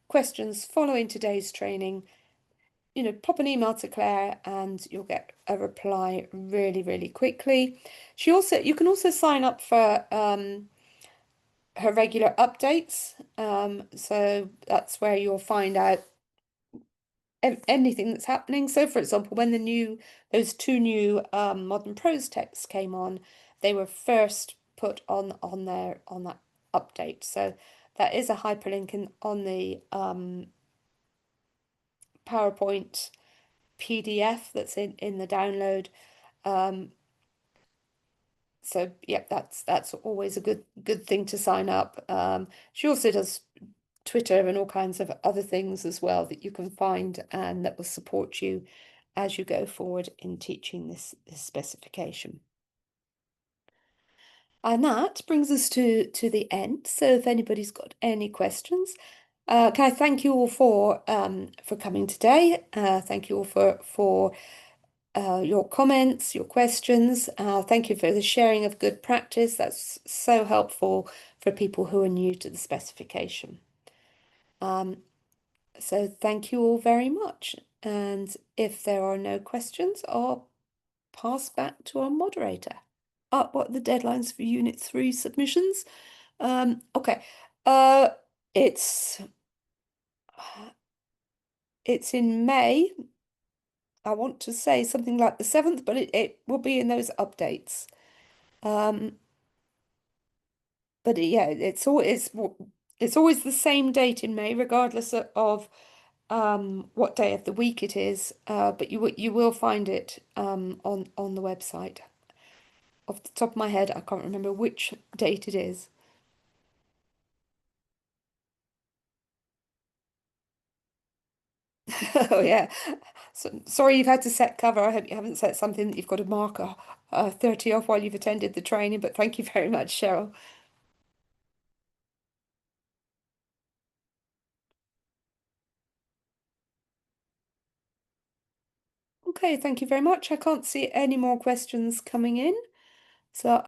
questions following today's training, pop an email to Claire and you'll get a reply really, really quickly. You can also sign up for her regular updates. So that's where you'll find out anything that's happening. So for example, when those two new modern prose texts came on, they were first put on that update. So that is a hyperlink on the PowerPoint PDF that's in the download. So yeah, that's always a good thing to sign up. She also does Twitter and all kinds of other things as well that you can find and that will support you as you go forward in teaching this specification. And that brings us to the end. So if anybody's got any questions, can I thank you all for coming today? Thank you all for your comments, your questions. Thank you for the sharing of good practice. That's so helpful for people who are new to the specification. So thank you all very much. And if there are no questions, I'll pass back to our moderator. What are the deadlines for Unit 3 submissions? Okay. It's in May. I want to say something like the 7th, but it will be in those updates. But yeah, it's always the same date in May, regardless of what day of the week it is. But you will find it on the website. Off the top of my head, I can't remember which date it is. Oh yeah. So sorry you've had to set cover. I hope you haven't set something that you've got to mark 30 off while you've attended the training, but thank you very much, Cheryl. Okay, thank you very much. I can't see any more questions coming in. So